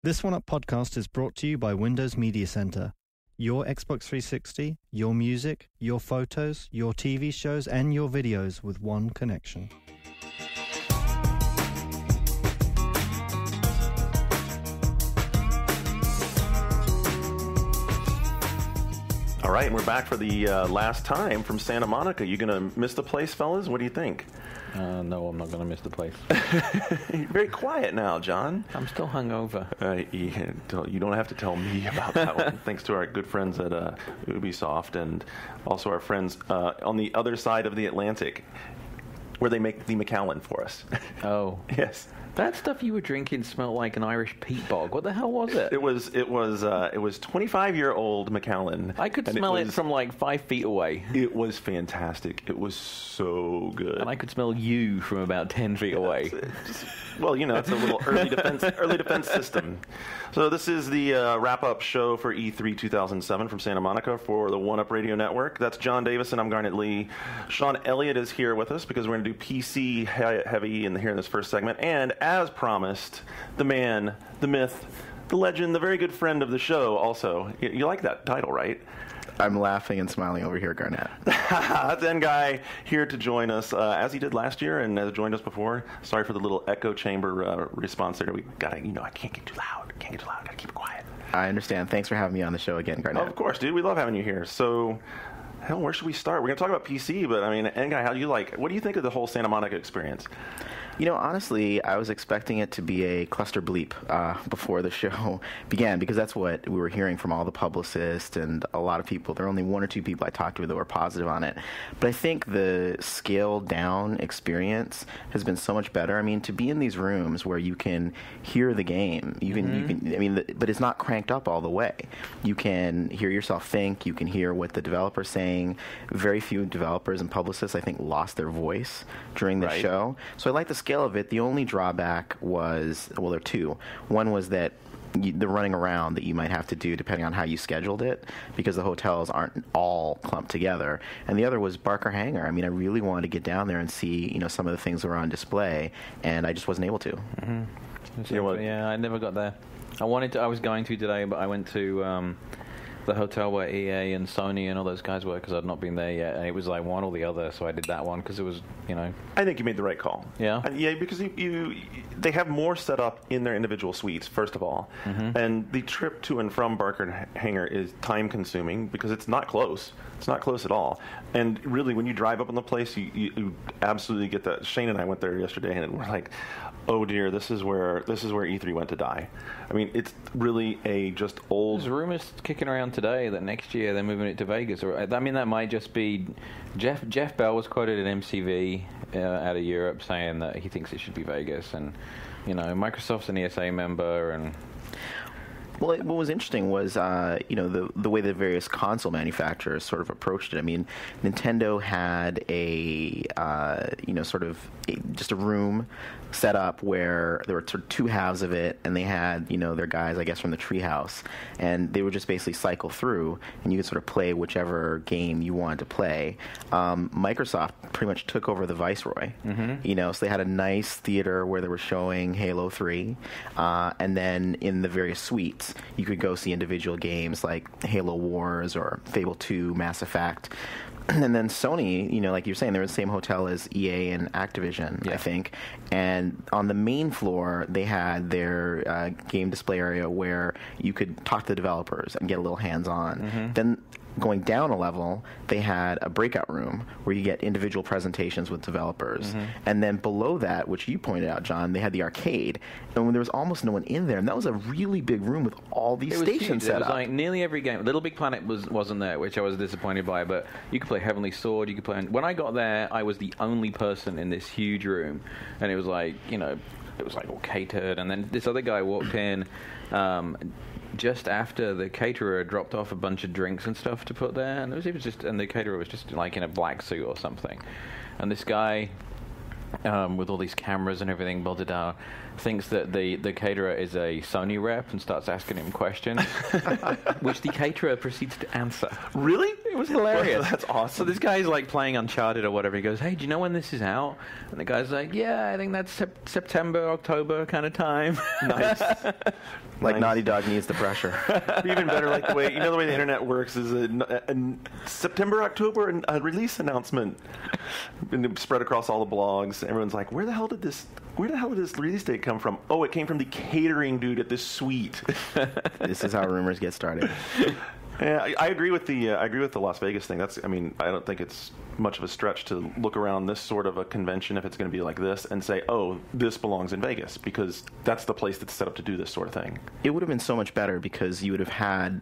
This One Up podcast is brought to you by Windows Media Center. Your Xbox 360, your music, your photos, your TV shows, and your videos with one connection. All right, and we're back for the last time from Santa Monica. You going to miss the place, fellas? What do you think? No, I'm not going to miss the place. You're very quiet now, John. I'm still hungover. You don't have to tell me about that one. Thanks to our good friends at Ubisoft and also our friends on the other side of the Atlantic, where they make the Macallan for us. Oh. Yes. That stuff you were drinking smelled like an Irish peat bog. What the hell was it? It was 25-year-old Macallan. I could smell it from like 5 feet away. It was fantastic. It was so good. And I could smell you from about 10 feet away. Well, you know, it's a little early defense system. So this is the wrap-up show for E3 2007 from Santa Monica for the One Up Radio Network. That's John Davis and I'm Garnet Lee. Shawn Elliot is here with us because we're going to do PC heavy here in this first segment. And as promised, the man, the myth, the legend, the very good friend of the show also. You like that title, right? I'm laughing and smiling over here, Garnet. That's N Guy here to join us, as he did last year and has joined us before. Sorry for the little echo chamber response there. We gotta, I can't get too loud. Gotta keep it quiet. I understand. Thanks for having me on the show again, Garnet. Of course, dude. We love having you here. So, hell, where should we start? We're gonna talk about PC, but I mean, N Guy, what do you think of the whole Santa Monica experience? You know, honestly, I was expecting it to be a cluster bleep before the show began, because that's what we were hearing from all the publicists and a lot of people. There were only one or two people I talked to that were positive on it. But I think the scaled-down experience has been so much better. I mean, to be in these rooms where you can hear the game, but it's not cranked up all the way. You can hear yourself think. You can hear what the developer's saying. Very few developers and publicists, I think, lost their voice during the show. So I like the scale of it. The only drawback was, well, there are two. One was that the running around that you might have to do depending on how you scheduled it, because the hotels aren't all clumped together. And the other was Barker Hangar. I mean, I really wanted to get down there and see, some of the things that were on display, and I just wasn't able to. Mm-hmm. Yeah, I never got there. I was going to today, but I went to the hotel where EA and Sony and all those guys were, because I'd not been there yet, and it was like one or the other, so I did that one because it was, I think you made the right call. Yeah? Yeah, because they have more set up in their individual suites, first of all, and the trip to and from Barker Hangar is time-consuming because it's not close. It's not close at all. And really, when you drive up on the place, you absolutely get that. Shane and I went there yesterday, and we're like, oh dear, this is where E3 went to die. I mean, it's really a just old... There's rumors kicking around today that next year they're moving it to Vegas. I mean, that might just be... Jeff Bell was quoted at MCV out of Europe saying that he thinks it should be Vegas, and, Microsoft's an ESA member, and... Well, what was interesting was, the way the various console manufacturers sort of approached it. I mean, Nintendo had just a room set up where there were sort of two halves of it, and they had, their guys, I guess, from the Treehouse, and they would just basically cycle through, and you could sort of play whichever game you wanted to play. Microsoft pretty much took over the Viceroy, so they had a nice theater where they were showing Halo 3, and then in the various suites, you could go see individual games like Halo Wars or Fable 2, Mass Effect. And then Sony, like you're saying, they're in the same hotel as EA and Activision, I think. And on the main floor, they had their game display area where you could talk to the developers and get a little hands-on. Then going down a level, they had a breakout room where you get individual presentations with developers. And then below that, which you pointed out, John, they had the arcade. And there was almost no one in there. And that was a really big room with all these stations set up. It was like nearly every game. Little Big Planet wasn't there, which I was disappointed by. But you could play Heavenly Sword. You could play... When I got there, I was the only person in this huge room. And it was like, it was like all catered. And then this other guy walked in... just after the caterer dropped off a bunch of drinks and stuff to put there, and the caterer was just like in a black suit or something, and this guy with all these cameras and everything bolted out thinks that the caterer is a Sony rep and starts asking him questions, which the caterer proceeds to answer. Really? It was hilarious. That's awesome. So this guy's like playing Uncharted or whatever. He goes, "Hey, do you know when this is out?" And the guy's like, "Yeah, I think that's September, October kind of time." Nice. Like Naughty Dog needs the pressure. Even better, like the way the way the internet works is a September, October a release announcement, and it spread across all the blogs. Everyone's like, "Where the hell did this release date come from?" Oh, it came from the catering dude at this suite. This is how rumors get started. Yeah, I agree with the Las Vegas thing. I don't think it's much of a stretch to look around this sort of a convention if it's going to be like this and say, oh, this belongs in Vegas, because that's the place that's set up to do this sort of thing. It would have been so much better because you would have had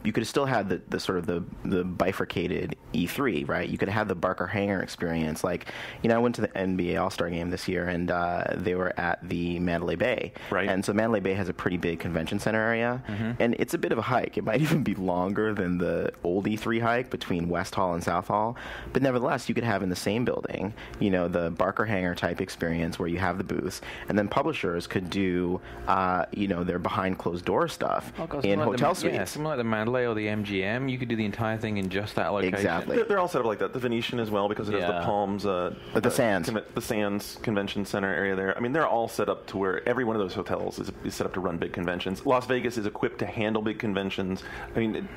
you could have still had the sort of the bifurcated E3, right? You could have had the Barker Hangar experience. Like, I went to the NBA All-Star game this year, and they were at the Mandalay Bay. Right. And so Mandalay Bay has a pretty big convention center area, and it's a bit of a hike. It might even be longer than the old E3 hike between West Hall and South Hall, but nevertheless, you could have in the same building, the Barker Hangar type experience where you have the booths, and then publishers could do, their behind closed door stuff in hotel suites. Yeah, something like the Mandalay or the MGM. You could do the entire thing in just that location. Exactly. They're all set up like that. The Venetian as well, because it has the Palms, the Sands, the Sands Convention Center area there. I mean, they're all set up to where every one of those hotels is set up to run big conventions. Las Vegas is equipped to handle big conventions. I mean,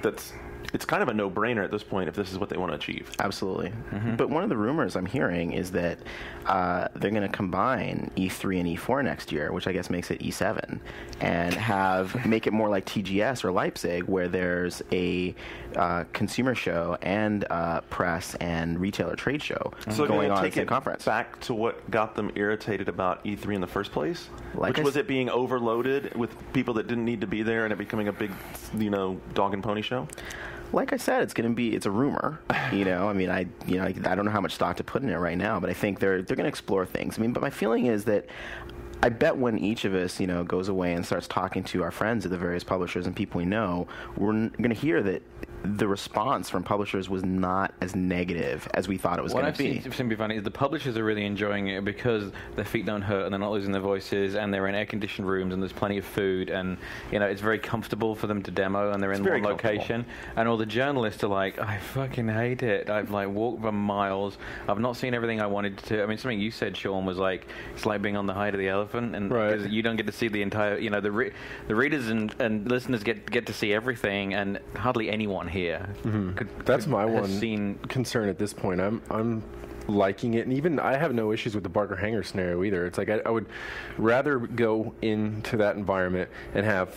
it's kind of a no-brainer at this point if this is what they want to achieve. Absolutely. But one of the rumors I'm hearing is that they're going to combine E3 and E4 next year, which I guess makes it E7, and make it more like TGS or Leipzig, where there's a consumer show and press and retailer trade show going on at the conference. Back to what got them irritated about E3 in the first place, which was it being overloaded with people that didn't need to be there and it becoming a big, dog and pony show. Like I said, it's a rumor. I don't know how much stock to put in it right now, but I think they're going to explore things. But my feeling is that I bet when each of us, goes away and starts talking to our friends at the various publishers and people we know, we're going to hear that the response from publishers was not as negative as we thought it was going to be. What I've seen be funny is the publishers are really enjoying it because their feet don't hurt and they're not losing their voices and they're in air-conditioned rooms and there's plenty of food and, it's very comfortable for them to demo and they're in one location. And all the journalists are like, I fucking hate it. I've, walked for miles. I've not seen everything I wanted to. I mean, something you said, Shawn, was like, it's like being on the hide of the elephant. And because you don't get to see the entire, the readers and listeners get to see everything and hardly anyone here. That's my one concern at this point. I'm liking it, and even I have no issues with the Barker Hangar scenario either. It's like I would rather go into that environment and have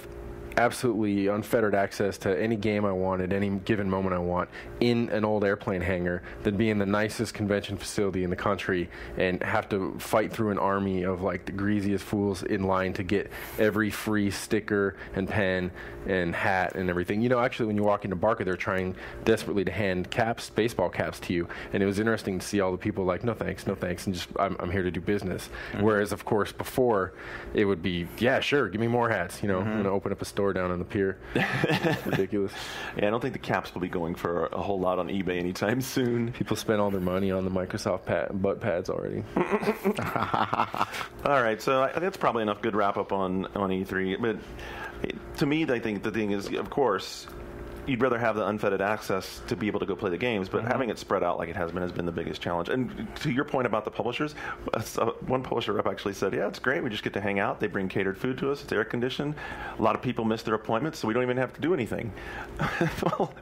absolutely unfettered access to any game I want at any given moment I want in an old airplane hangar than be in the nicest convention facility in the country and have to fight through an army of the greasiest fools in line to get every free sticker and pen and hat and everything. Actually, when you walk into Barker, they're trying desperately to hand baseball caps to you, and it was interesting to see all the people no thanks, and just I'm here to do business. Whereas, of course, before it would be, yeah, sure, give me more hats. I'm going to open up a store down on the pier. It's ridiculous. Yeah, I don't think the caps will be going for a whole lot on eBay anytime soon. People spent all their money on the Microsoft butt pads already. All right, so I think that's probably enough good wrap-up on E3. But to me, I think the thing is, of course, you'd rather have the unfettered access to be able to go play the games, but having it spread out like it has been the biggest challenge. And to your point about the publishers, one publisher rep actually said, yeah, it's great. We just get to hang out. They bring catered food to us. It's air conditioned. A lot of people miss their appointments, so we don't even have to do anything. Well,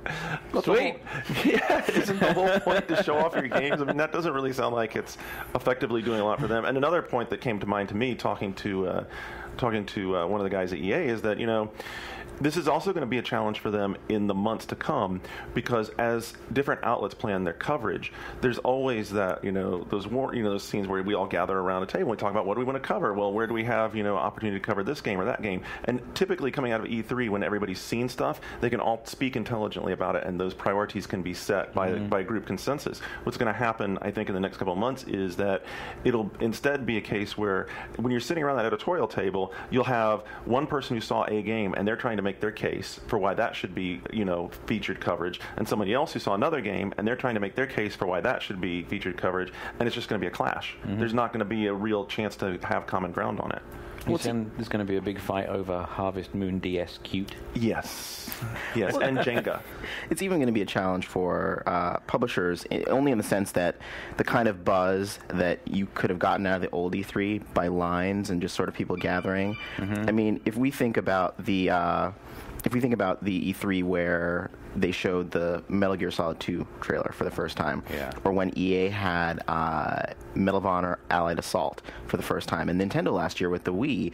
sweet. Isn't the whole point to show off your games? I mean, that doesn't really sound like it's effectively doing a lot for them. And another point that came to mind to me talking to one of the guys at EA is that, this is also going to be a challenge for them in the months to come, because as different outlets plan their coverage, there's always that, those scenes where we all gather around a table and we talk about what do we want to cover. Well, where do we have, opportunity to cover this game or that game? And typically coming out of E3, when everybody's seen stuff, they can all speak intelligently about it, and those priorities can be set by group consensus. What's going to happen, I think, in the next couple of months is that it'll instead be a case where when you're sitting around that editorial table, you'll have one person who saw a game and they're trying to make their case for why that should be, featured coverage, and somebody else who saw another game and they're trying to make their case for why that should be featured coverage, and it's just going to be a clash. There's not going to be a real chance to have common ground on it. You're saying there's going to be a big fight over Harvest Moon DS Cute? Yes, and Jenga. It's even going to be a challenge for publishers, only in the sense that the kind of buzz that you could have gotten out of the old E3 by lines and just sort of people gathering. I mean, if we think about the E3 where they showed the Metal Gear Solid 2 trailer for the first time, or when EA had Medal of Honor Allied Assault for the first time, and Nintendo last year with the Wii,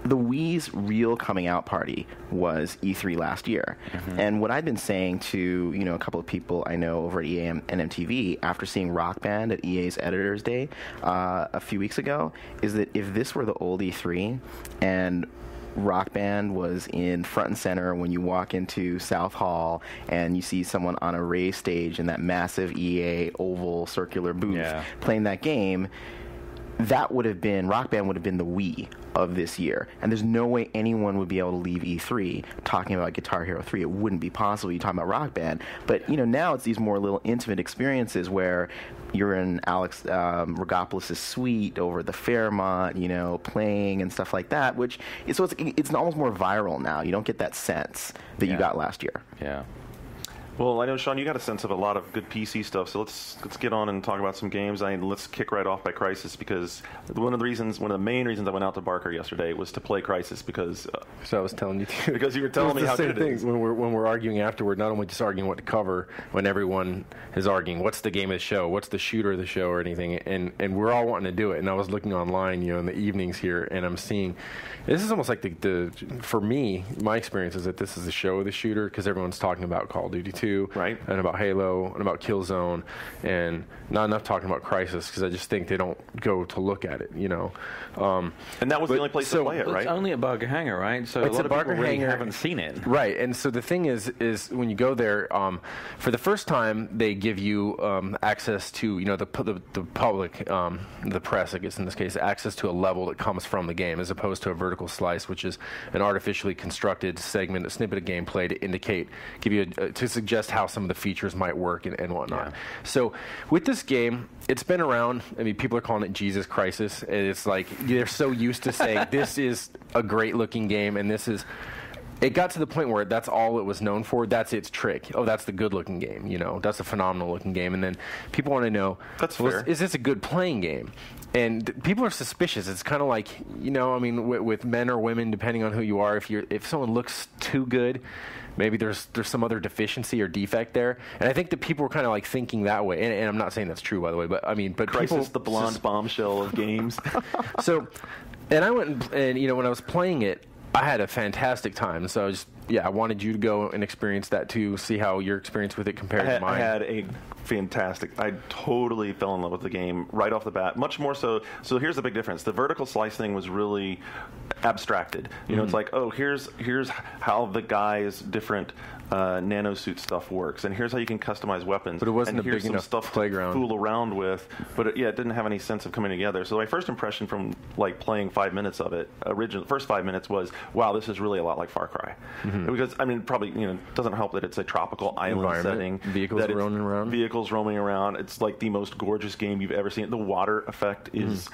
the Wii's real coming out party was E3 last year. And what I've been saying to, a couple of people I know over at EA and MTV after seeing Rock Band at EA's Editors Day a few weeks ago is that if this were the old E3 and Rock Band was in front and center when you walk into South Hall and you see someone on a raised stage in that massive EA oval circular booth playing that game, that would have been, Rock Band would have been the Wii of this year. And there's no way anyone would be able to leave E3 talking about Guitar Hero 3. It wouldn't be possible. You're talking about Rock Band. But, now it's these more little intimate experiences where you're in Alex Rogopoulos' suite over the Fairmont, playing and stuff like that, which, it's almost more viral now. You don't get that sense that you got last year. Yeah. Well, I know, Shawn, you got a sense of a lot of good PC stuff, so let's get on and talk about some games. Let's kick right off by Crysis, because one of the main reasons I went out to Barker yesterday was to play Crysis, because... so I was telling you too. Because you were telling me how good it is. When we're arguing afterward, not only just arguing what to cover, when everyone is arguing, what's the game of the show, what's the shooter of the show, or anything, and we're all wanting to do it. And I was looking online, in the evenings here, and I'm seeing... This is almost like for me, my experience is that this is the show of the shooter, because everyone's talking about Call of Duty 2, right, and about Halo, and about Killzone, and not enough talking about Crysis, because I just think they don't go to look at it, And that was the only place to play it, right? It's only a Barker Hangar, right? So it's a lot a of Barker people really Hangar. haven't seen it. Right, and so the thing is when you go there, for the first time, they give you access to, the public, the press, I guess in this case, access to a level that comes from the game, as opposed to a vertical slice, which is an artificially constructed segment, a snippet of gameplay to give you to suggest how some of the features might work and whatnot. Yeah. So with this game, it's been around. I mean, people are calling it Jesus Crysis. It's like they're so used to saying this is a great looking game, and this is. It got to the point where that's all it was known for. That's its trick. Oh, that's the good-looking game. That's a phenomenal-looking game. And then people want to know, is this a good playing game? And people are suspicious. It's kind of like, with men or women, depending on who you are, if someone looks too good, maybe there's some other deficiency or defect there. And I think that people were kind of like thinking that way. And I'm not saying that's true, by the way, but Crysis, people, the blonde bombshell of games. So, and I went and when I was playing it, I had a fantastic time. So I wanted you to go and experience that too, see how your experience with it compared to mine. I had a fantastic. I totally fell in love with the game right off the bat. Much more so. So here's the big difference. The vertical slice thing was really abstracted. It's like, here's how the guy's different nanosuit stuff works, and here's how you can customize weapons. But it wasn't and a big enough stuff playground to fool around with. But it didn't have any sense of coming together. So my first impression from playing 5 minutes of it, first 5 minutes was, wow, this is really a lot like Far Cry. Because probably doesn't help that it's a tropical island setting. Vehicles roaming around. It's like the most gorgeous game you've ever seen. The water effect is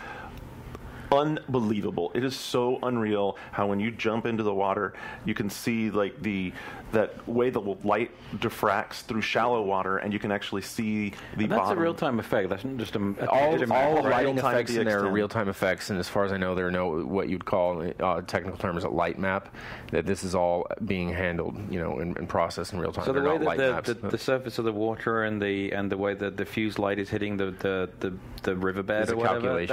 unbelievable. It is so unreal how when you jump into the water, you can see that way the light diffracts through shallow water, and you can actually see the bottom. That's a real-time effect. That's not just all lighting effects in there are real-time effects, and as far as I know, there are no what you'd call technical terms a light map. That this is all being handled, and processed in real time. So the way that the surface of the water and the way that the diffuse light is hitting the riverbed or whatever.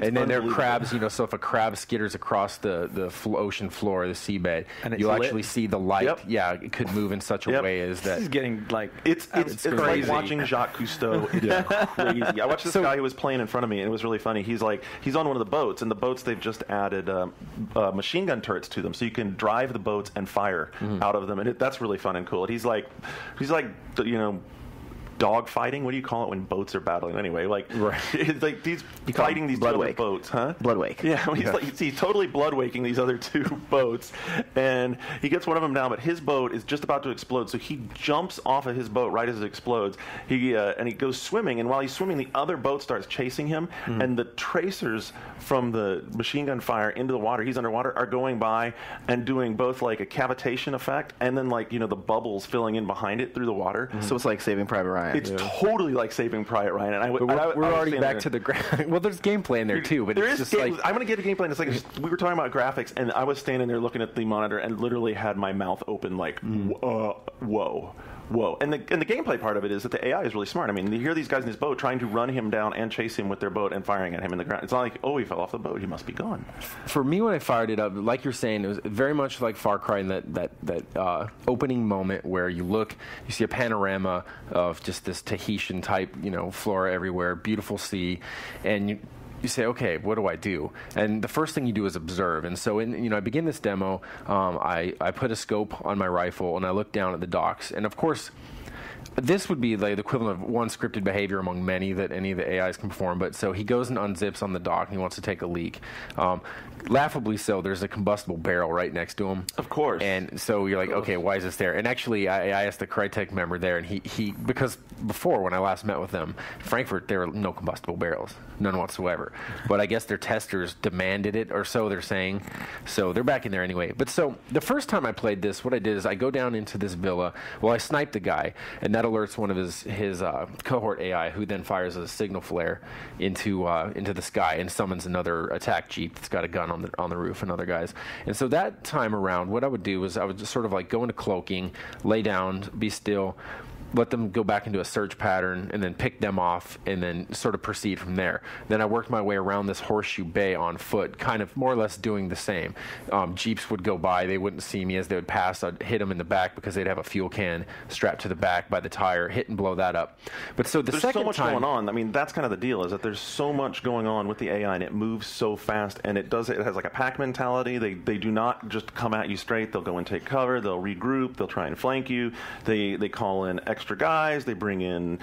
And then there are crabs, so if a crab skitters across the ocean floor, the seabed, you'll actually see the light. Yep. Yeah, it could move in such a way as that. This is getting it's like watching Jacques Cousteau. It's crazy. I watched this guy who was playing in front of me, and it was really funny. He's on one of the boats, and the boats they've just added machine gun turrets to them, so you can drive the boats and fire out of them, and that's really fun and cool. And he's like dog fighting. What do you call it when boats are battling? Anyway, like it's like these fighting these two other boats, huh? Blood wake. Yeah, he's totally blood waking these other two boats, and he gets one of them down, but his boat is just about to explode, so he jumps off of his boat right as it explodes. He goes swimming, and while he's swimming, the other boat starts chasing him, and the tracers from the machine gun fire into the water, he's underwater, are going by and doing both like a cavitation effect and then like, the bubbles filling in behind it through the water. So it's like Saving Private Ryan. It's totally like Saving Private Ryan. And we're already back to the well, there's gameplay in there too, but it's just like I'm going to get a gameplay. And it's like we were talking about graphics, and I was standing there looking at the monitor and literally had my mouth open like, whoa. And the gameplay part of it is that the AI is really smart. I mean, you hear these guys in this boat trying to run him down and chase him with their boat and firing at him in the ground. It's not like, oh, he fell off the boat, he must be gone. For me, when I fired it up, like you're saying, it was very much like Far Cry in that opening moment where you see a panorama of just this Tahitian type, flora everywhere, beautiful sea, and you say, okay, what do I do? And the first thing you do is observe. And so, I begin this demo. I put a scope on my rifle, and I look down at the docks. And of course, this would be like the equivalent of one scripted behavior among many that any of the AIs can perform. But so he goes and unzips on the dock, and he wants to take a leak. Laughably so, there's a combustible barrel right next to him. Of course. And so you're like, okay, why is this there? And actually, I asked the Crytek member there, and he because before, when I last met with them, Frankfurt, there were no combustible barrels. None whatsoever. But I guess their testers demanded it, or so they're saying. So they're back in there anyway. But so the first time I played this, what I did is I go down into this villa. Well, I sniped the guy, and that alerts one of his cohort AI, who then fires a signal flare into the sky and summons another attack jeep that's got a gun on the roof and other guys. And so that time around, what I would do is I would just sort of like go into cloaking, lay down, be still, let them go back into a search pattern, and then pick them off, and then sort of proceed from there. Then I worked my way around this horseshoe bay on foot, kind of more or less doing the same. Jeeps would go by. They wouldn't see me. As they would pass, I'd hit them in the back because they'd have a fuel can strapped to the back by the tire, hit and blow that up. But so there's so much going on. I mean, that's kind of the deal, is that there's so much going on with the AI, and it moves so fast, and it has like a pack mentality. They do not just come at you straight. They'll go and take cover. They'll regroup. They'll try and flank you. They call in extra guys. They bring in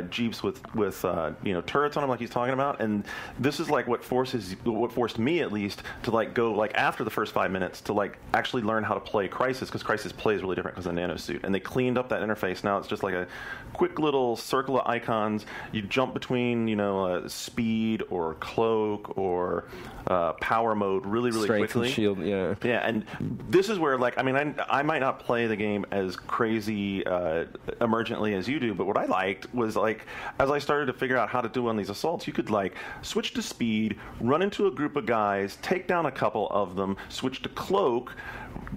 jeeps with turrets on them, like he's talking about. And this is like what forced me at least to like go like after the first 5 minutes to like actually learn how to play Crysis, because Crysis plays really different because of the nanosuit. And they cleaned up that interface. Now it's just like a quick little circle of icons. You jump between speed or cloak or power mode really Strength quickly. And shield, yeah. Yeah, and this is where like I might not play the game as crazy emergently as you do, but what I liked was like as I started to figure out how to do one of these assaults, you could like switch to speed, run into a group of guys, take down a couple of them, switch to cloak,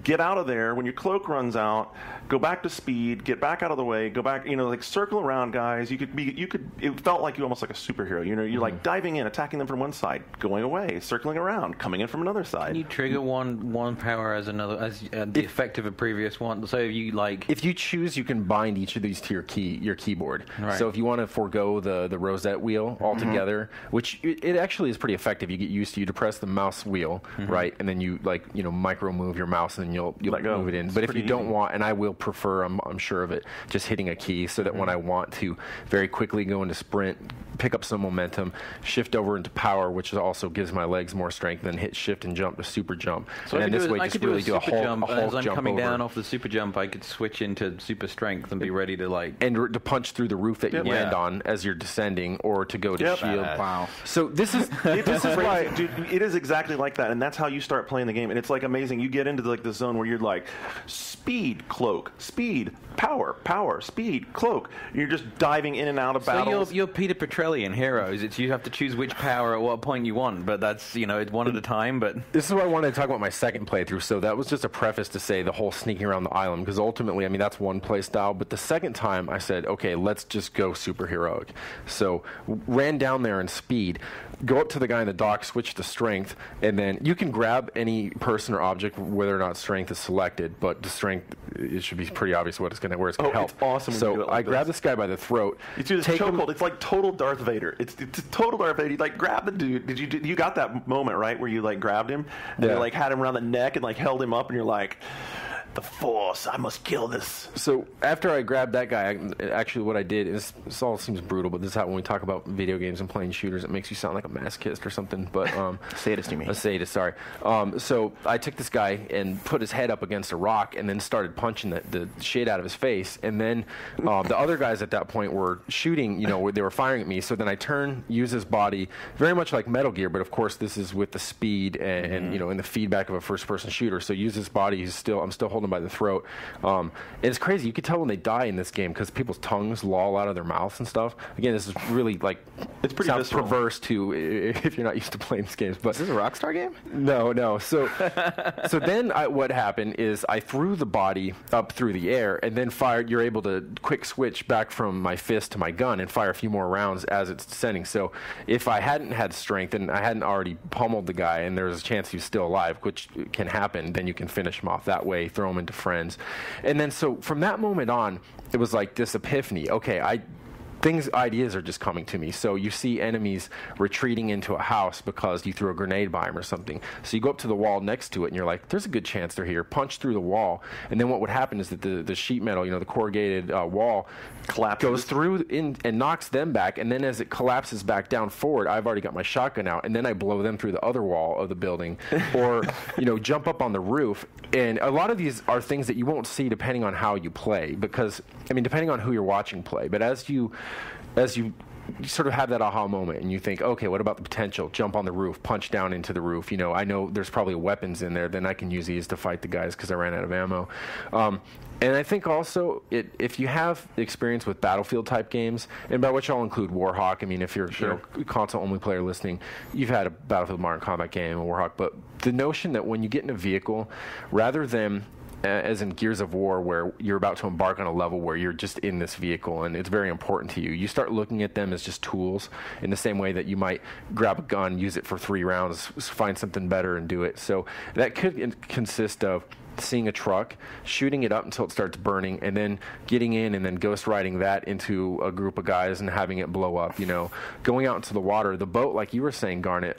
get out of there. When your cloak runs out, go back to speed, get back out of the way, go back, like circle around guys. It felt like you almost like a superhero. You're like diving in, attacking them from one side, going away, circling around, coming in from another side. Can you trigger one power as another, as the effect of a previous one? So if you choose, you can bind each of these to your keyboard. Right. So if you want to forego the rosette wheel altogether, which it actually is pretty effective. You get used to, you depress the mouse wheel, right, and then you micro move your mouse, and then you'll move it in. But if you don't want, and I will prefer, I'm sure of it, just hitting a key so that when I want to very quickly go into sprint, pick up some momentum, shift over into power, which also gives my legs more strength, then hit shift and jump to super jump. So and then this way I just could do really a super jump. As I'm coming over. down off the super jump, I could switch into super strength and be ready to and to punch through the roof that you land on as you're descending, or to go to shield. Wow. So this is why, dude, it is exactly like that, and that's how you start playing the game. And it's like amazing. You get into like the zone where you're like speed, cloak, speed, power, speed, cloak. You're just diving in and out of battles. So you're Peter Petrelli in Heroes. It's you have to choose which power at what point you want, but that's it's one at a time. But this is what I wanted to talk about my second playthrough. So that was just a preface to say the whole sneaking around the island, because ultimately, that's one play style. But the second time, I said, okay, let's just go superheroic. So ran down there in speed, go up to the guy in the dock, switch to strength, and then you can grab any person or object whether or not strength is selected. But the strength, it should be pretty obvious where it's going to help. It's awesome. So I grabbed this guy by the throat. You do this chokehold. It's like total Darth Vader. It's total Darth Vader. You like grab the dude. You got that moment right where you like grabbed him and you like had him around the neck and like held him up and you're like, the Force. I must kill this. So after I grabbed that guy, actually what I did is, this all seems brutal, but this is how when we talk about video games and playing shooters, it makes you sound like a masochist or something. But sadist, you mean? A sadist, sorry. So I took this guy and put his head up against a rock and then started punching the shit out of his face. And then the other guys at that point were shooting, they were firing at me. So then I use his body very much like Metal Gear, but of course this is with the speed and and the feedback of a first-person shooter. So use his body. I'm still holding him by the throat. It's crazy. You can tell when they die in this game because people's tongues loll out of their mouths and stuff. Again, this is really it's pretty sounds perverse too if you're not used to playing these games. But is this a Rockstar game? No. So then what happened is I threw the body up through the air and then fired. You're able to quick switch back from my fist to my gun and fire a few more rounds as it's descending. So if I hadn't had strength and I hadn't already pummeled the guy and there was a chance he was still alive, which can happen, then you can finish him off that way, throw him into friends. And then so from that moment on, it was like this epiphany. Okay, ideas are just coming to me. So you see enemies retreating into a house because you threw a grenade by them or something. So you go up to the wall next to it and you're like, there's a good chance they're here. Punch through the wall. And then what would happen is that the sheet metal, the corrugated wall goes through and knocks them back. And then as it collapses back down forward, I've already got my shotgun out. And then I blow them through the other wall of the building or, jump up on the roof. And a lot of these are things that you won't see depending on how you play because, depending on who you're watching play. But as you sort of have that aha moment and you think, okay, what about the potential? Jump on the roof, punch down into the roof. I know there's probably weapons in there. Then I can use these to fight the guys because I ran out of ammo. And I think also, if you have experience with Battlefield-type games, and by which I'll include Warhawk, if you're a console-only player listening, you've had a Battlefield Modern Combat game, a Warhawk, but the notion that when you get in a vehicle, rather than as in Gears of War, where you're about to embark on a level where you're just in this vehicle and it's very important to you. You start looking at them as just tools in the same way that you might grab a gun, use it for 3 rounds, find something better and do it. So that could consist of seeing a truck, shooting it up until it starts burning, and then getting in and then ghost riding that into a group of guys and having it blow up, going out into the water. The boat, like you were saying, Garnet,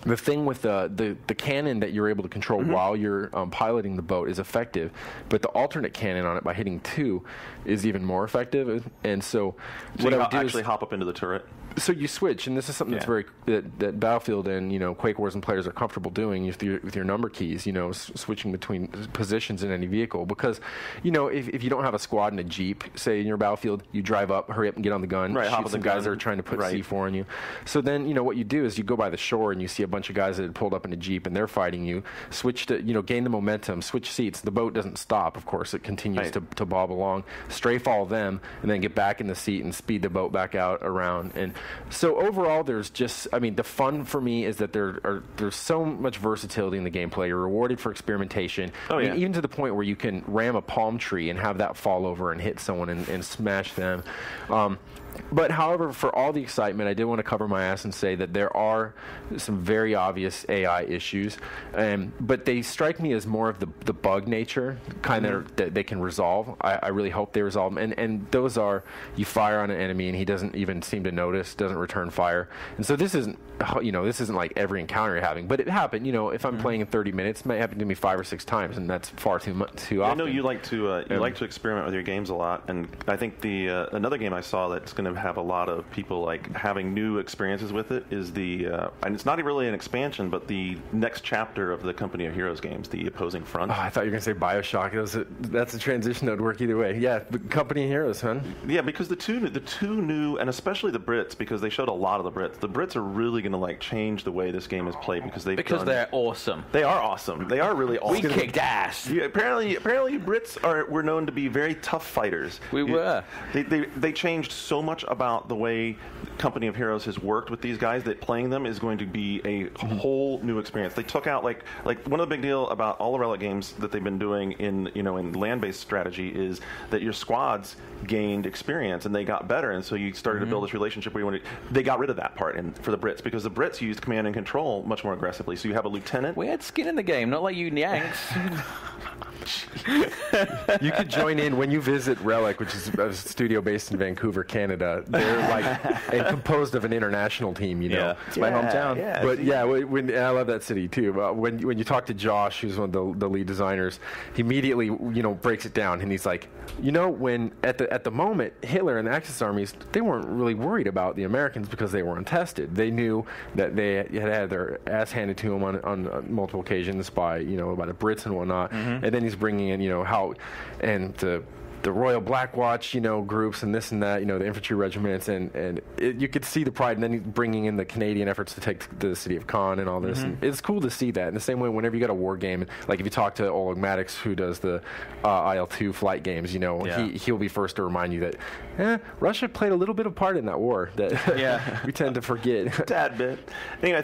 the thing with the cannon that you're able to control while you're piloting the boat is effective, but the alternate cannon on it by hitting 2 is even more effective. And so what I would do actually hop up into the turret. So you switch, and this is something that's very that Battlefield and Quake Wars and players are comfortable doing with your number keys. Switching between positions in any vehicle because if you don't have a squad in a Jeep, say in your Battlefield, you drive up, hurry up and get on the gun, shoot some guys that are trying to put C4 on you. So then what you do is you go by the shore and you see a bunch of guys that had pulled up in a Jeep and they're fighting you. Switch to gain the momentum, switch seats. The boat doesn't stop, of course. It continues to bob along. Strafe all of them and then get back in the seat and speed the boat back out around. And so overall, there's just, the fun for me is that there's so much versatility in the gameplay. You're rewarded for experimentation. Even to the point where you can ram a palm tree and have that fall over and hit someone and smash them. But however, for all the excitement, I did want to cover my ass and say that there are some very obvious AI issues, but they strike me as more of the bug nature, kind of that they can resolve. I really hope they resolve them. And those are, you fire on an enemy and he doesn't even seem to notice, doesn't return fire. And so this isn't like every encounter you're having, but it happened. If I'm playing in 30 minutes, it might happen to me 5 or 6 times, and that's far too often. I know you like to experiment with your games a lot, and I think another game I saw that's going to have a lot of people having new experiences with it is and it's not really an expansion, but the next chapter of the Company of Heroes games, the Opposing Front. Oh, I thought you were going to say BioShock. That's a transition that would work either way. Yeah, the Company of Heroes, huh? Yeah, because the two new, and especially the Brits, because they showed a lot of the Brits. The Brits are really going to change the way this game is played because they're awesome. They are awesome. They are really awesome. We kicked ass. Yeah, apparently Brits were known to be very tough fighters. We were. They changed so much about the way Company of Heroes has worked with these guys that playing them is going to be a whole new experience. They took out like one of the big deal about all the Relic games that they've been doing in land-based strategy is that your squads gained experience and they got better, and so you started to build this relationship where they got rid of that part for the Brits because the Brits used command and control much more aggressively. So you have a lieutenant. We had skin in the game, not like you Yanks. You could join in when you visit Relic, which is a studio based in Vancouver, Canada. They're like composed of an international team, you know. Yeah. It's my hometown. Yeah, but and I love that city too. When you talk to Josh, who's one of the lead designers, he immediately breaks it down, and he's like, when at the moment Hitler and the Axis armies, they weren't really worried about the Americans because they were untested. They knew that they had their ass handed to them on multiple occasions by the Brits and whatnot. And then he's bringing in how and the Royal Black Watch, groups and this and that, the infantry regiments, and you could see the pride, and then he's bringing in the Canadian efforts to take the city of Caen and all this. And it's cool to see that. In the same way, whenever you got a war game, like if you talk to Oleg Maddox, who does the IL-2 flight games, he'll be first to remind you that Russia played a little bit of part in that war that we tend to forget. A tad bit. Anyway, I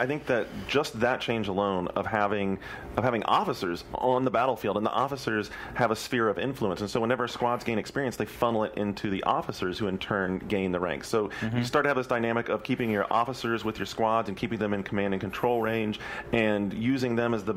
think that just that change alone of having officers on the battlefield, and the officers have a sphere of influence, and so whenever squads gain experience, they funnel it into the officers, who in turn gain the ranks. So you start to have this dynamic of keeping your officers with your squads and keeping them in command and control range, and using them as the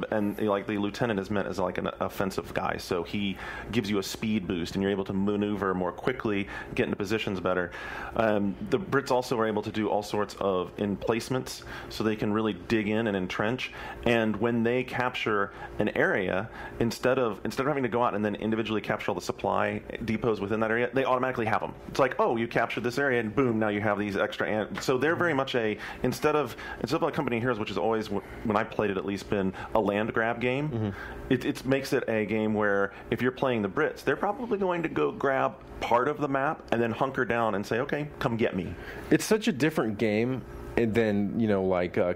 lieutenant is meant as like an offensive guy. So he gives you a speed boost, and you're able to maneuver more quickly, get into positions better. The Brits also are able to do all sorts of emplacements, so they can really dig in and entrench. And when they capture an area, instead of having to go out and then individually capture all the supply depots within that area, they automatically have them. It's like, you captured this area, and boom, now you have these extra. So they're very much instead of like Company of Heroes, which has always, when I played it at least, been a land grab game. It makes it a game where if you're playing the Brits, they're probably going to go grab part of the map and then hunker down and say, okay, come get me. It's such a different game. And then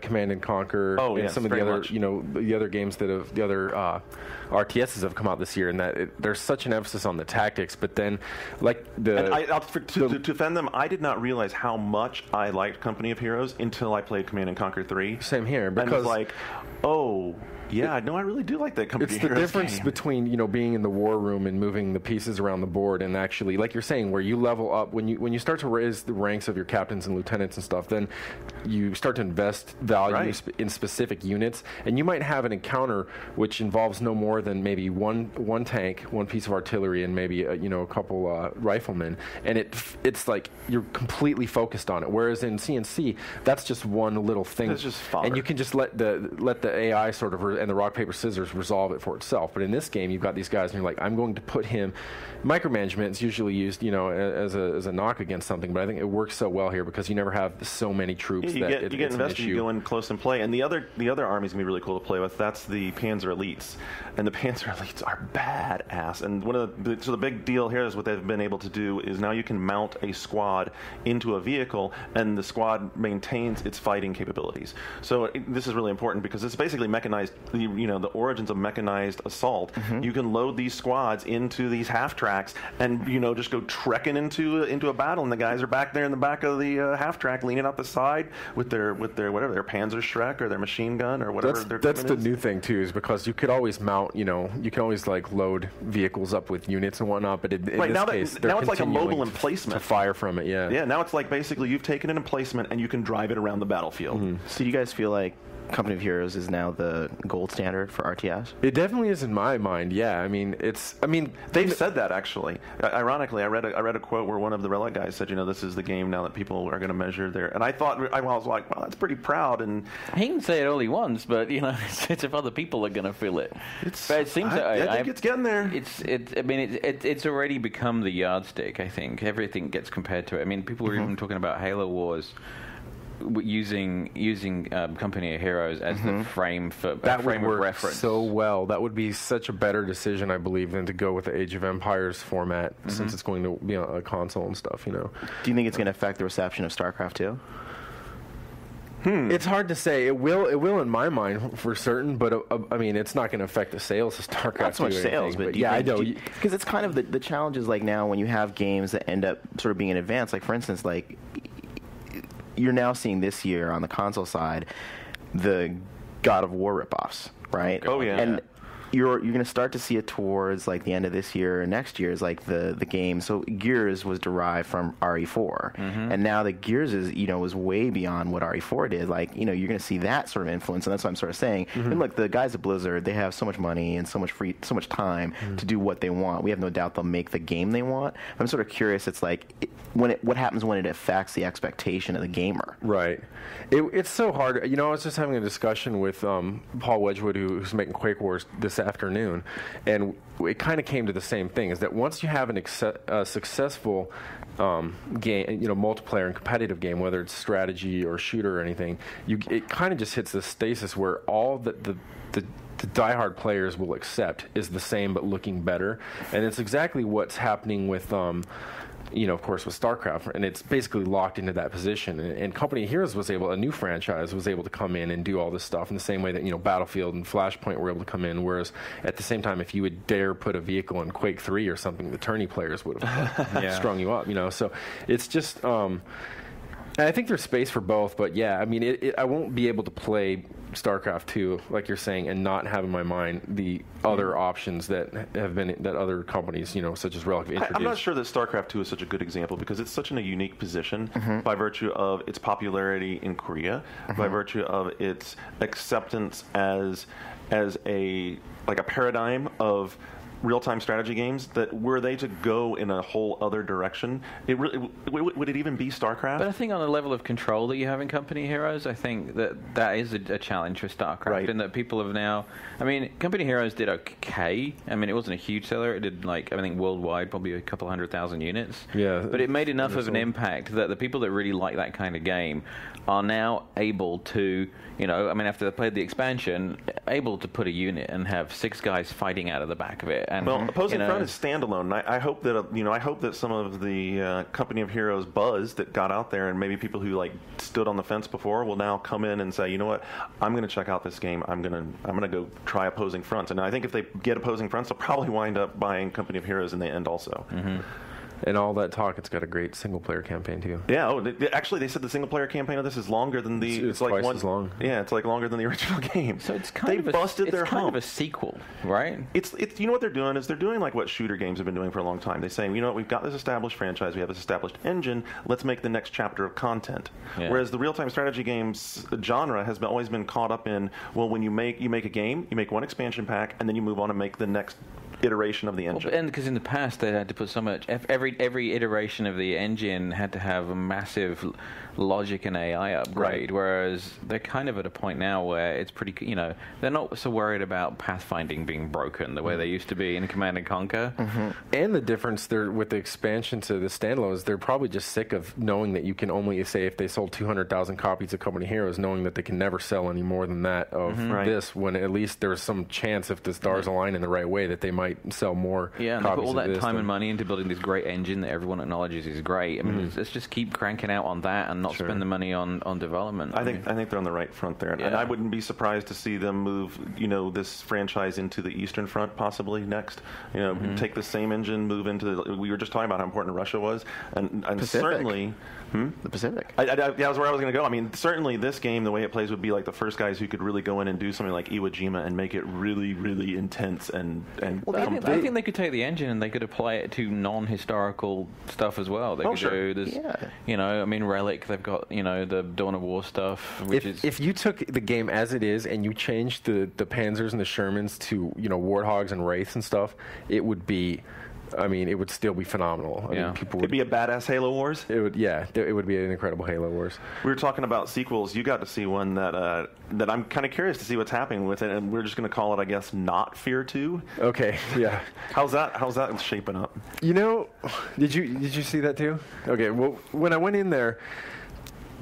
Command and Conquer, and some of the other the other games that have the other RTSs have come out this year, and that there's such an emphasis on the tactics. But then, to defend them, I did not realize how much I liked Company of Heroes until I played Command and Conquer 3. Same here, because and it was like, yeah, no, I really do like that Company of Heroes. It's the difference between being in the war room and moving the pieces around the board, and actually, like you're saying, where you level up when you start to raise the ranks of your captains and lieutenants and stuff, then you start to invest value in specific units, and you might have an encounter which involves no more than maybe one tank, one piece of artillery, and maybe a couple riflemen, and it's like you're completely focused on it. Whereas in CNC, that's just one little thing, it's just fodder. And you can just let the AI sort of and the rock paper scissors resolve it for itself. But in this game, you've got these guys, and you're like, I'm going to put him. Micromanagement is usually used, as a knock against something, but I think it works so well here because you never have so many troops. You get invested, you go in close and play, and the other army's gonna be really cool to play with. That's the Panzer Elites, and the Panzer Elites are badass. And the big deal here is what they've been able to do is now you can mount a squad into a vehicle, and the squad maintains its fighting capabilities. So this is really important because it's basically mechanized. The origins of mechanized assault. You can load these squads into these half tracks, and just go trekking into a battle, and the guys are back there in the back of the half track, leaning out the side with their whatever, their Panzer Shrek or their machine gun or whatever. That's the new thing too, is because you could always mount. You can always load vehicles up with units and whatnot. But in this case, now it's like a mobile emplacement to fire from it. Yeah. Now it's like basically you've taken an emplacement and you can drive it around the battlefield. So do you guys feel like Company of Heroes is now the gold standard for RTS? It definitely is in my mind. Yeah, they've said that actually. Ironically, I read a quote where one of the Relic guys said, this is the game now that people are going to measure their. And I was like, well, that's pretty proud. And he can say it all he wants, but it's if other people are going to feel it. But it seems I think it's getting there. It's already become the yardstick. I think everything gets compared to it. People were even talking about Halo Wars. Using Company of Heroes as the frame for that frame would work of reference so well. That would be such a better decision, I believe, than to go with the Age of Empires format, since it's going to be on a console and stuff. Do you think it's going to affect the reception of StarCraft 2? It's hard to say. It will in my mind for certain, but it's not going to affect the sales of StarCraft. Not so much sales, but yeah, I know, because it's kind of the challenge is now when you have games that end up sort of being in advance. Like for instance, you're now seeing this year on the console side the God of War ripoffs, right? Oh yeah. And you're going to start to see it towards like the end of this year or next year is like the game. So Gears was derived from RE4, and now the Gears is was way beyond what RE4 did. Like you're going to see that sort of influence, and that's what I'm sort of saying. And look, the guys at Blizzard, they have so much money and so much time to do what they want. We have no doubt they'll make the game they want. I'm sort of curious. It's like what happens when it affects the expectation of the gamer. Right. It's so hard. I was just having a discussion with Paul Wedgwood, who's making Quake Wars this afternoon, and it kind of came to the same thing, is that once you have a successful game, multiplayer and competitive game, whether it's strategy or shooter or anything, it kind of just hits this stasis where all the diehard players will accept is the same but looking better, and it's exactly what's happening with of course, with StarCraft, and it's basically locked into that position. And Company of Heroes a new franchise, was able to come in and do all this stuff in the same way that, Battlefield and Flashpoint were able to come in, whereas at the same time, if you would dare put a vehicle in Quake 3 or something, the tourney players would have strung you up, So it's just... I think there's space for both, but yeah, I mean, I won't be able to play StarCraft 2, like you're saying, and not have in my mind the other options that other companies, such as Relic, have introduced. I'm not sure that StarCraft 2 is such a good example because it's such in a unique position by virtue of its popularity in Korea, by virtue of its acceptance as a paradigm of real-time strategy games, that were they to go in a whole other direction, would it even be StarCraft? But I think on the level of control that you have in Company of Heroes, I think that is a challenge for StarCraft, right. And that people have now... I mean, Company of Heroes did okay. I mean, it wasn't a huge seller. It did, I think worldwide, probably a couple 100,000 units. Yeah. But it made enough of an impact that the people that really like that kind of game are now able to... after they played the expansion, able to put a unit and have 6 guys fighting out of the back of it. And, Opposing Front is standalone. I hope that some of the Company of Heroes buzz that got out there, and maybe people who stood on the fence before, will now come in and say, you know what, I'm going to check out this game. I'm going to go try Opposing Fronts. And I think if they get Opposing Fronts, they'll probably wind up buying Company of Heroes in the end also. And all that talk, it's got a great single-player campaign, too. Yeah, actually, they said the single-player campaign of this is longer than the... It's like twice as long. Yeah, it's longer than the original game. So it's kind of a sequel, right? It's what they're doing is they're doing what shooter games have been doing for a long time. They're saying, we've got this established franchise, we have this established engine, let's make the next chapter of content. Yeah. Whereas the real-time strategy games genre has always been caught up in, well, when you make a game, you make one expansion pack, and then you move on and make the next iteration of the engine. And because in the past they had to put so much, every iteration of the engine had to have a massive logic and AI upgrade, whereas they're kind of at a point now where it's pretty, they're not so worried about pathfinding being broken the way they used to be in Command & Conquer. And the difference there with the expansion to the standalone is they're probably just sick of knowing that you can only, say, if they sold 200,000 copies of Company of Heroes, knowing that they can never sell any more than that of this, when at least there's some chance, if the stars align in the right way, that they might sell more copies of this. Yeah, and they put all that time and money into building this great engine that everyone acknowledges is great. I mean, let's just keep cranking out on that and not spend the money on development. I think they're on the right front there, and I wouldn't be surprised to see them move this franchise into the Eastern Front possibly next. Take the same engine, move into we were just talking about how important Russia was, and certainly the Pacific. That was where I was going to go. I mean, certainly this game, the way it plays, would be the first guys who could really go in and do something like Iwo Jima and make it really, really intense and. I think they could take the engine and they could apply it to non-historical stuff as well. They could do this, Relic. They've got the Dawn of War stuff. If you took the game as it is and you changed the Panzers and the Shermans to Warthogs and Wraiths and stuff, it would be. It would still be phenomenal. It'd be a badass Halo Wars. It would, it would be an incredible Halo Wars. We were talking about sequels. You got to see one that I'm kind of curious to see what's happening with it, and we're just going to call it, I guess, not Fear 2. Okay, yeah. How's that shaping up? Did you see that too? Okay, well, when I went in there,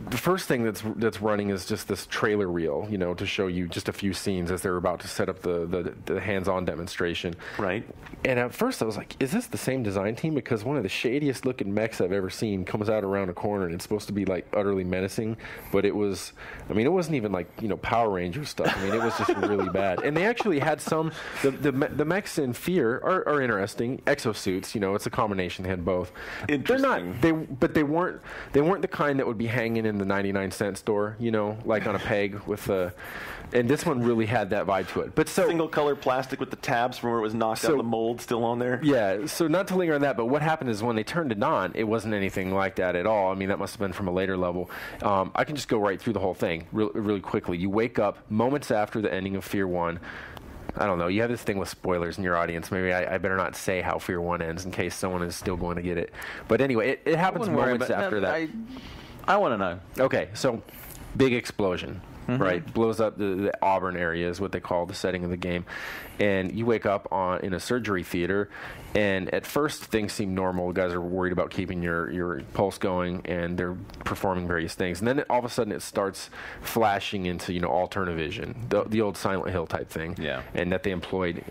the first thing that's running is just this trailer reel, to show you just a few scenes as they're about to set up the hands-on demonstration. Right. And at first I was like, is this the same design team? Because one of the shadiest looking mechs I've ever seen comes out around a corner and it's supposed to be utterly menacing, but it was, it wasn't even Power Ranger stuff. It was just really bad. And they actually had some, the mechs in Fear are interesting. Exosuits, it's a combination. They had both. Interesting. They're not, they weren't the kind that would be hanging in in the 99-cent store, like on a peg with a... And this one really had that vibe to it. But single-color plastic with the tabs from where it was knocked out, the mold still on there. Yeah, so not to linger on that, but what happened is when they turned it on, it wasn't anything like that at all. I mean, that must have been from a later level. I can just go right through the whole thing really quickly. You wake up moments after the ending of Fear 1. I don't know. You have this thing with spoilers in your audience. Maybe I better not say how Fear 1 ends in case someone is still going to get it. But anyway, it happens moments after that. I want to know. Okay, so big explosion. Right, blows up the Auburn area is what they call the setting of the game, and you wake up in a surgery theater, and at first things seem normal. The guys are worried about keeping your pulse going, and they're performing various things, and then all of a sudden it starts flashing into alternate vision, the old Silent Hill type thing, and that they employed.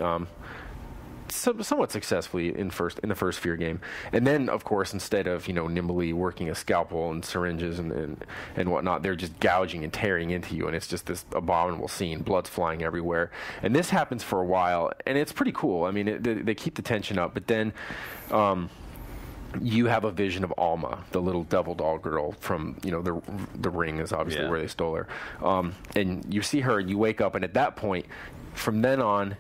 Somewhat successfully in the first Fear game, and then of course instead of nimbly working a scalpel and syringes and whatnot, they're just gouging and tearing into you, and it's just this abominable scene. Blood's flying everywhere, and this happens for a while, and it's pretty cool. I mean, they keep the tension up, but then you have a vision of Alma, the little devil doll girl from the Ring is obviously where they stole her, and you see her, and you wake up, and at that point, from then on,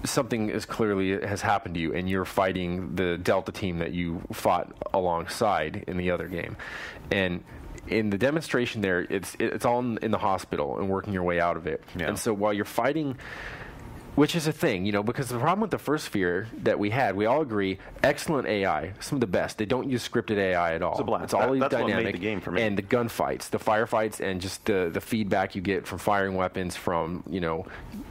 something has happened to you, and you're fighting the Delta team that you fought alongside in the other game. And in the demonstration there, it's all in the hospital and working your way out of it. Yeah. And so while you're fighting, which is a thing, because the problem with the first Fear that we had, we all agree, excellent AI, some of the best. They don't use scripted AI at all. It's a blast. It's all that's dynamic. What made the game for me. And the gunfights, the firefights, and just the feedback you get from firing weapons, from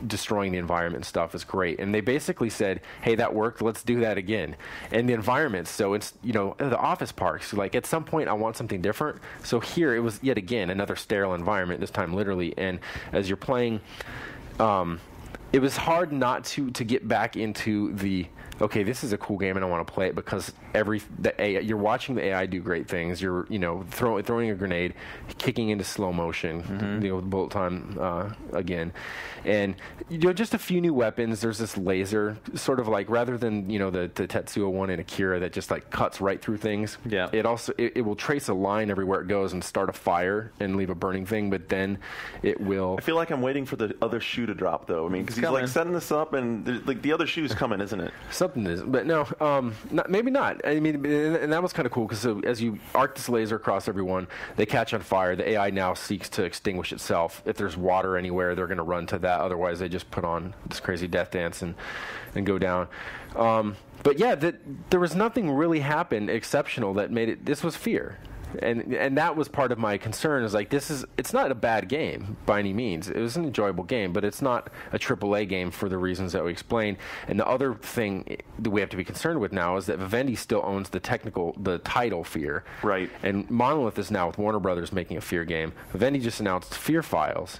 destroying the environment and stuff is great. And they basically said, hey, that worked, let's do that again. And the environments, so it's the office parks, like at some point I want something different. So here it was yet again another sterile environment, this time literally. And as you're playing, it was hard not to get back into the, okay, this is a cool game and I want to play it, because you're watching the AI do great things. You're throwing a grenade, kicking into slow motion, bullet time again, and just a few new weapons. There's this laser, sort of like, rather than the Tetsuo one in Akira that just like cuts right through things. Yeah. It also it will trace a line everywhere it goes and start a fire and leave a burning thing, but then it will. I feel like I'm waiting for the other shoe to drop though. I mean, because he's like setting this up, and like the other shoe's coming, isn't it? Something is, but no, maybe not. I mean, and that was kind of cool, because as you arc this laser across everyone, they catch on fire. The AI now seeks to extinguish itself. If there's water anywhere, they're going to run to that. Otherwise, they just put on this crazy death dance and go down. But yeah, there was nothing really happened exceptional that made it. This was Fear. And that was part of my concern, is like, it's not a bad game by any means. It was an enjoyable game, but it's not a AAA game for the reasons that we explained. And the other thing that we have to be concerned with now is that Vivendi still owns the title Fear. Right. And Monolith is now with Warner Brothers making a Fear game. Vivendi just announced Fear Files.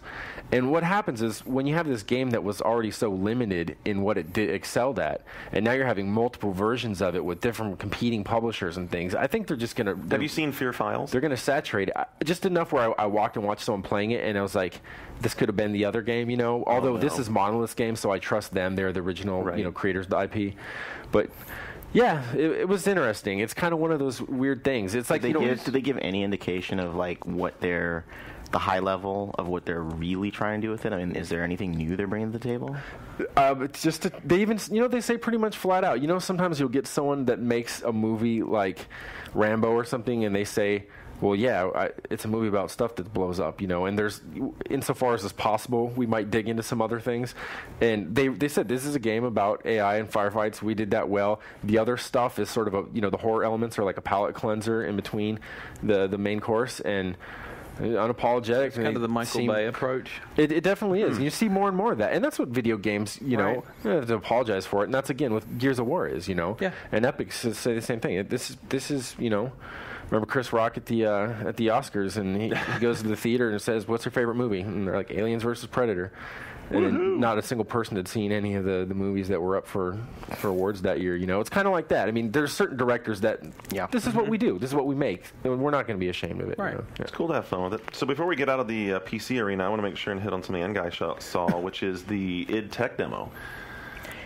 And what happens is, when you have this game that was already so limited in what it excelled at, and now you're having multiple versions of it with different competing publishers and things, I think they're just going to... Have you seen Fear Files? They're going to saturate it. Just enough where I walked and watched someone playing it, and I was like, this could have been the other game, Although this is Monolith's game, so I trust them. They're the original, creators of the IP. But... yeah, it was interesting. It's kind of one of those weird things. It's like, did they give any indication of like what the high level of what they're really trying to do with it? I mean, is there anything new they're bringing to the table? It's just they even they say pretty much flat out. Sometimes you'll get someone that makes a movie like Rambo or something, and they say, well, yeah, it's a movie about stuff that blows up, and there's, insofar as is possible, we might dig into some other things. And they said, this is a game about AI and firefights. We did that well. The other stuff is sort of the horror elements are like a palate cleanser in between the main course, and unapologetic. It's kind of the Michael Bay approach. It definitely is. And you see more and more of that. And that's what video games, you have to apologize for it. And that's, again, what Gears of War is, Yeah. And Epic say the same thing. This is, remember Chris Rock at the Oscars, and he goes to the theater and says, what's your favorite movie? And they're like, Aliens versus Predator. And then not a single person had seen any of the movies that were up for awards that year. It's kind of like that. I mean, there's certain directors that, this is what we do. This is what we make. And we're not going to be ashamed of it. Right. It's cool to have fun with it. So before we get out of the PC arena, I want to make sure and hit on something N Guy saw, which is the id Tech demo.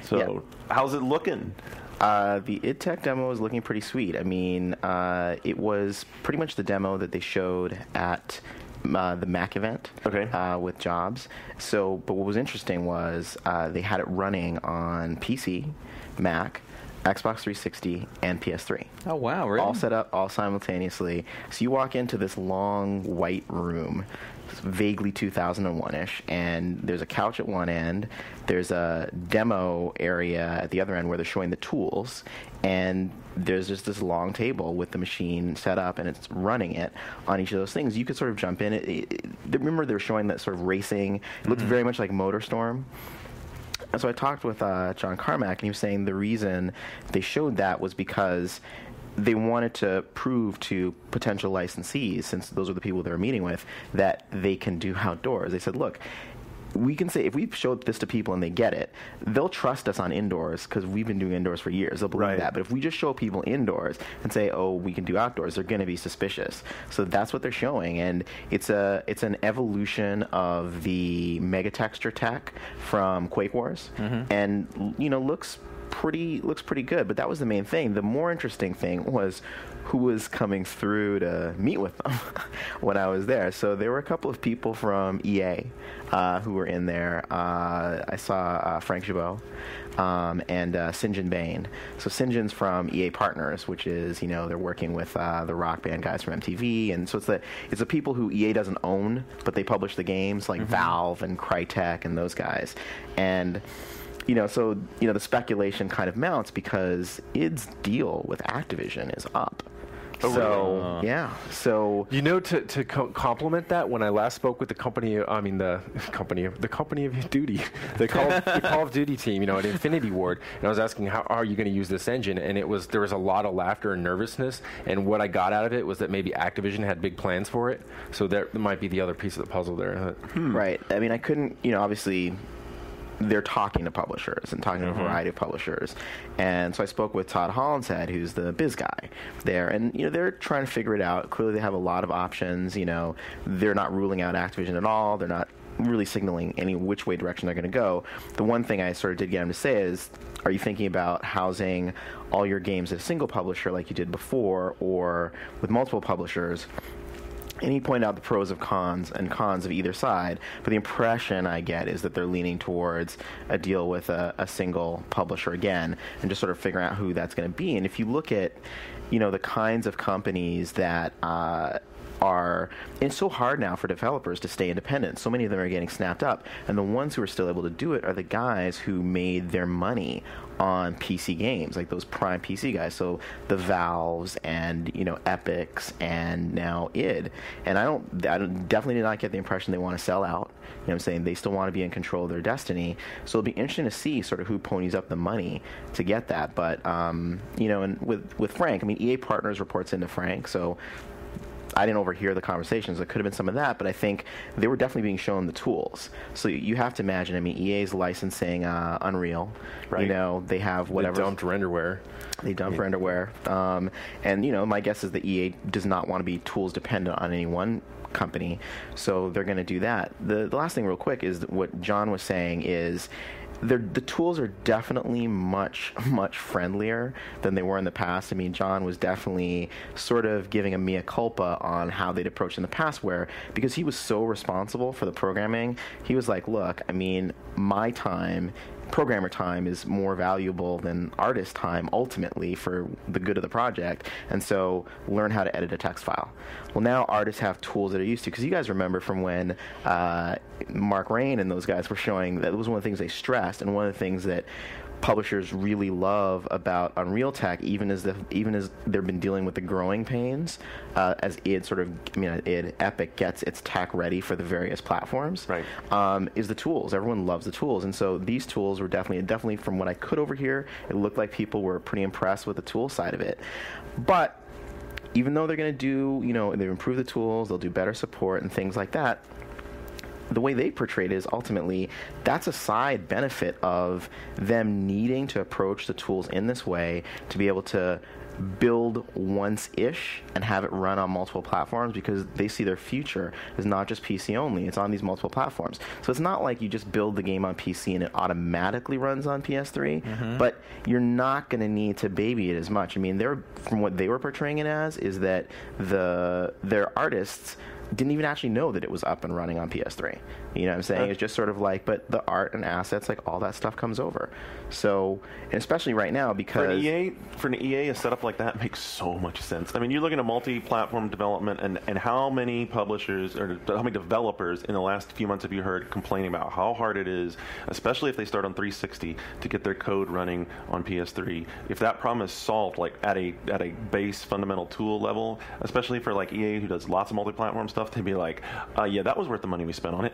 So how's it looking? The id Tech demo is looking pretty sweet. I mean, it was pretty much the demo that they showed at the Mac event with Jobs. So, but what was interesting was they had it running on PC, Mac, Xbox 360, and PS3. Oh, wow, really? All set up, all simultaneously. So you walk into this long white room, vaguely 2001-ish, and there's a couch at one end, there's a demo area at the other end where they're showing the tools, and there's just this long table with the machine set up, and it's running it on each of those things. You could sort of jump in. Remember they were showing that sort of racing. It looked very much like MotorStorm. And so I talked with John Carmack, and he was saying the reason they showed that was because they wanted to prove to potential licensees, since those are the people they were meeting with, that they can do outdoors. They said, look, we can say, if we show this to people and they get it, they'll trust us on indoors because we've been doing indoors for years. They'll believe that. But if we just show people indoors and say, oh, we can do outdoors, they're going to be suspicious. So that's what they're showing. And it's an evolution of the mega texture tech from Quake Wars. And, you know, looks pretty good. But that was the main thing. The more interesting thing was who was coming through to meet with them when I was there. So there were a couple of people from EA who were in there. I saw Frank Gibeau and Sinjin Bain. So Sinjin's from EA Partners, which is, you know, they're working with the Rock Band guys from MTV, and so it's the people who EA doesn't own, but they publish the games, like Valve and Crytek and those guys. And you know, so, you know, the speculation kind of mounts because id's deal with Activision is up. Oh, so, really? yeah. So, you know, to complement that, when I last spoke with the company of duty, the Call of Duty team, you know, at Infinity Ward, and I was asking how are you going to use this engine, and there was a lot of laughter and nervousness, and what I got out of it was that maybe Activision had big plans for it, so there might be the other piece of the puzzle there. Right. I mean, I couldn't, you know, obviously they're talking to publishers and talking to a variety of publishers. And so I spoke with Todd Hollinshead, who's the biz guy there. And, you know, they're trying to figure it out. Clearly they have a lot of options. You know, they're not ruling out Activision at all. They're not really signaling any which way direction they're going to go. The one thing I sort of did get him to say is, are you thinking about housing all your games at a single publisher like you did before, or with multiple publishers? And he pointed out the pros and cons of either side. But the impression I get is that they're leaning towards a deal with a single publisher again, and just sort of figuring out who that's going to be. And if you look at, you know, the kinds of companies that it's so hard now for developers to stay independent. So many of them are getting snapped up, and the ones who are still able to do it are the guys who made their money on PC games, like those prime PC guys. So the Valves and, you know, Epics and now id. And I definitely did not get the impression they want to sell out. You know what I'm saying? They still want to be in control of their destiny. So it'll be interesting to see sort of who ponies up the money to get that. But you know, and with Frank, I mean, EA Partners reports into Frank, so I didn't overhear the conversations. There could have been some of that, but I think they were definitely being shown the tools. So you have to imagine, I mean, EA's licensing Unreal. Right. You know, they have whatever. They dumped renderware. And, you know, my guess is that EA does not want to be tools dependent on any one company, so they're going to do that. The last thing real quick is what John was saying is the tools are definitely much friendlier than they were in the past. I mean, John was definitely sort of giving a mea culpa on how they'd approached in the past, where because he was so responsible for the programming, he was like, look, I mean, my time, programmer time, is more valuable than artist time ultimately for the good of the project, and so learn how to edit a text file. Well, now artists have tools that are used to, because you guys remember from when Mark Rain and those guys were showing that was one of the things they stressed, and one of the things that publishers really love about Unreal Tech, even as they've been dealing with the growing pains as Epic gets its tech ready for the various platforms, right? Is the tools. Everyone loves the tools, and so these tools were definitely from what I could overhear, it looked like people were pretty impressed with the tool side of it. But even though they're going to do, you know, they've improved the tools, they'll do better support and things like that, the way they portrayed it is ultimately that's a side benefit of them needing to approach the tools in this way to be able to build once-ish and have it run on multiple platforms, because they see their future is not just PC only, it's on these multiple platforms. So it's not like you just build the game on PC and it automatically runs on PS3, but you're not going to need to baby it as much. I mean, from what they were portraying it as is that their artists didn't even actually know that it was up and running on PS3. You know what I'm saying? It's just sort of like, but the art and assets, like all that stuff comes over. So, and especially right now, because for an EA, a setup like that makes so much sense. I mean, you're looking at multi-platform development, and how many publishers or how many developers in the last few months have you heard complaining about how hard it is, especially if they start on 360, to get their code running on PS3? If that problem is solved, like at a base fundamental tool level, especially for like EA who does lots of multi-platform stuff, they'd be like, yeah, that was worth the money we spent on it.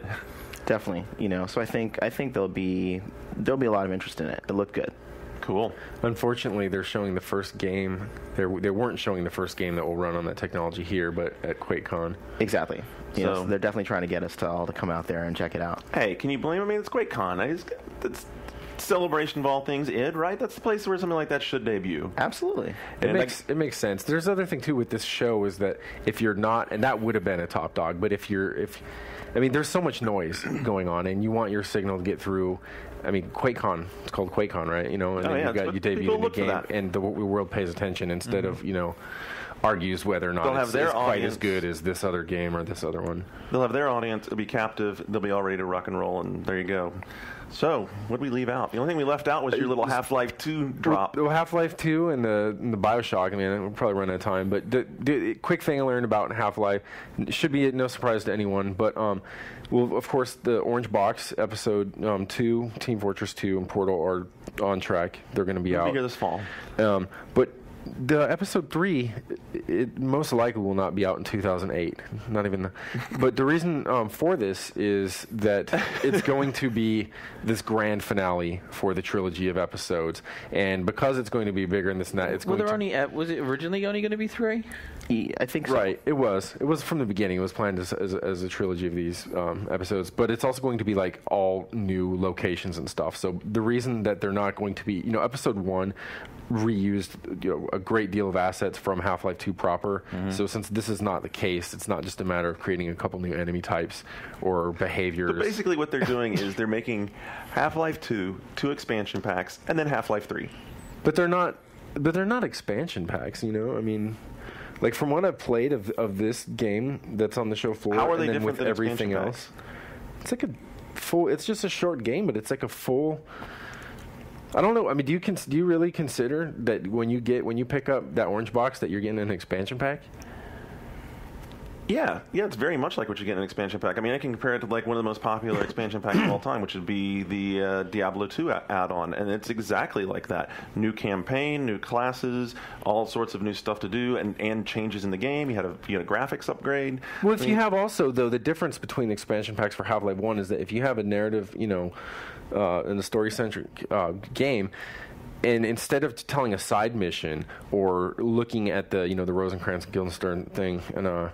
Definitely, so I think there'll be a lot of interest in it. It looked good. Cool. Unfortunately, they're showing the first game. They weren't showing the first game that will run on that technology here, but at QuakeCon. Exactly. So they're definitely trying to get us to all to come out there and check it out. Hey, can you blame them? I mean, it's QuakeCon. It's celebration of all things id, right? That's the place where something like that should debut. Absolutely. It makes sense. There's other thing too with this show is that if you're not, and that would have been a top dog, but I mean, there's so much noise going on, and you want your signal to get through. I mean, QuakeCon, it's called QuakeCon, right? And then you debut the game, and the world pays attention instead of, argues whether or not it's quite as good as this other game or this other one. They'll have their audience, it'll be captive, they'll be all ready to rock and roll, and there you go. So, what did we leave out? The only thing we left out was your little Half-Life 2 drop. Well, Half-Life 2 and the BioShock, I mean, we'll probably run out of time, but the quick thing I learned about Half-Life, should be no surprise to anyone, but, well, of course, the Orange Box, Episode 2, Team Fortress 2, and Portal are on track. They're going to be out. Here this fall. But the Episode 3, it most likely will not be out in 2008. Not even. But the reason for this is that it's going to be this grand finale for the trilogy of episodes, and because it's going to be bigger than this, it's going to. Was it originally only going to be 3? I think so. Right. It was from the beginning. It was planned as a trilogy of these episodes, but it's also going to be like all new locations and stuff. So the reason that they're not going to be, Episode 1 reused a great deal of assets from Half-Life 2 proper. So since this is not the case, it's not just a matter of creating a couple new enemy types or behaviors. But basically what they're doing is they're making Half-Life 2, 2 expansion packs, and then Half-Life 3. But they're not expansion packs, I mean, like from what I've played of this game that's on the show floor, how are they and then different with than everything else, it's like a full. It's just a short game, but it's like a full. I don't know. I mean, do you really consider that when you pick up that orange box that you're getting an expansion pack? Yeah, it's very much like what you get in an expansion pack. I mean, I can compare it to like one of the most popular expansion packs of all time, which would be the Diablo 2 add-on, and it's exactly like that. New campaign, new classes, all sorts of new stuff to do, and changes in the game. You had a graphics upgrade. Well, you have also, though, the difference between expansion packs for Half-Life 1 is that if you have a narrative, in the story-centric game, and instead of telling a side mission or looking at the the Rosencrantz and Guildenstern thing, and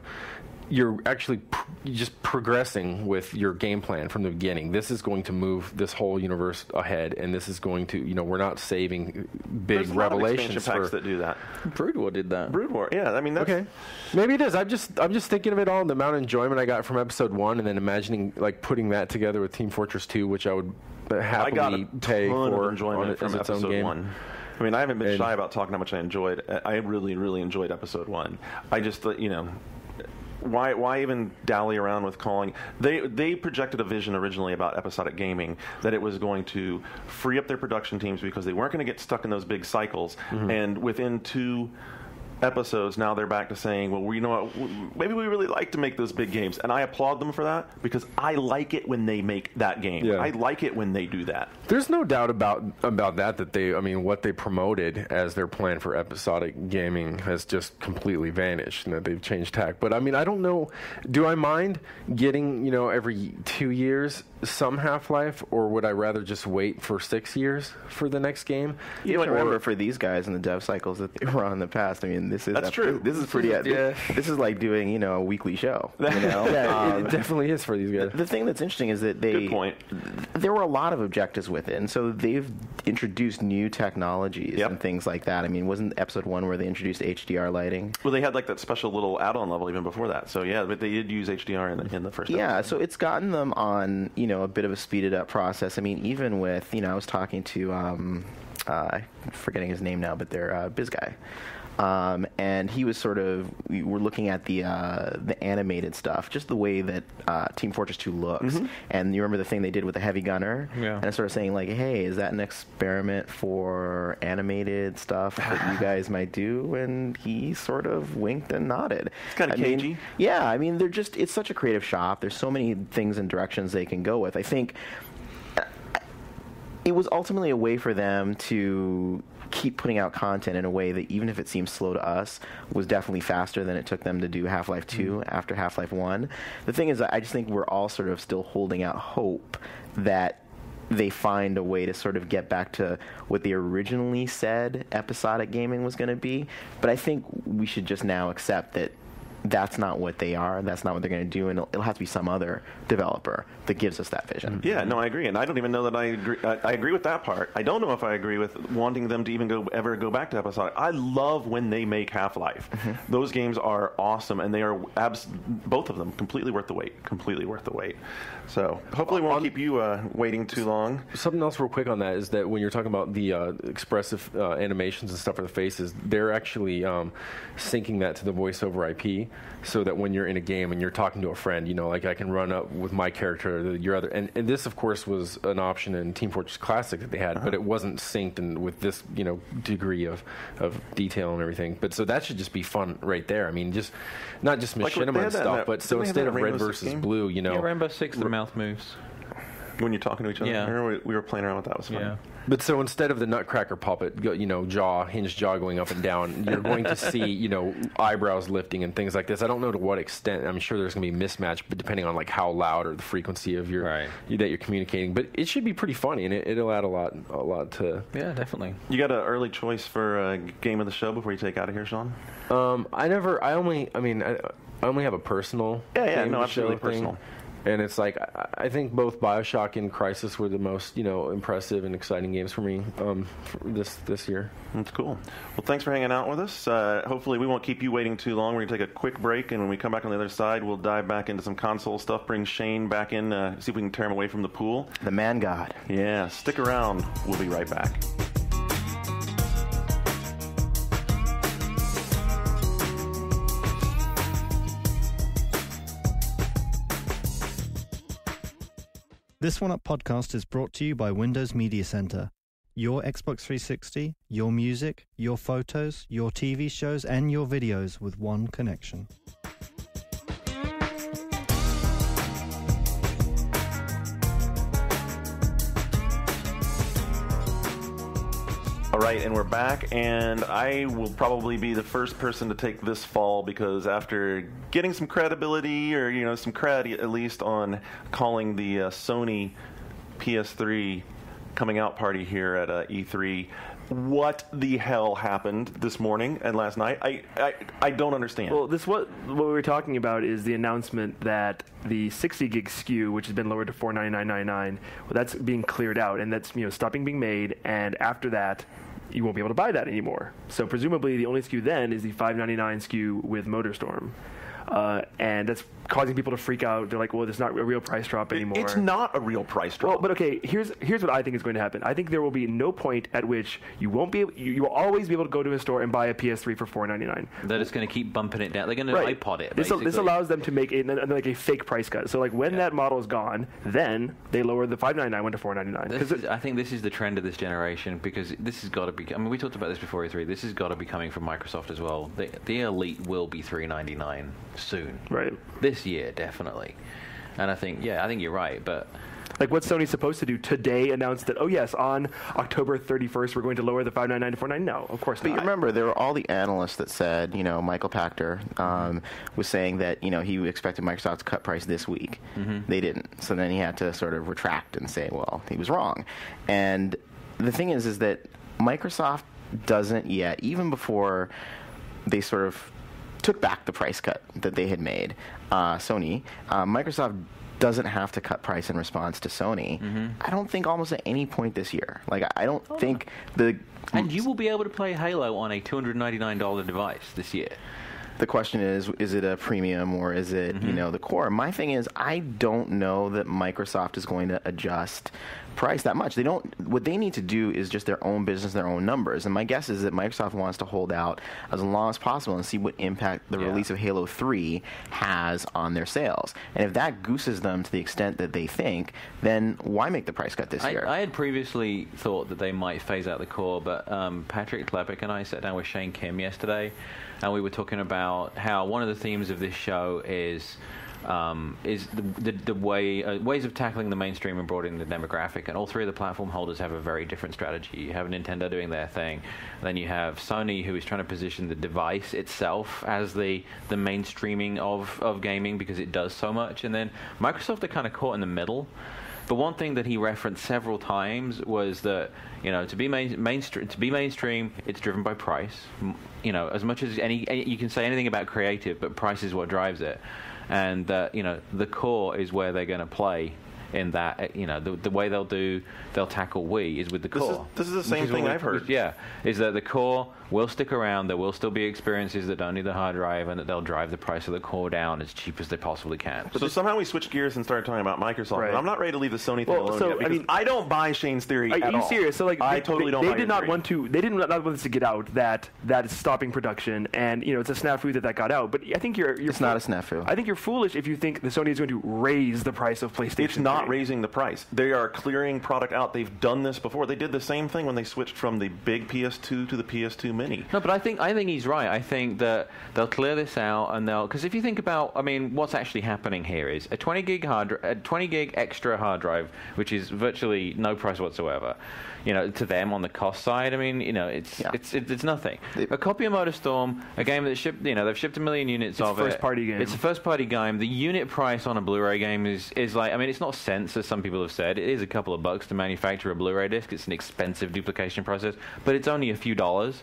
you're actually just progressing with your game plan from the beginning. This is going to move this whole universe ahead, and this is going to, we're not saving big There's revelations. There's packs that do that. Brood War did that. Brood War, yeah. I mean, that's okay. Maybe it is. I'm just thinking of it all, and the amount of enjoyment I got from Episode 1, and then imagining like putting that together with Team Fortress 2, which I would happily pay for enjoyment from its own game. 1. I mean, I haven't been shy about talking how much I enjoyed. I really, really enjoyed Episode 1. I just thought, why even dally around with calling? They projected a vision originally about episodic gaming that it was going to free up their production teams because they weren't going to get stuck in those big cycles. And within 2 episodes, now they're back to saying, well, you know what, maybe we really like to make those big games, and I applaud them for that because I like it when they make that game. Yeah. I like it when they do that. There's no doubt about that they, what they promoted as their plan for episodic gaming has just completely vanished, and that they've changed tack. But I don't know, do I mind getting, every 2 years some Half-Life, or would I rather just wait for 6 years for the next game? You remember for these guys in the dev cycles that they were on in the past, and this is That's true. This is pretty. This is like doing a weekly show. Yeah, it definitely is for these guys. The thing that's interesting is that Good point. There were a lot of objectives with it, and so they've introduced new technologies and things like that. I mean, wasn't episode 1 where they introduced HDR lighting? Well, they had like that special little add-on level even before that. So yeah, but they did use HDR in the first. Yeah, episode. so it's gotten them on a bit of a speeded up process. I mean, even with I was talking to I'm forgetting his name now, but they're Biz Guy. And he was we were looking at the animated stuff, just the way that Team Fortress 2 looks. Mm-hmm. And you remember the thing they did with the heavy gunner? Yeah. And it's sort of saying, like, hey, is that an experiment for animated stuff that you guys might do? And he sort of winked and nodded. It's kind of cagey. I mean, it's such a creative shop. There's so many things and directions they can go with. I think it was ultimately a way for them to keep putting out content in a way that, even if it seems slow to us, was definitely faster than it took them to do Half-Life 2 after Half-Life 1. The thing is, I just think we're all sort of still holding out hope that they find a way to sort of get back to what they originally said episodic gaming was going to be. But I think we should just now accept that that's not what they are. That's not what they're going to do, and it'll have to be some other developer that gives us that vision. Yeah, no, I agree, and I don't even know that I agree. I agree with that part. I don't know if I agree with wanting them to even ever go back to episodic. I love when they make Half-Life. Mm-hmm. Those games are awesome, and they are both of them completely worth the wait. Completely worth the wait. So hopefully, won't keep you waiting too long. Something else, real quick on that, is that when you're talking about the expressive animations and stuff for the faces, they're actually syncing that to the voice over IP. So that when you're in a game and you're talking to a friend, like I can run up with my character, your other, and this of course was an option in Team Fortress Classic that they had, but it wasn't synced and with this degree of detail and everything. But so that should just be fun right there. I mean, just not just machinima and stuff, but so instead of red versus blue, Yeah, Rainbow Six, the mouth moves. When you're talking to each other, yeah. I remember we were playing around with that. It was fun. Yeah. But so instead of the Nutcracker puppet, hinged jaw going up and down, you're going to see, eyebrows lifting and things like this. I don't know to what extent. I'm sure there's going to be mismatch, but depending on like how loud or the frequency of that you're communicating. But it should be pretty funny, and it'll add a lot to. Yeah, definitely. You got an early choice for game of the show before you take out of here, Shawn? I only have a personal. Absolutely personal. And it's like, I think both BioShock and Crysis were the most, impressive and exciting games for me for this year. That's cool. Well, thanks for hanging out with us. Hopefully we won't keep you waiting too long. We're going to take a quick break, and when we come back on the other side, we'll dive back into some console stuff, bring Shane back in, see if we can tear him away from the pool. The man god. Yeah, stick around. We'll be right back. This One Up podcast is brought to you by Windows Media Center. Your Xbox 360, your music, your photos, your TV shows, and your videos with one connection. All right, and we're back, and I will probably be the first person to take this fall, because after getting some credibility, or some cred at least, on calling the Sony PS3 coming out party here at E3, what the hell happened this morning and last night? I don't understand. Well, what we were talking about is the announcement that the 60 gig SKU, which has been lowered to $499.99, well, that's being cleared out, and that's stopping being made, and after that, you won't be able to buy that anymore. So presumably the only SKU then is the $599 SKU with MotorStorm. And that's causing people to freak out. They're like, well, it's not a real price drop anymore. It's not a real price drop. Well, but okay, here's what I think is going to happen. I think there will be no point at which you won't be able, you will always be able to go to a store and buy a PS3 for $499. They're just going to keep bumping it down. They're going to iPod it. This allows them to make like a fake price cut. So like when that model is gone, then they lower the $599 went to $499. I think this is the trend of this generation, because this has got to be. I mean, we talked about this before E3. This has got to be coming from Microsoft as well. The Elite will be $399 soon. Right. This year, definitely. And I think you're right, but like what Sony's supposed to do today, announced that, oh yes, on October 31st, we're going to lower the $599 to $499. No, of course not. But you remember, there were all the analysts that said, Michael Pachter was saying that, he expected Microsoft to cut price this week. Mm-hmm. They didn't. So then he had to sort of retract and say, well, he was wrong. And the thing is that Microsoft doesn't yet, even before they sort of took back the price cut that they had made. Sony, Microsoft doesn't have to cut price in response to Sony. I don't think almost at any point this year. Like, I don't think And you will be able to play Halo on a $299 device this year. The question is it a premium or is it, the core? My thing is, I don't know that Microsoft is going to adjust price that much. What they need to do is just their own business, their own numbers. And my guess is that Microsoft wants to hold out as long as possible and see what impact the release of Halo 3 has on their sales. And if that gooses them to the extent that they think, then why make the price cut this year? I had previously thought that they might phase out the core, but Patrick Klepek and I sat down with Shane Kim yesterday, and we were talking about how one of the themes of this show is the ways of tackling the mainstream and broadening the demographic, and all three of the platform holders have a very different strategy. You have Nintendo doing their thing, and then you have Sony, who is trying to position the device itself as the mainstreaming of gaming because it does so much, and then Microsoft are kind of caught in the middle. But one thing that he referenced several times was that, to be mainstream, it's driven by price. As much as you can say anything about creative, but price is what drives it. And the core is where they're going to play in that. The way they'll tackle Wii is with the core. This is the same thing I've heard. Yeah, is that the core will stick around. There will still be experiences that don't need the hard drive, and that they'll drive the price of the core down as cheap as they possibly can. So somehow we switched gears and started talking about Microsoft. Right. And I'm not ready to leave the Sony thing alone yet, because I don't buy Shane's theory at all. Are you serious? So I totally don't buy They did not want this to get out that is stopping production, and it's a snafu that got out. But I think it's not a snafu. I think you're foolish if you think the Sony is going to raise the price of PlayStation. It's not raising the price. They are clearing product out. They've done this before. They did the same thing when they switched from the big PS2 to the PS2 Mini. No, but I think he's right. I think that they'll clear this out, and because if you think about, what's actually happening here is a 20 gig extra hard drive, which is virtually no price whatsoever. To them on the cost side, it's nothing. A copy of MotorStorm, a game that shipped, they've shipped 1 million units of it. It's a first-party game. It's a first-party game. The unit price on a Blu-ray game is like, it's not cents, as some people have said. It is a couple of bucks to manufacture a Blu-ray disc. It's an expensive duplication process, but it's only a few dollars.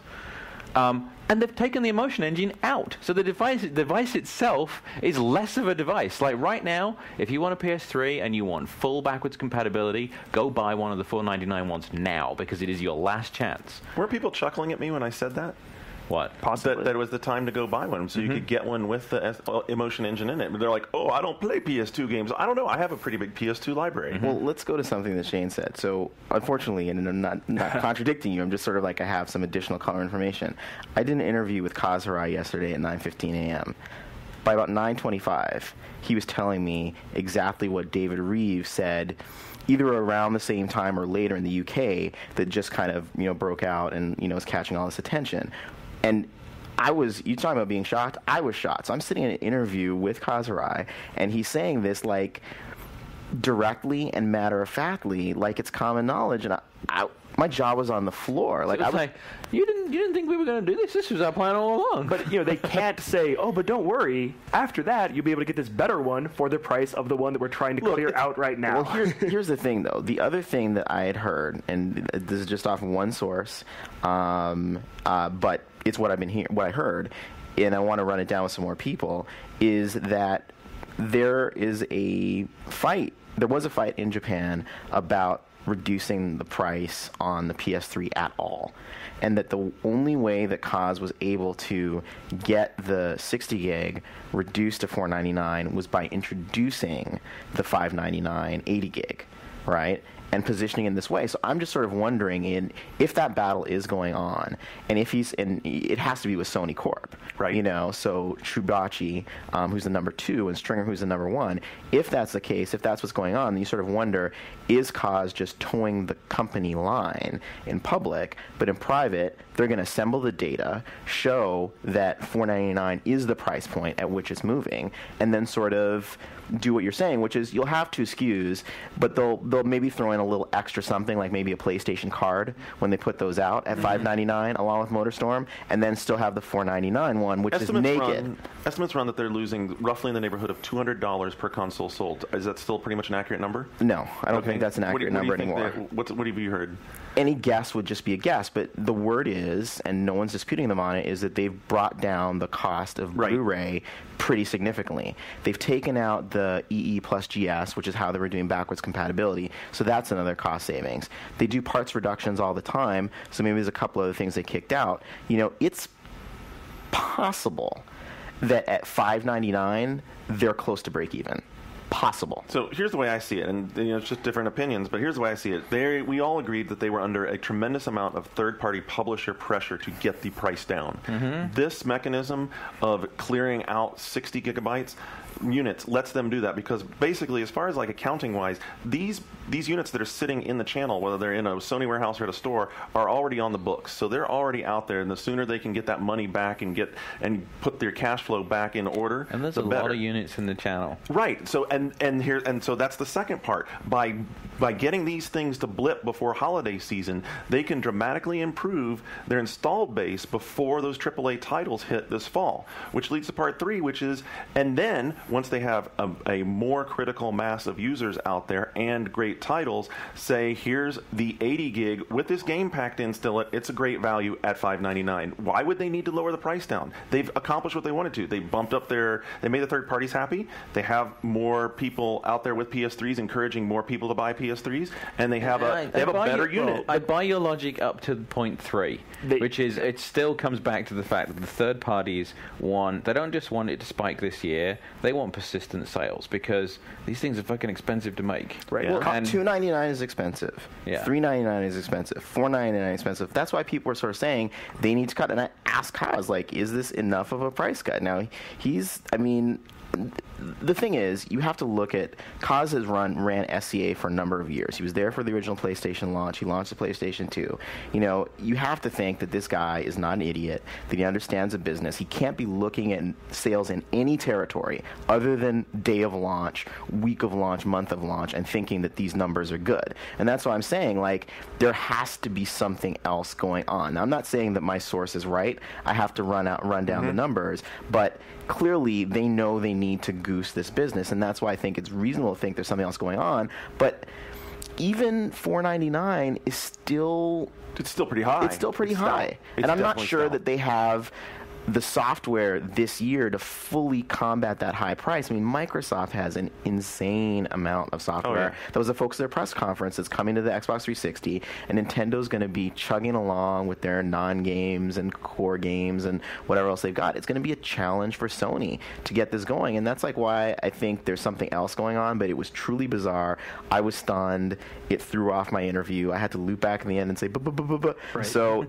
And they've taken the emotion engine out. So the device itself is less of a device. Like right now, if you want a PS3 and you want full backwards compatibility, go buy one of the $499 ones now, because it is your last chance. Were people chuckling at me when I said that? What? Possibly. That it was the time to go buy one, so you could get one with the emotion engine in it. But they're like, oh, I don't play PS2 games. I don't know. I have a pretty big PS2 library. Well, let's go to something that Shane said. So, unfortunately, and I'm not contradicting you, I'm just sort of like I have some additional color information. I did an interview with Kazurai yesterday at 9:15 a.m. By about 9:25, he was telling me exactly what David Reeves said either around the same time or later in the UK that just kind of, broke out and, is catching all this attention. And you're talking about being shocked? I was shocked. So I'm sitting in an interview with Kazurai, and he's saying this like directly and matter-of-factly, like it's common knowledge, and my jaw was on the floor. Like, you didn't think we were going to do this? This was our plan all along. But they can't say, oh, but don't worry. After that, you'll be able to get this better one for the price of the one that we're trying to clear out right now. Well, here's the thing, though. The other thing that I had heard, and this is just off one source, but it's what I heard, and I want to run it down with some more people, is that there was a fight in Japan about reducing the price on the PS3 at all, and that the only way that Kaz was able to get the 60 gig reduced to $499 was by introducing the $599 80 gig, right? And positioning in this way. So I'm just sort of wondering if that battle is going on, and it has to be with Sony Corp, right? So Shubachi, who's the number 2, and Stringer, who's the number 1. If that's the case, if that's what's going on, then you sort of wonder, is Kaz just towing the company line in public, but in private, they're going to assemble the data, show that $499 is the price point at which it's moving, and then sort of do what you're saying, which is you'll have 2 SKUs, but they'll maybe throw in a little extra something, like maybe a PlayStation card when they put those out at $599 along with MotorStorm, and then still have the $499 one, which is naked. Estimates run that they're losing roughly in the neighborhood of $200 per console sold. Is that still pretty much an accurate number? No, I don't think that's an accurate number anymore. What have you heard? any guess would just be a guess, but the word is, and no one's disputing them on it, is that they've brought down the cost of Blu-ray pretty significantly. They've taken out the EE plus GS, which is how they were doing backwards compatibility, so that's another cost savings. They do parts reductions all the time, so maybe there's a couple other things they kicked out. It's possible that at $5.99 they're close to break even. Possible. So here's the way I see it, and it's just different opinions, but here's the way I see it. We all agreed that they were under a tremendous amount of third-party publisher pressure to get the price down. This mechanism of clearing out 60 gigabytes units lets them do that, because basically, as far as like accounting wise, these units that are sitting in the channel, whether they're in a Sony warehouse or at a store, are already on the books. So they're already out there, and the sooner they can get that money back and put their cash flow back in order, and there's a lot of units in the channel. Right. So so that's the second part. By getting these things to blip before holiday season, they can dramatically improve their installed base before those AAA titles hit this fall, which leads to part 3, which is, and then once they have a more critical mass of users out there and great titles, say, here's the 80 gig with this game packed in still, it's a great value at $5.99. Why would they need to lower the price down? They've accomplished what they wanted to. They bumped up they made the third parties happy. They have more people out there with PS3s, encouraging more people to buy PS3s, and they have a better unit. I buy your logic up to point 3, which is, it still comes back to the fact that the third parties they don't just want it to spike this year, they want persistent sales, because these things are fucking expensive to make. Right. Yeah. Well, $2.99 is expensive. Yeah. $3.99 is expensive. $4.99 is expensive. That's why people are sort of saying they need to cut. And I ask Kaz, is this enough of a price cut? Now, the thing is, you have to look at, Kaz has ran SCA for a number of years. He was there for the original PlayStation launch. He launched the PlayStation 2. You have to think that this guy is not an idiot, that he understands the business. He can't be looking at sales in any territory other than day of launch, week of launch, month of launch, and thinking that these numbers are good. And that's why I'm saying, there has to be something else going on. Now, I'm not saying that my source is right. I have to run down the numbers, but clearly they know they need to goose this business, and that's why I think it's reasonable to think there's something else going on. But even $4.99 is still... It's still pretty high. It's still pretty high. And I'm not sure that they have the software this year to fully combat that high price. I mean, Microsoft has an insane amount of software. That was the focus of their press conference. It's coming to the Xbox 360, and Nintendo's going to be chugging along with their non-games and core games and whatever else they've got. It's going to be a challenge for Sony to get this going, and that's why I think there's something else going on, but it was truly bizarre. I was stunned. It threw off my interview. I had to loop back in the end and say, Right. So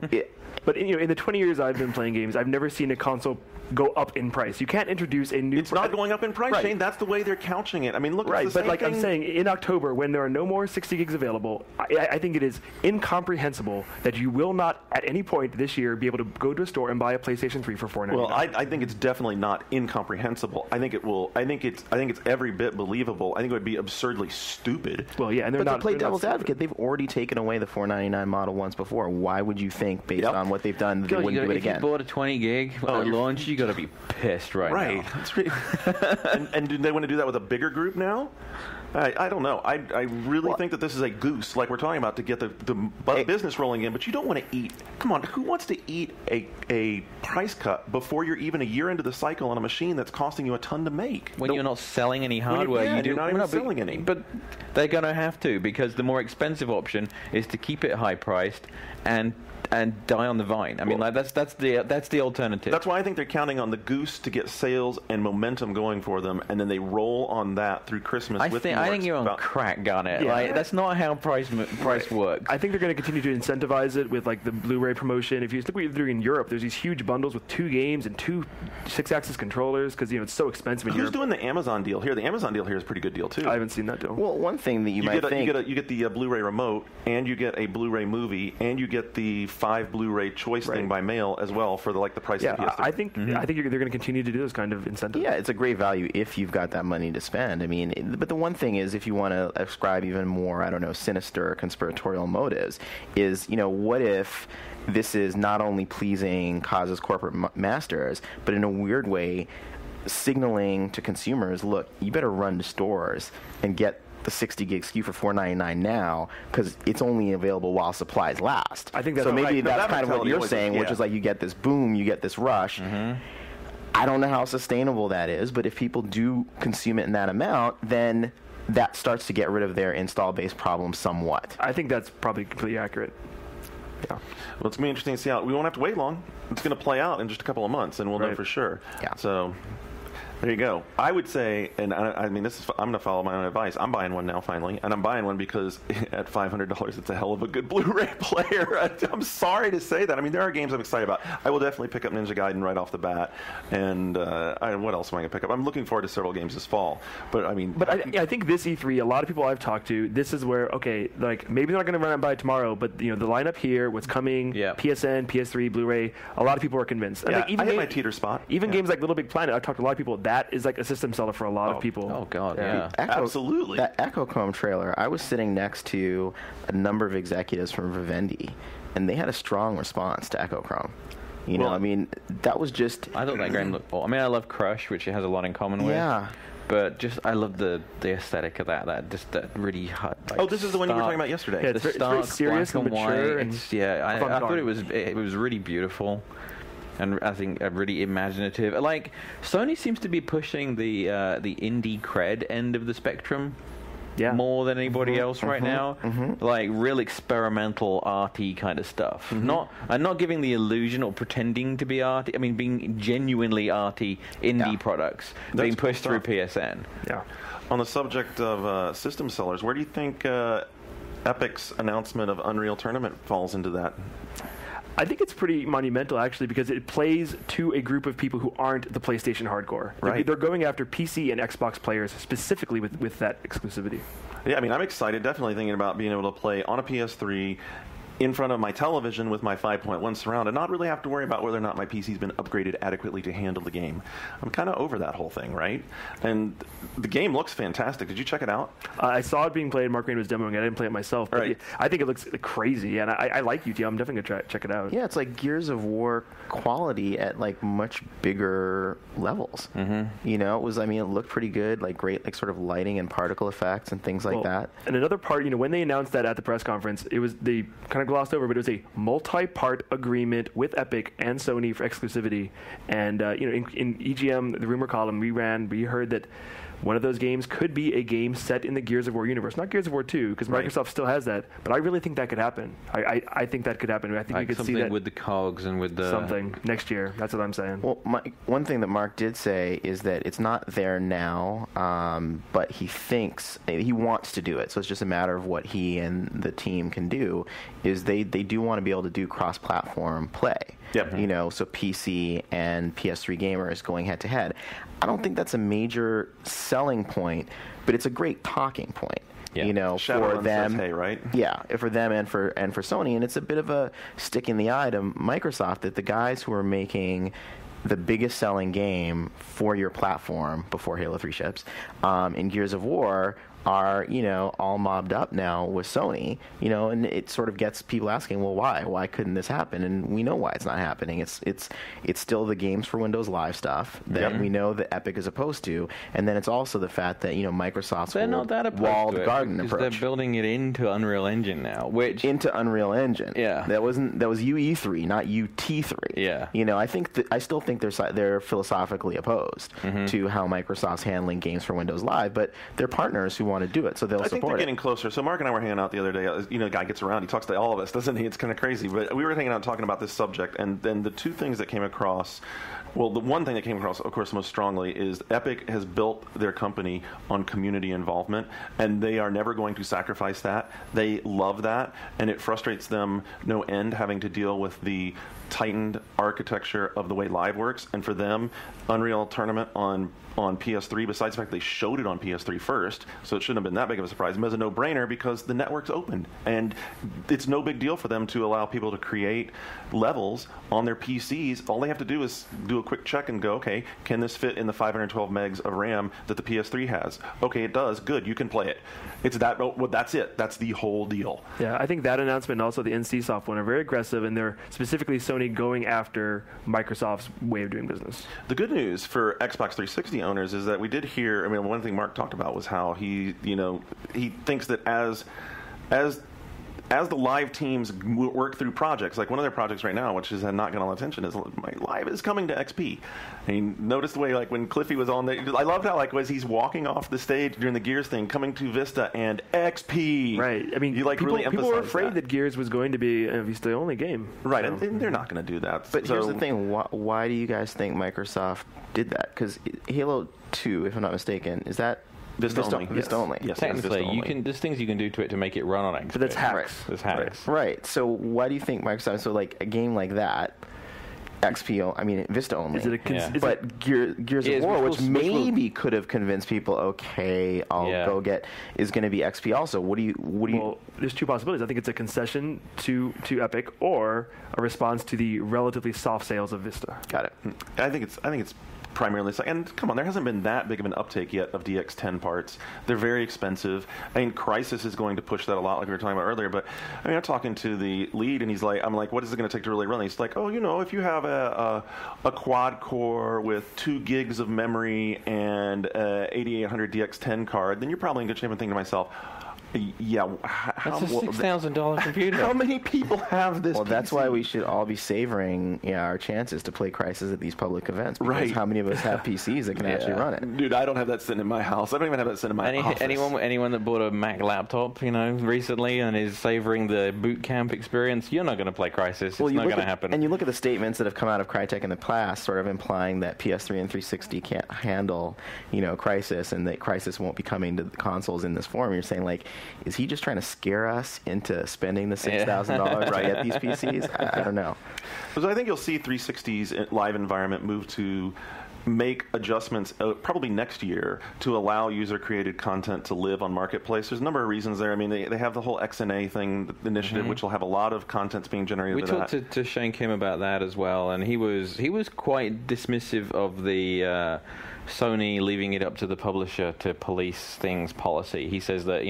But in the 20 years I've been playing games, I've never seen a console go up in price. You can't introduce a new... It's not going up in price, right. Shane. That's the way they're couching it. I mean, look, right, it's the but same thing. I'm saying, in October, when there are no more 60 gigs available, I think it is incomprehensible that you will not, at any point this year, be able to go to a store and buy a PlayStation 3 for $4.99. Well, I think it's definitely not incomprehensible. I think it's every bit believable. I think it would be absurdly stupid. Well, yeah, and but to play devil's advocate, they've already taken away the $4.99 model once before. Why would you think, based on what they've done, that they wouldn't do it again? If you bought a 20 gig at launch, you got to be pissed right now. That's really and do they want to do that with a bigger group now? I don't know. I really think that this is a goose, like we're talking about, to get the business rolling in. But you don't want to eat. Come on, who wants to eat a price cut before you're even a year into the cycle on a machine that's costing you a ton to make? When you're not selling any hardware, you're not even selling any. But they're going to have to, because the more expensive option is to keep it high priced and die on the vine. I mean, that's the alternative. That's why I think they're counting on the goose to get sales and momentum going for them, and then they roll on that through Christmas. I think you're on crack, Garnet. Yeah. That's not how price works. I think they're going to continue to incentivize it with the Blu-ray promotion. If you look what you're doing in Europe, there's these huge bundles with 2 games and 2 6-axis controllers because it's so expensive in Europe. Who's doing the Amazon deal here? The Amazon deal here is a pretty good deal too. I haven't seen that deal. Well, one thing that you might think you get the Blu-ray remote, and you get a Blu-ray movie, and you get the 5 Blu-ray choice thing by mail as well for the price of the PS3. I think they're going to continue to do those kind of incentives. Yeah, it's a great value if you've got that money to spend. I mean, but the one thing is, if you want to ascribe even more, sinister conspiratorial motives, is, what if this is not only pleasing Kaz's corporate masters, but in a weird way signaling to consumers, look, you better run to stores and get the 60 gig SKU for $4.99 now because it's only available while supplies last. I think that's so maybe that's that kind of what you're saying, which is like you get this boom, you get this rush. I don't know how sustainable that is, but if people do consume it in that amount, then that starts to get rid of their install-based problem somewhat. I think that's probably completely accurate. Yeah. Well, it's going to be interesting to see how. We won't have to wait long. It's going to play out in just a couple of months, and we'll know for sure. Yeah. So there you go. I would say, and I mean, I'm going to follow my own advice. I'm buying one now, finally, and I'm buying one because at $500, it's a hell of a good Blu-ray player. I'm sorry to say that. I mean, there are games I'm excited about. I will definitely pick up Ninja Gaiden right off the bat, and what else am I going to pick up? I'm looking forward to several games this fall. But I mean, I think this E3, a lot of people I've talked to, this is where like maybe they're not going to run it by tomorrow, but the lineup here, what's coming, PSN, PS3, Blu-ray, a lot of people are convinced. And I hit my teeter spot. Even games like Little Big Planet, I've talked to a lot of people. That is like a system seller for a lot of people. Oh God, yeah. Absolutely. That Echochrome trailer, I was sitting next to a number of executives from Vivendi, and they had a strong response to Echochrome. You know, I mean, that was just... I thought that game looked... I mean, I love Crush, which it has a lot in common with. Yeah. But just, I love the aesthetic of that really hot. Like, this is the one you were talking about yesterday. Yeah, the it's very serious black and mature. And I thought it was really beautiful. And I think really imaginative. Like, Sony seems to be pushing the indie cred end of the spectrum more than anybody else right now. Like real experimental, arty kind of stuff. I'm not giving the illusion or pretending to be arty. I mean, being genuinely arty indie products being pushed through PSN. Yeah. On the subject of system sellers, where do you think Epic's announcement of Unreal Tournament falls into that? I think it's pretty monumental, actually, because it plays to a group of people who aren't the PlayStation hardcore. Right. They're going after PC and Xbox players specifically with that exclusivity. Yeah, I mean, I'm excited, definitely thinking about being able to play on a PS3 in front of my television with my 5.1 surround and not really have to worry about whether or not my PC's been upgraded adequately to handle the game. I'm kind of over that whole thing, right? And the game looks fantastic. Did you check it out? I saw it being played. Mark Rain was demoing it. I didn't play it myself. But right. I think it looks crazy, and I like UT. I'm definitely going to check it out. Yeah, it's like Gears of War quality at like much bigger levels. You know, it looked pretty good, like great like sort of lighting and particle effects and things like that. And another part, when they announced that at the press conference, they kind of glossed over, but it was a multi-part agreement with Epic and Sony for exclusivity. And in EGM, the rumor column we heard that one of those games could be a game set in the Gears of War universe. Not Gears of War 2, because Microsoft still has that. But I really think that could happen. I think that could happen. I think like we could see that. Something with the cogs and with the... Something next year. That's what I'm saying. Well, one thing that Mark did say is that it's not there now, but he thinks... He wants to do it. So it's just a matter of what he and the team can do, is they do want to be able to do cross-platform play. Yep. So PC and PS3 gamers going head-to-head. I don't think that's a major selling point, but it's a great talking point. For them, says, hey, right? Yeah, for them and for Sony, and it's a bit of a stick in the eye to Microsoft that the guys who are making the biggest selling game for your platform before Halo 3 ships in Gears of War are, all mobbed up now with Sony, and it sort of gets people asking, well, why? Why couldn't this happen? And we know why it's not happening. It's still the games for Windows Live stuff that we know that Epic is opposed to, and then it's also the fact that, Microsoft's walled garden approach. They're building it into Unreal Engine now, into Unreal Engine. Yeah. That was UE3, not UT3. Yeah. I still think they're philosophically opposed to how Microsoft's handling games for Windows Live, but they're partners who want to do it, so they'll support it. I think they're getting closer. So Mark and I were hanging out the other day. A guy gets around. He talks to all of us, doesn't he? It's kind of crazy. But we were hanging out talking about this subject, and then the two things that came across... Well, the one thing that came across, of course, most strongly is Epic has built their company on community involvement, and they are never going to sacrifice that. They love that, and it frustrates them no end having to deal with the tightened architecture of the way Live works. And for them, Unreal Tournament on PS3, besides the fact they showed it on PS3 first, so it shouldn't have been that big of a surprise, it was a no-brainer because the network's open. And it's no big deal for them to allow people to create levels on their PCs. All they have to do is do a quick check and go, okay, can this fit in the 512 megs of RAM that the PS3 has? Okay, it does. Good, you can play it. It's that. Well, that's it. That's the whole deal. Yeah, I think that announcement and also the NCSoft one are very aggressive, and they're specifically Sony definitely going after Microsoft's way of doing business. The good news for Xbox 360 owners is that we did hear, I mean, one thing Mark talked about was how he thinks that as the live teams work through projects, like one of their projects right now, which has not gotten all attention, is Live is coming to XP. I mean, notice the way, like, when Cliffy was on there, I loved how, like, as he's walking off the stage during the Gears thing, coming to Vista and XP. Right. I mean, people were afraid that Gears was going to be a Vista-only game. Right, so. And they're not going to do that. But here's the thing. Why do you guys think Microsoft did that? Because Halo 2, if I'm not mistaken, is that Vista only. Yes, technically, there's things you can do to it to make it run on XP. But that's hacks. Right. There's hacks. Right. So why do you think Microsoft? So like a game like that, Vista only. But Gears of War, which maybe could have convinced people, okay, I'll go get, is going to be XP also. What do you? Well, there's two possibilities. I think it's a concession to Epic, or a response to the relatively soft sales of Vista. Got it. I think it's primarily, and come on, there hasn't been that big of an uptake yet of DX10 parts. They're very expensive. I mean, Crysis is going to push that a lot, like we were talking about earlier. But I mean, I'm talking to the lead, and I'm like, what is it going to take to really run? He's like, if you have a quad core with 2 gigs of memory and a 8800 DX10 card, then you're probably in good shape. I'm thinking to myself, yeah, that's a $6,000 computer. How many people have this? Well, PC? That's why we should all be savoring our chances to play Crysis at these public events. Because right. How many of us have PCs that can actually run it? Dude, I don't have that sitting in my house. I don't even have that sitting in my office. Anyone that bought a Mac laptop, recently and is savoring the boot camp experience, you're not going to play Crysis. It's not going to happen. And you look at the statements that have come out of Crytek in the past, sort of implying that PS3 and 360 can't handle, Crysis, and that Crysis won't be coming to the consoles in this form. You're saying, like, is he just trying to scare us into spending the $6,000 to get these PCs? I don't know. So I think you'll see 360's live environment move to make adjustments probably next year to allow user-created content to live on Marketplace. There's a number of reasons there. I mean, they have the whole XNA thing, the initiative, which will have a lot of content being generated. We talked to Shane Kim about that as well, and he was quite dismissive of the Sony leaving it up to the publisher to police things policy. He says that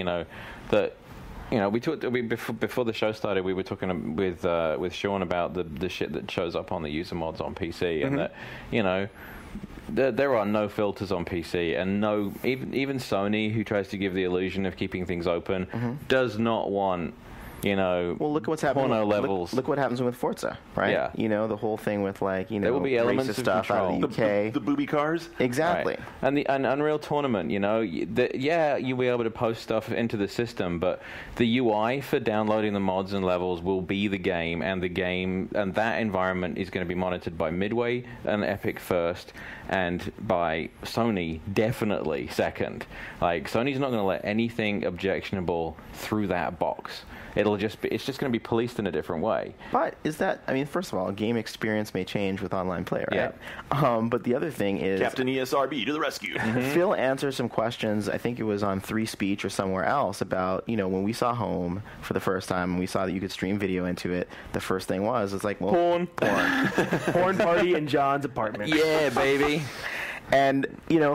we talked before the show started. We were talking with Shawn about the shit that shows up on the user mods on PC, and that there are no filters on PC, and even Sony, who tries to give the illusion of keeping things open, does not want. Well, look at what's happening. Porno levels. Look what happens with Forza, right? Yeah. The whole thing with there will be elements racist of stuff control. out of the UK. The booby cars. Exactly. Right. And Unreal Tournament, you'll be able to post stuff into the system, but the UI for downloading the mods and levels will be the game, and that environment is going to be monitored by Midway and Epic first, and by Sony definitely second. Like, Sony's not going to let anything objectionable through that box. It's just going to be policed in a different way. But first of all, game experience may change with online play, right? Yeah. But the other thing is... Captain ESRB to the rescue. Phil answered some questions, I think it was on 3 Speech or somewhere else, about, when we saw Home for the first time, and we saw that you could stream video into it, the first thing it's like, well... Porn. Porn party in John's apartment. Yeah, baby. And,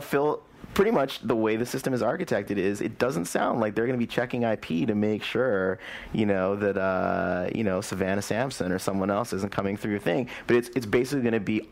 Phil... Pretty much the way the system is architected is it doesn't sound like they're going to be checking IP to make sure, that, Savannah Sampson or someone else isn't coming through your thing. But it's basically going to be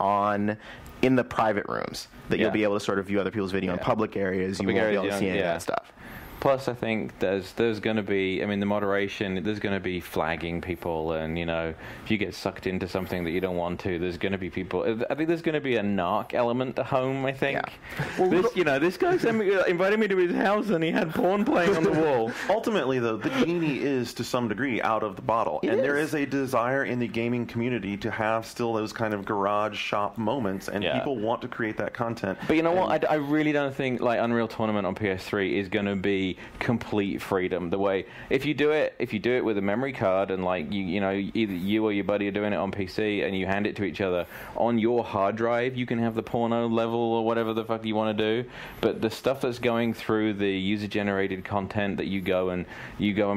in the private rooms that you'll be able to sort of view other people's video in public areas. You won't be able to see any of that stuff. Plus, I think there's going to be, the moderation, there's going to be flagging people, and, if you get sucked into something that you don't want to, there's going to be people. I think there's going to be a narc element to Home, I think. Yeah. Well, this guy invited me to his house, and he had porn playing on the wall. Ultimately, though, the genie is, to some degree, out of the bottle. There is a desire in the gaming community to have still those kind of garage shop moments, and people want to create that content. But you know what? I really don't think, Unreal Tournament on PS3 is going to be complete freedom. The way if you do it with a memory card, and either you or your buddy are doing it on PC, and you hand it to each other on your hard drive, you can have the porno level or whatever the fuck you want to do. But the stuff that's going through the user generated content that you go and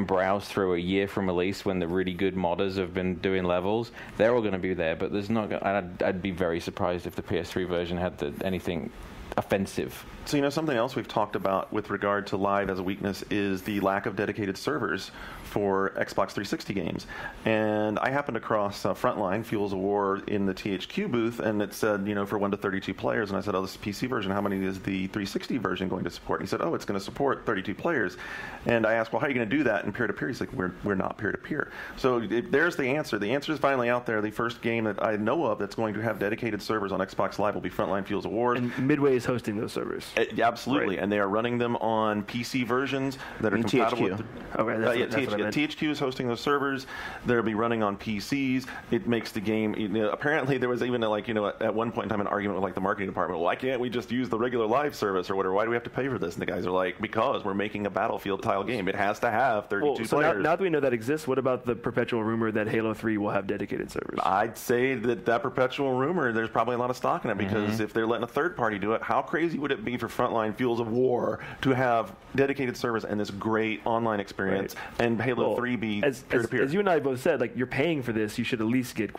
browse through a year from release, when the really good modders have been doing levels, they're all going to be there. But there's not. I'd be very surprised if the PS3 version had anything offensive. So, something else we've talked about with regard to live as a weakness is the lack of dedicated servers for Xbox 360 games. And I happened across Frontline, Fuels of War, in the THQ booth, and it said, for 1 to 32 players. And I said, oh, this is PC version. How many is the 360 version going to support? And he said, oh, it's going to support 32 players. And I asked, well, how are you going to do that in peer-to-peer? He's like, we're not peer-to-peer. So there's the answer. The answer is finally out there. The first game that I know of that's going to have dedicated servers on Xbox Live will be Frontline, Fuels of War. And Midway is hosting those servers. Absolutely, right. And they are running them on PC versions that are compatible THQ. with THQ. THQ is hosting those servers. They'll be running on PCs. It makes the game. Apparently, there was even at one point in time an argument with the marketing department. Well, why can't we just use the regular live service or whatever? Why do we have to pay for this? And the guys are like, because we're making a Battlefield-style game. It has to have 32 players. Now that we know that exists, what about the perpetual rumor that Halo 3 will have dedicated servers? I'd say that perpetual rumor, there's probably a lot of stock in it because if they're letting a third party do it, how crazy would it be for Frontline, Fuels of War to have dedicated servers and this great online experience, and Halo 3 be peer-to-peer? As you and I both said, you're paying for this, you should at least get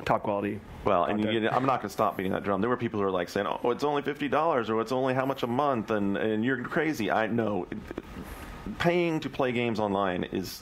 top quality. Well, and I'm not going to stop beating that drum. There were people who were saying, "Oh, it's only $50," or "It's only how much a month," and you're crazy. I know, paying to play games online is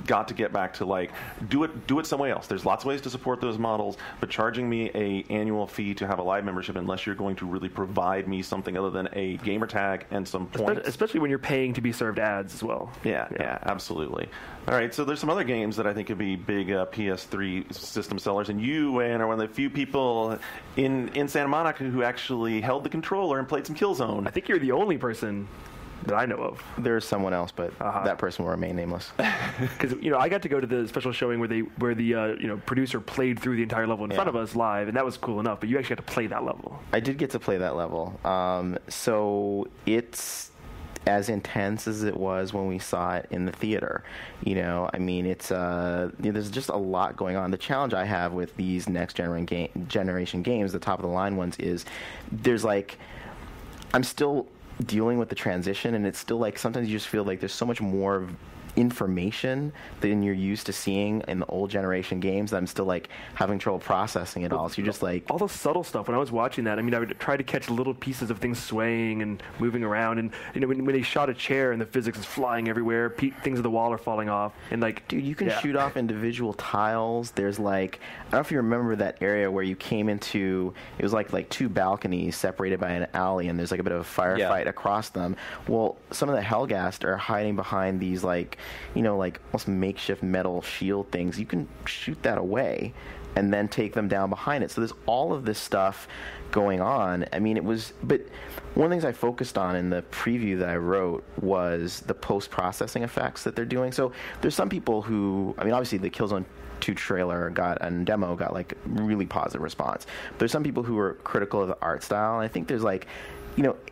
got to get back to do it some way else. There's lots of ways to support those models, but charging me a annual fee to have a live membership, unless you're going to really provide me something other than a gamer tag and some points. Especially when you're paying to be served ads as well. Yeah, absolutely. All right, so there's some other games that I think could be big PS3 system sellers, and you, Ann, are one of the few people in Santa Monica who actually held the controller and played some Killzone. I think you're the only person that I know of. There's someone else, but that person will remain nameless. Because I got to go to the special showing where the producer played through the entire level in front of us live, and that was cool enough. But you actually got to play that level. I did get to play that level. So it's as intense as it was when we saw it in the theater. It's there's just a lot going on. The challenge I have with these next generation games, the top of the line ones, is there's I'm still dealing with the transition, and it's still sometimes you just feel there's so much more information than you're used to seeing in the old generation games that I'm still having trouble processing it all. So you're just all the subtle stuff. When I was watching that, I would try to catch little pieces of things swaying and moving around, and when they shot a chair and the physics is flying everywhere, things on the wall are falling off, and dude, you can shoot off individual tiles. There's I don't know if you remember that area where you came into, it was like two balconies separated by an alley, and there's a bit of a firefight across them. Well, some of the Hellgast are hiding behind these almost makeshift metal shield things. You can shoot that away and then take them down behind it. So there's all of this stuff going on. But one of the things I focused on in the preview that I wrote was the post-processing effects that they're doing. So there's some people who, obviously the Killzone 2 trailer and demo got really positive response. But there's some people who are critical of the art style, and I think there's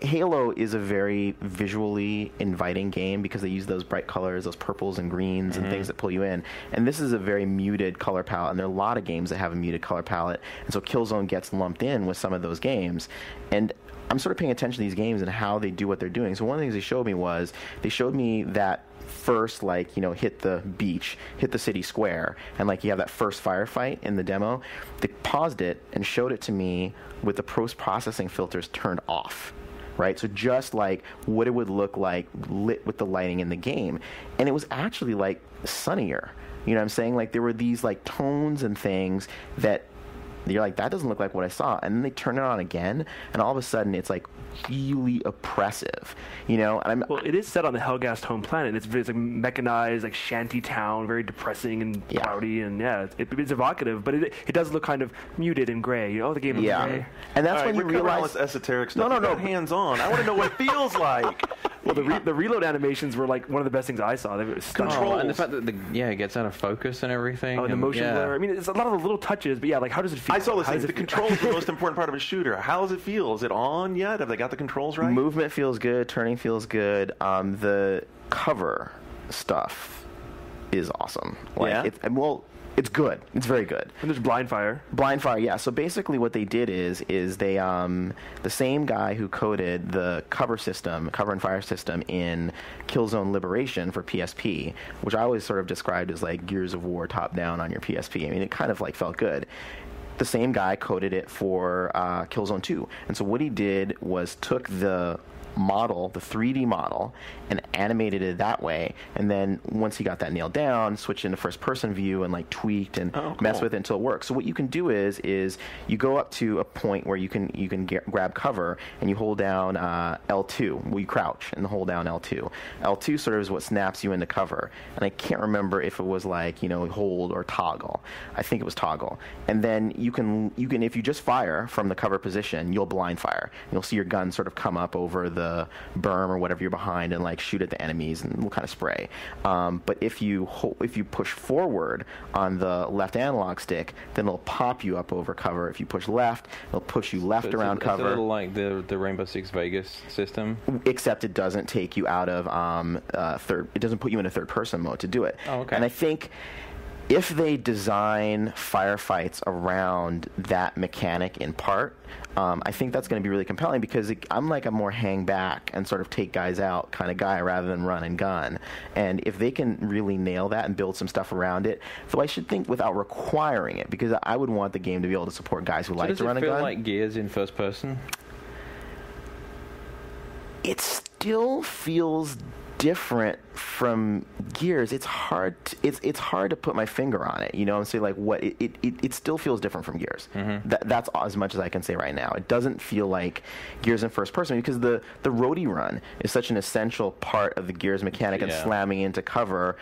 Halo is a very visually inviting game because they use those bright colors, those purples and greens and things that pull you in. And this is a very muted color palette, and there are a lot of games that have a muted color palette. And so Killzone gets lumped in with some of those games. And I'm sort of paying attention to these games and how they do what they're doing. So one of the things they showed me that first, hit the beach, hit the city square, and you have that first firefight in the demo. They paused it and showed it to me with the post-processing filters turned off, right? So just what it would look like lit with the lighting in the game. And it was actually sunnier. You know what I'm saying? There were these tones and things that you're that doesn't look like what I saw. And then they turn it on again, and all of a sudden it's really oppressive, And well, it is set on the Hellgast home planet. It's mechanized, shanty town, very depressing and cloudy, and it's evocative, but it does look kind of muted and gray. The game looks gray. And that's when you realize all this esoteric stuff. No, hands on. I want to know what it feels like. Well, the reload animations were one of the best things I saw. They were control, and the fact that it gets out of focus and everything. Oh, and the motion blur. It's a lot of the little touches, but how does it feel? I saw this. The control is the most important part of a shooter. How does it feel? Is it on yet? Have they got the controls right? Movement feels good. Turning feels good. The cover stuff is awesome. It's good. It's very good. And there's blind fire. Blind fire, yeah. So basically what they did is they the same guy who coded the cover and fire system in Killzone Liberation for PSP, which I always sort of described as Gears of War top down on your PSP. It kind of felt good. the same guy coded it for Killzone 2. And so what he did was took the model, the 3D model, and animated it that way. And then once he got that nailed down, switched into first-person view and like tweaked and messed with it until it works. So what you can do is you go up to a point where you can grab cover and you hold down L2. Well, you crouch and hold down L2. L2 sort of is what snaps you into cover. And I can't remember if it was like hold or toggle. I think it was toggle. And then you can if you just fire from the cover position, you'll blind fire. You'll see your gun sort of come up over the berm or whatever you're behind and like shoot at the enemies and will kind of spray. But if you push forward on the left analog stick, then it'll pop you up over cover. If you push left, it'll push you left around cover. It's a little like the Rainbow Six Vegas system, except it doesn't take you out of it doesn't put you in a third person mode to do it. Oh, okay. And I think if they design firefights around that mechanic in part, I think that's going to be really compelling because I'm like a more hang back and sort of take guys out kind of guy rather than run and gun. And if they can really nail that and build some stuff around it, though I should think without requiring it, because I would want the game to be able to support guys who like to run and gun. Does it feel like Gears in first person? It still feels different from Gears. It's hard to put my finger on it, and say like what it still feels different from Gears. Mm-hmm. That's as much as I can say right now. It doesn't feel like Gears in first person because the roadie run is such an essential part of the Gears mechanic and slamming into cover.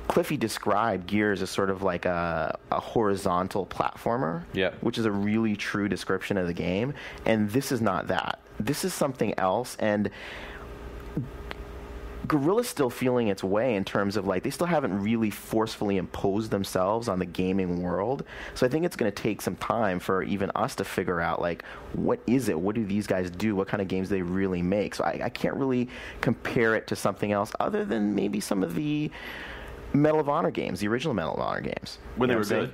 Cliffy described Gears as sort of like a horizontal platformer, which is a really true description of the game, and this is not that. This is something else, and Guerrilla's still feeling its way in terms of like they still haven't really forcefully imposed themselves on the gaming world. So I think it's going to take some time for even us to figure out like what is it? What do these guys do? What kind of games they really make? So I can't really compare it to something else other than maybe some of the Medal of Honor games, the original Medal of Honor games. When they were good.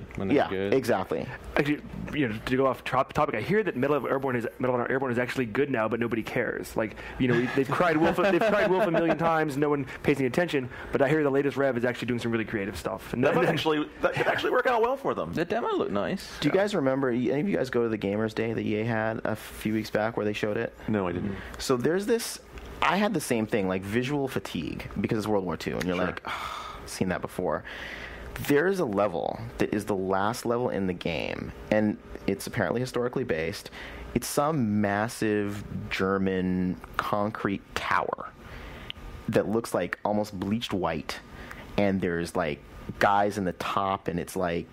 Exactly. Actually, to go off topic, I hear that Medal of Honor Airborne is actually good now, but nobody cares. Like, they've cried wolf a million times, no one pays any attention. But I hear the latest rev is actually doing some really creative stuff. And that actually work out well for them. The demo looked nice. Do you guys remember? Any of you guys go to the Gamers Day that EA had a few weeks back where they showed it? No, I didn't. So there's this. I had the same thing, like visual fatigue, because it's World War II, and you're like. Oh, seen that before. There's a level that is the last level in the game, and it's apparently historically based. It's some massive German concrete tower that looks like almost bleached white, and there's like guys in the top, and it's like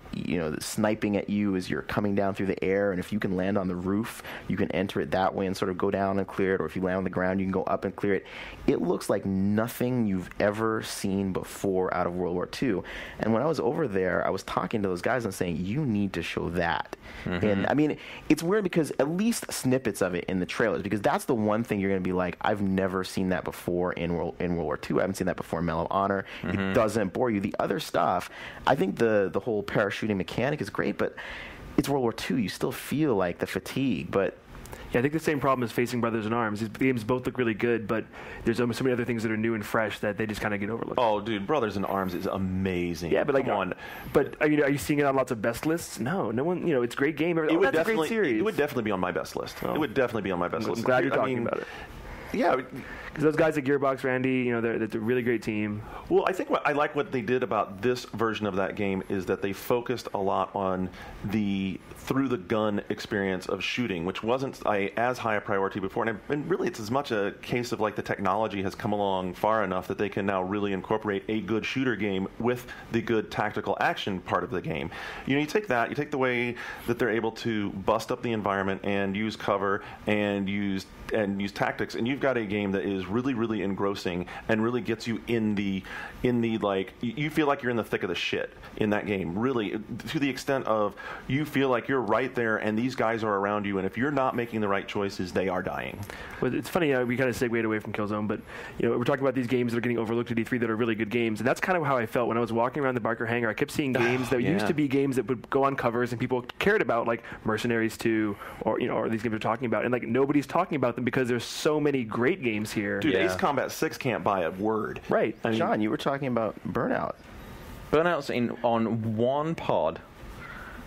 sniping at you as you're coming down through the air, and if you can land on the roof you can enter it that way and sort of go down and clear it, or if you land on the ground you can go up and clear it. It looks like nothing you've ever seen before out of World War II. And when I was over there, I was talking to those guys and saying, you need to show that. Mm-hmm. And it's weird because at least snippets of it in the trailers, because that's the one thing you're going to be like, I've never seen that before in World War II. I haven't seen that before in Medal of Honor. Mm-hmm. It doesn't bore you. The other stuff, I think the whole parachuting mechanic is great, but it's World War II. You still feel like the fatigue, but... Yeah, I think the same problem is facing Brothers in Arms. These games both look really good, but there's so many other things that are new and fresh that they just kind of get overlooked. Oh, dude, Brothers in Arms is amazing. Yeah, but like, come on. But are you seeing it on lots of best lists? No one. It's a great game. That's a great series. It would definitely be on my best list. Oh. It would definitely be on my best list. I'm glad you're talking about it. Yeah, because those guys at Gearbox, Randy, they're a really great team. Well, I think what I like what they did about this version of that game is that they focused a lot on the through the gun experience of shooting, which wasn't as high a priority before. And really, it's as much a case of like the technology has come along far enough that they can now really incorporate a good shooter game with the good tactical action part of the game. You take the way that they're able to bust up the environment and use cover and use tactics, and you've got a game that is really, really engrossing and really gets you in the like, you feel like you're in the thick of the shit in that game, really, to the extent of you feel like you're right there and these guys are around you, and if you're not making the right choices, they are dying. Well, it's funny, we kind of segued away from Killzone, but we're talking about these games that are getting overlooked at E3 that are really good games, and that's kind of how I felt when I was walking around the Barker hangar. I kept seeing games that used to be games that would go on covers and people cared about, like Mercenaries 2 or these games we're talking about, and like nobody's talking about them because there's so many great games here. Dude, Ace Combat 6 can't buy a word. Right. Shawn, you were talking about Burnout. Burnout's on one pod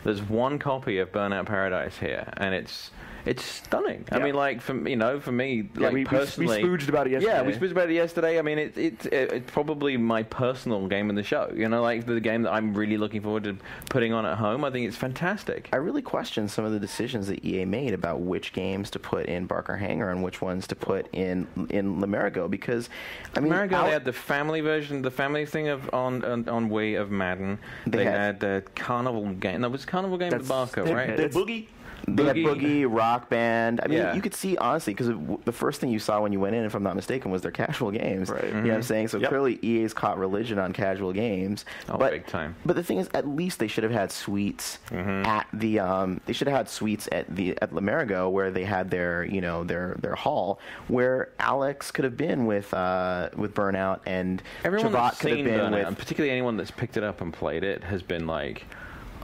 There's one copy of Burnout Paradise here, and it's stunning. Yeah. I mean, like for me, yeah, like personally, we spooged about it yesterday. Yeah, we spooged about it yesterday. I mean, it's probably my personal game in the show. You know, like the game that I'm really looking forward to putting on at home. I think it's fantastic. I really question some of the decisions that EA made about which games to put in Barker Hangar and which ones to put in Lamerigo, because I mean, Lamerigo, they had the family version, the family thing of on Wii of Madden. They had the Carnival game. No, it was Carnival game with Barker, right? The Boogie. They had Boogie, Rock Band. I mean, Yeah. you could see, honestly, because the first thing you saw when you went in, if I'm not mistaken, was their casual games. Right. You know what I'm saying? So clearly EA's caught religion on casual games. Oh, but, big time. But the thing is, at least they should have had suites at the. They should have had suites at Lamerigo, where they had their their hall, where Alex could have been with Burnout, and Everyone Javat that's could have seen been Burnout, with. and particularly anyone that's picked it up and played it, has been like,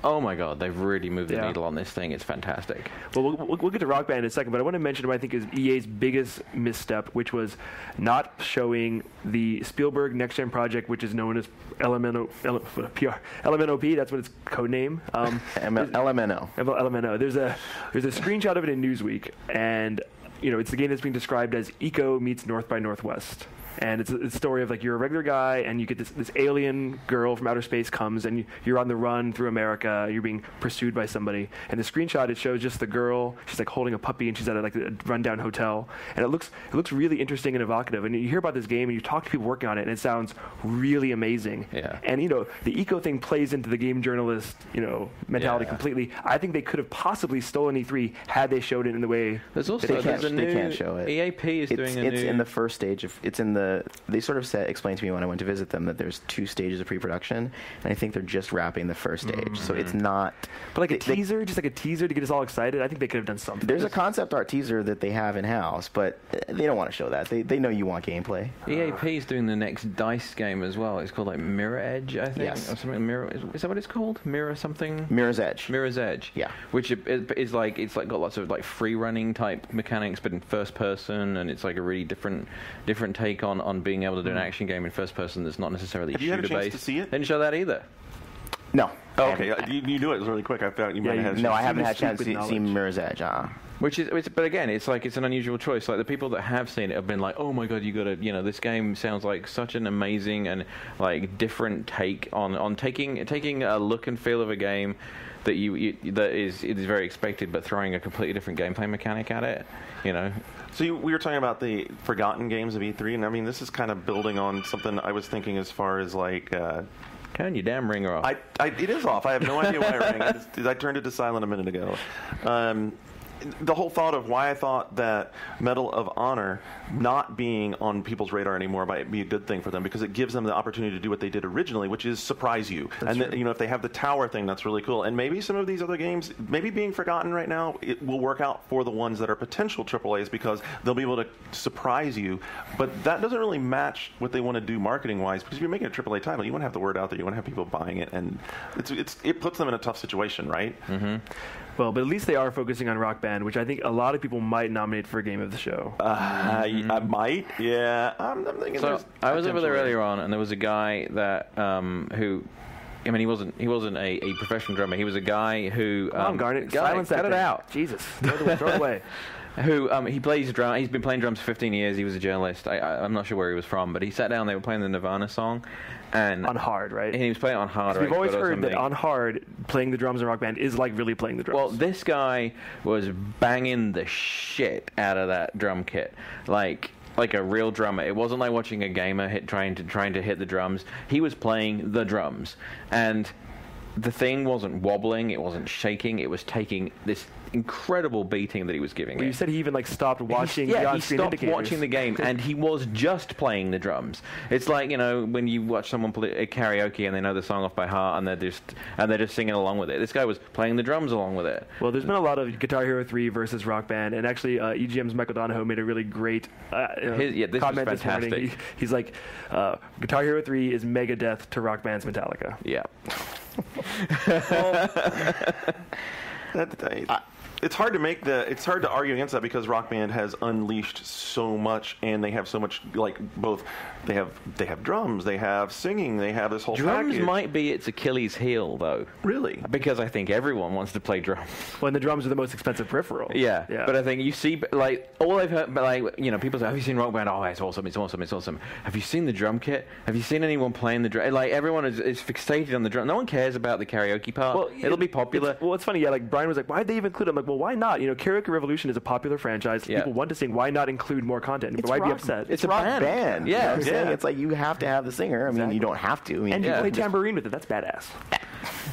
oh my god, they've really moved the needle on this thing. It's fantastic. Well, we'll get to Rock Band in a second, but I want to mention what I think is EA's biggest misstep, which was not showing the Spielberg Next Gen project, which is known as LMNOP. That's what its code name. LMNO. LMNO. There's a screenshot of it in Newsweek, and it's the game that's being described as Eco meets North by Northwest. And it's a story of, like, you're a regular guy, and you get this alien girl from outer space comes, and you're on the run through America. You're being pursued by somebody. And the screenshot, it shows just the girl. She's, like, holding a puppy, and she's at, a rundown hotel. And it looks really interesting and evocative. And you hear about this game, and you talk to people working on it, and it sounds really amazing. Yeah. And, the eco thing plays into the game journalist, mentality completely. I think they could have possibly stolen E3 had they showed it in the way. There's also They can't show it. EAP is doing It's in the first stage of. It's in the. They sort of explained to me when I went to visit them that there's 2 stages of pre-production, and I think they're just wrapping the first stage. So it's not. But like a teaser to get us all excited. I think they could have done something. There's a concept art teaser that they have in house, but they don't want to show that. They know you want gameplay. EAP is doing the next DICE game as well. It's called like Mirror Edge, I think. Yes. Or something. Is that what it's called? Mirror something. Mirror's Edge. Mirror's Edge. Yeah. Which is like got lots of like free running type mechanics, but in first person, and it's like a really different take on being able to do an action game in first person that's not necessarily Have you had a shooter chance based. to see it? Didn't show that either. No. Oh, okay. You knew it was really quick. I thought you might have had a chance. No, I haven't had a speak chance with to see knowledge. Mirror's Edge. But again, it's an unusual choice. Like the people that have seen it have been like, oh my god, you got to, this game sounds like such an amazing and like different take on taking a look and feel of a game that that is very expected, but throwing a completely different gameplay mechanic at it. So we were talking about the forgotten games of E3, and I mean, this is kind of building on something I was thinking as far as like. Turn your damn ringer off. It is off. I have no idea why it rang. I turned it to silent a minute ago. The whole thought of why I thought that Medal of Honor not being on people's radar anymore might be a good thing for them, because it gives them the opportunity to do what they did originally, which is surprise you. That's and if they have the tower thing, that's really cool. And maybe some of these other games, maybe being forgotten right now, it will work out for the ones that are potential AAAs, because they'll be able to surprise you. But that doesn't really match what they want to do marketing-wise, because if you're making a AAA title, you want to have the word out there, you want to have people buying it, and it puts them in a tough situation, right? Mm-hmm. Well, but at least they are focusing on Rock Band, which I think a lot of people might nominate for Game of the Show. I might, yeah. I'm thinking. So I was over there earlier on, and there was a guy that who. I mean, he wasn't a professional drummer. He was a guy who. Come on, Garnet. Silence Cut that it thing. out. Jesus. Throw it away. Who he plays drum. He's been playing drums for 15 years. He was a journalist. I'm not sure where he was from, but he sat down. They were playing the Nirvana song, and on hard, right? And he was playing on hard. We've always heard that on hard, playing the drums in Rock Band is like really playing the drums. Well, this guy was banging the shit out of that drum kit, like a real drummer. It wasn't like watching a gamer trying to hit the drums. He was playing the drums, and the thing wasn't wobbling. It wasn't shaking. It was taking this incredible beating that he was giving. You said he even stopped watching the on-screen he stopped indicators. watching the game, and he was just playing the drums. It's like when you watch someone play karaoke and they know the song off by heart, and they're just singing along with it. This guy was playing the drums along with it. Well, there's been a lot of Guitar Hero 3 versus Rock Band, and actually EGM's Michael Donahoe made a really great this comment was this morning. He's like, Guitar Hero 3 is Megadeth to Rock Band's Metallica. Yeah. it's hard to argue against that because Rock Band has unleashed so much, and they have so much they have drums, they have singing, they have this whole drums package. Might be its Achilles heel though. Really? Because I think everyone wants to play drums. Well, and the drums are the most expensive peripheral. Yeah. But I think you see, all I've heard, people say, have you seen Rock Band? Oh, it's awesome, it's awesome, it's awesome. Have you seen the drum kit? Have you seen anyone playing the drum? Everyone is fixated on the drum. No one cares about the karaoke part. Well, it'll be popular. It's funny, Brian was like, why'd they even include it? I'm like, well, why not? Karaoke Revolution is a popular franchise. People want to sing. Why not include more content? Why be upset? It's a rock band. Yeah. You know what I'm saying? It's like you have to have the singer. I mean, you don't have to. And you play tambourine with it. That's badass.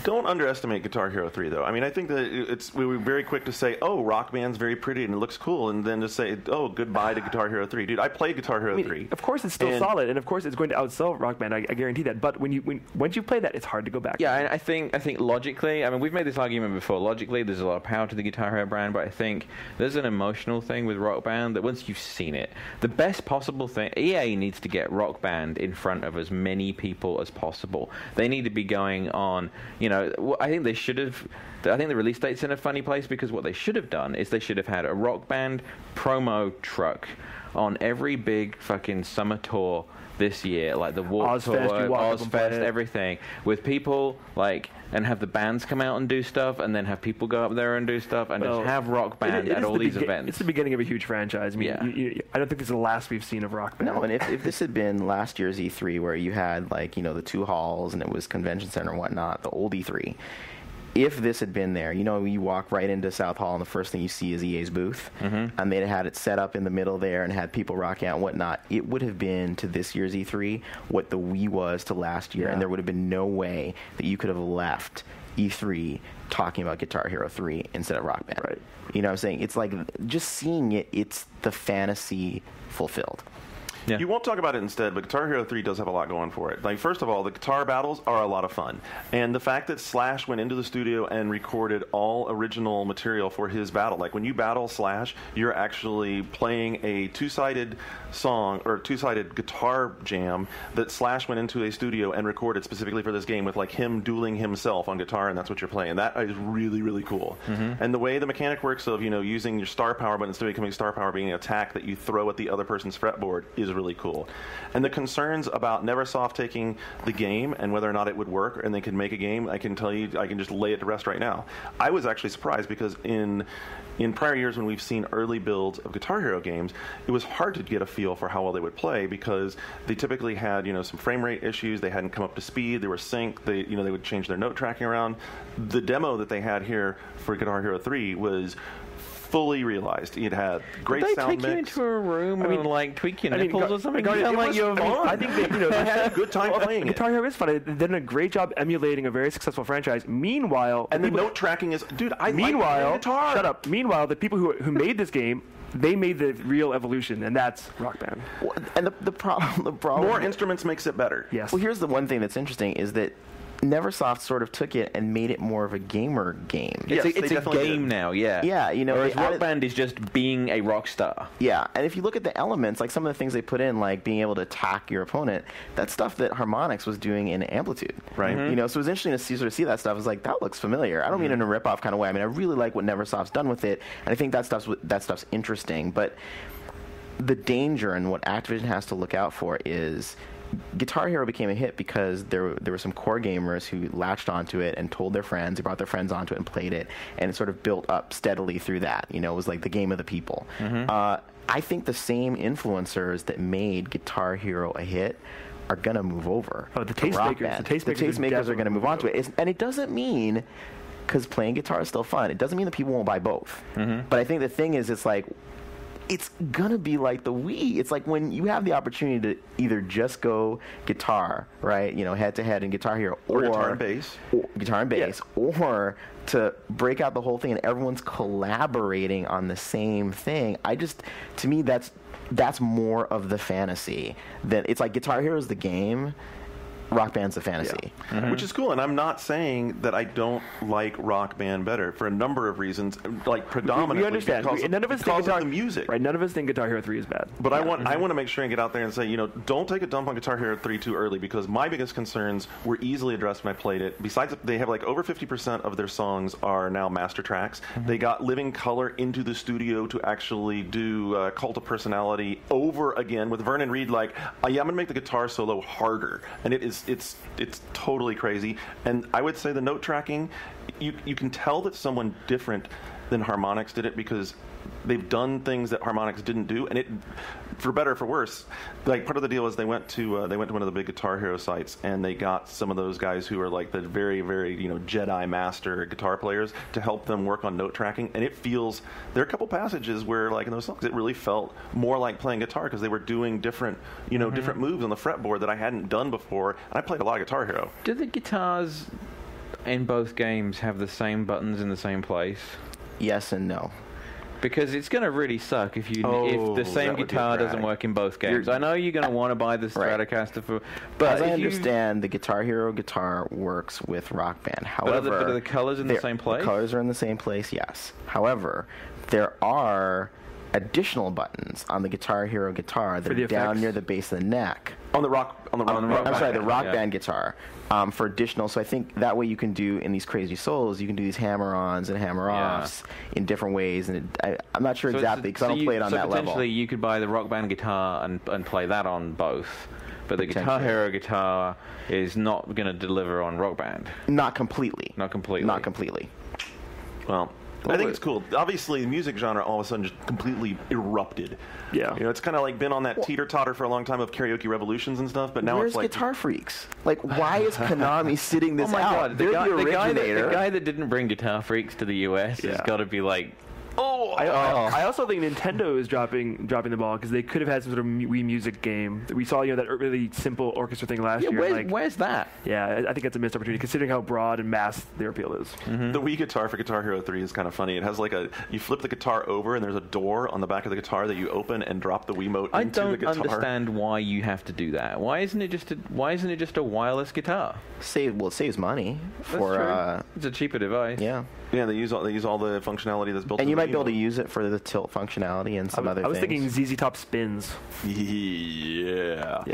Don't underestimate Guitar Hero 3, though. I mean, I think that we were very quick to say, oh, Rock Band's very pretty and it looks cool, and then to say, oh, goodbye to Guitar Hero 3. Dude, I played Guitar Hero 3. Of course it's still solid, and of course it's going to outsell Rock Band, I guarantee that. But once you play that, it's hard to go back. Yeah, I think logically, I mean, we've made this argument before. Logically, there's a lot of power to the Guitar Hero brand, but I think there's an emotional thing with Rock Band that once you've seen it, the best possible thing, EA needs to get Rock Band in front of as many people as possible. They need to be going on, I think they should have. I think the release date's in a funny place because what they should have done is they should have had a Rock Band promo truck on every big fucking summer tour this year, like the Warped Tour, Ozfest, everything, with people and have the bands come out and do stuff, and then have people go up there and do stuff, and just have Rock Band at all these events. It's the beginning of a huge franchise. I mean, I don't think this is the last we've seen of Rock Band. No, and if this had been last year's E3, where you had the two halls and it was convention center and whatnot, the old E3. If this had been there, you walk right into South Hall and the first thing you see is EA's booth, and they'd had it set up in the middle there and had people rocking out and whatnot, it would have been to this year's E3 what the Wii was to last year, and there would have been no way that you could have left E3 talking about Guitar Hero 3 instead of Rock Band. Right. You know what I'm saying? It's like, just seeing it, it's the fantasy fulfilled. Yeah. You won't talk about it instead, but Guitar Hero 3 does have a lot going for it. First of all, the guitar battles are a lot of fun. And the fact that Slash went into the studio and recorded all original material for his battle. When you battle Slash, you're actually playing a two-sided song or two-sided guitar jam that Slash went into a studio and recorded specifically for this game with him dueling himself on guitar, and that's what you're playing. That is really, really cool. And the way the mechanic works of, using your star power, but instead of becoming star power being an attack that you throw at the other person's fretboard is really cool. And the concerns about Neversoft taking the game and whether or not it would work and they could make a game, I can tell you, I can just lay it to rest right now. I was actually surprised because in prior years when we've seen early builds of Guitar Hero games, it was hard to get a feel for how well they would play because they typically had, some frame rate issues, they hadn't come up to speed, they were synced, they would change their note tracking around. The demo that they had here for Guitar Hero 3 was fully realized. It had great sound mix. Did they take you into a room and tweak your nipples or something? I think they had a good time playing it. Guitar Hero is fun. They've done a great job emulating a very successful franchise. Meanwhile, and the note tracking is, dude, I like guitar. Shut up. Meanwhile, the people who made this game, they made the real evolution, and that's Rock Band. And the problem, more instruments makes it better. Yes. Well, here's the one thing that's interesting is that Neversoft sort of took it and made it more of a gamer game. It's a game now, yeah. Yeah, whereas Rock Band is just being a rock star. Yeah, and if you look at the elements, some of the things they put in, being able to attack your opponent, that's stuff that Harmonix was doing in Amplitude. Right. So it was interesting to see that stuff. I was like, that looks familiar. I don't mean in a rip-off kind of way. I mean, I really like what Neversoft's done with it, and I think that stuff's interesting. But the danger and what Activision has to look out for is Guitar Hero became a hit because there were some core gamers who latched onto it and told their friends, they brought their friends onto it and played it, and it sort of built up steadily through that. It was like the game of the people. I think the same influencers that made Guitar Hero a hit are going to move over. Oh, the tastemakers are going to move on to it. And it doesn't mean, because playing guitar is still fun, it doesn't mean that people won't buy both. But I think the thing is, it's gonna be like the Wii. It's like when you have the opportunity to either just go guitar, right, head to head in Guitar Hero, or guitar and bass, or to break out the whole thing and everyone's collaborating on the same thing. To me, that's more of the fantasy. That it's like Guitar Hero is the game, Rock Band's a fantasy. Which is cool, and I'm not saying that I don't like Rock Band better for a number of reasons, like predominantly we understand. because of the music. Right, none of us think Guitar Hero 3 is bad. But I want to make sure and get out there and say, don't take a dump on Guitar Hero 3 too early, because my biggest concerns were easily addressed when I played it. Besides, they have like over 50% of their songs are now master tracks. They got Living Color into the studio to actually do Cult of Personality over again with Vernon Reid like, I'm going to make the guitar solo harder. And it's totally crazy. And I would say the note tracking, you can tell that someone different than Harmonix did it, because they've done things that Harmonix didn't do, and it, for better or for worse, like part of the deal is they went to one of the big Guitar Hero sites, and they got some of those guys who are like the very, very Jedi master guitar players to help them work on note tracking, and it feels, there are a couple passages where like in those songs it really felt more like playing guitar, because they were doing different different moves on the fretboard that I hadn't done before, and I played a lot of Guitar Hero. Do the guitars in both games have the same buttons in the same place? Yes and no. Because it's going to really suck if the same guitar doesn't work in both games. I know you're going to want to buy the Stratocaster but as I understand, the Guitar Hero guitar works with Rock Band. However, are the colors in the same place? The colors are in the same place, yes. However, there are additional buttons on the Guitar Hero guitar that are down near the base of the neck. The Rock Band guitar. For additional, so I think that way you can do, in these crazy solos, you can do these hammer-ons and hammer-offs in different ways, and I'm not sure exactly, because I don't play it on that level. So potentially you could buy the Rock Band guitar and play that on both, but the Guitar Hero guitar is not going to deliver on Rock Band. Not completely. Well, I think it's cool. Obviously, the music genre all of a sudden just completely erupted. Yeah. It's kind of like been on that teeter-totter for a long time of karaoke revolutions and stuff, but now it's like... Where's Guitar Freaks? Like, why is Konami sitting this out? God, the guy that didn't bring Guitar Freaks to the US has got to be like... I also think Nintendo is dropping the ball, because they could have had some sort of Wii Music game. We saw that really simple orchestra thing last year. Where's that? Yeah, I think that's a missed opportunity, considering how broad and mass their appeal is. The Wii guitar for Guitar Hero 3 is kind of funny. It has like you flip the guitar over, and there's a door on the back of the guitar that you open and drop the Wiimote into the guitar. I don't understand why you have to do that. Why isn't it just a wireless guitar? It saves money. It's a cheaper device. Yeah. Yeah, they use all the functionality that's built. And you might be able to use it for the tilt functionality and some other things. I was thinking ZZ Top spins. Yeah.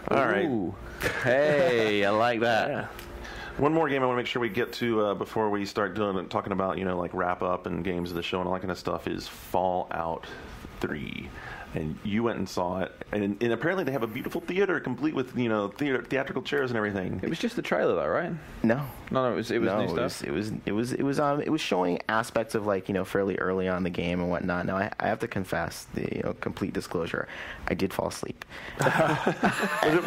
All right. Hey, I like that. Yeah. One more game I want to make sure we get to before we start talking about like wrap up and games of the show and all that kind of stuff is Fallout 3. And you went and saw it, and apparently they have a beautiful theater complete with theatrical chairs and everything. It was just the trailer, though, right? No, it was new stuff. It was showing aspects of fairly early on in the game and whatnot. Now I have to confess, the complete disclosure, I did fall asleep.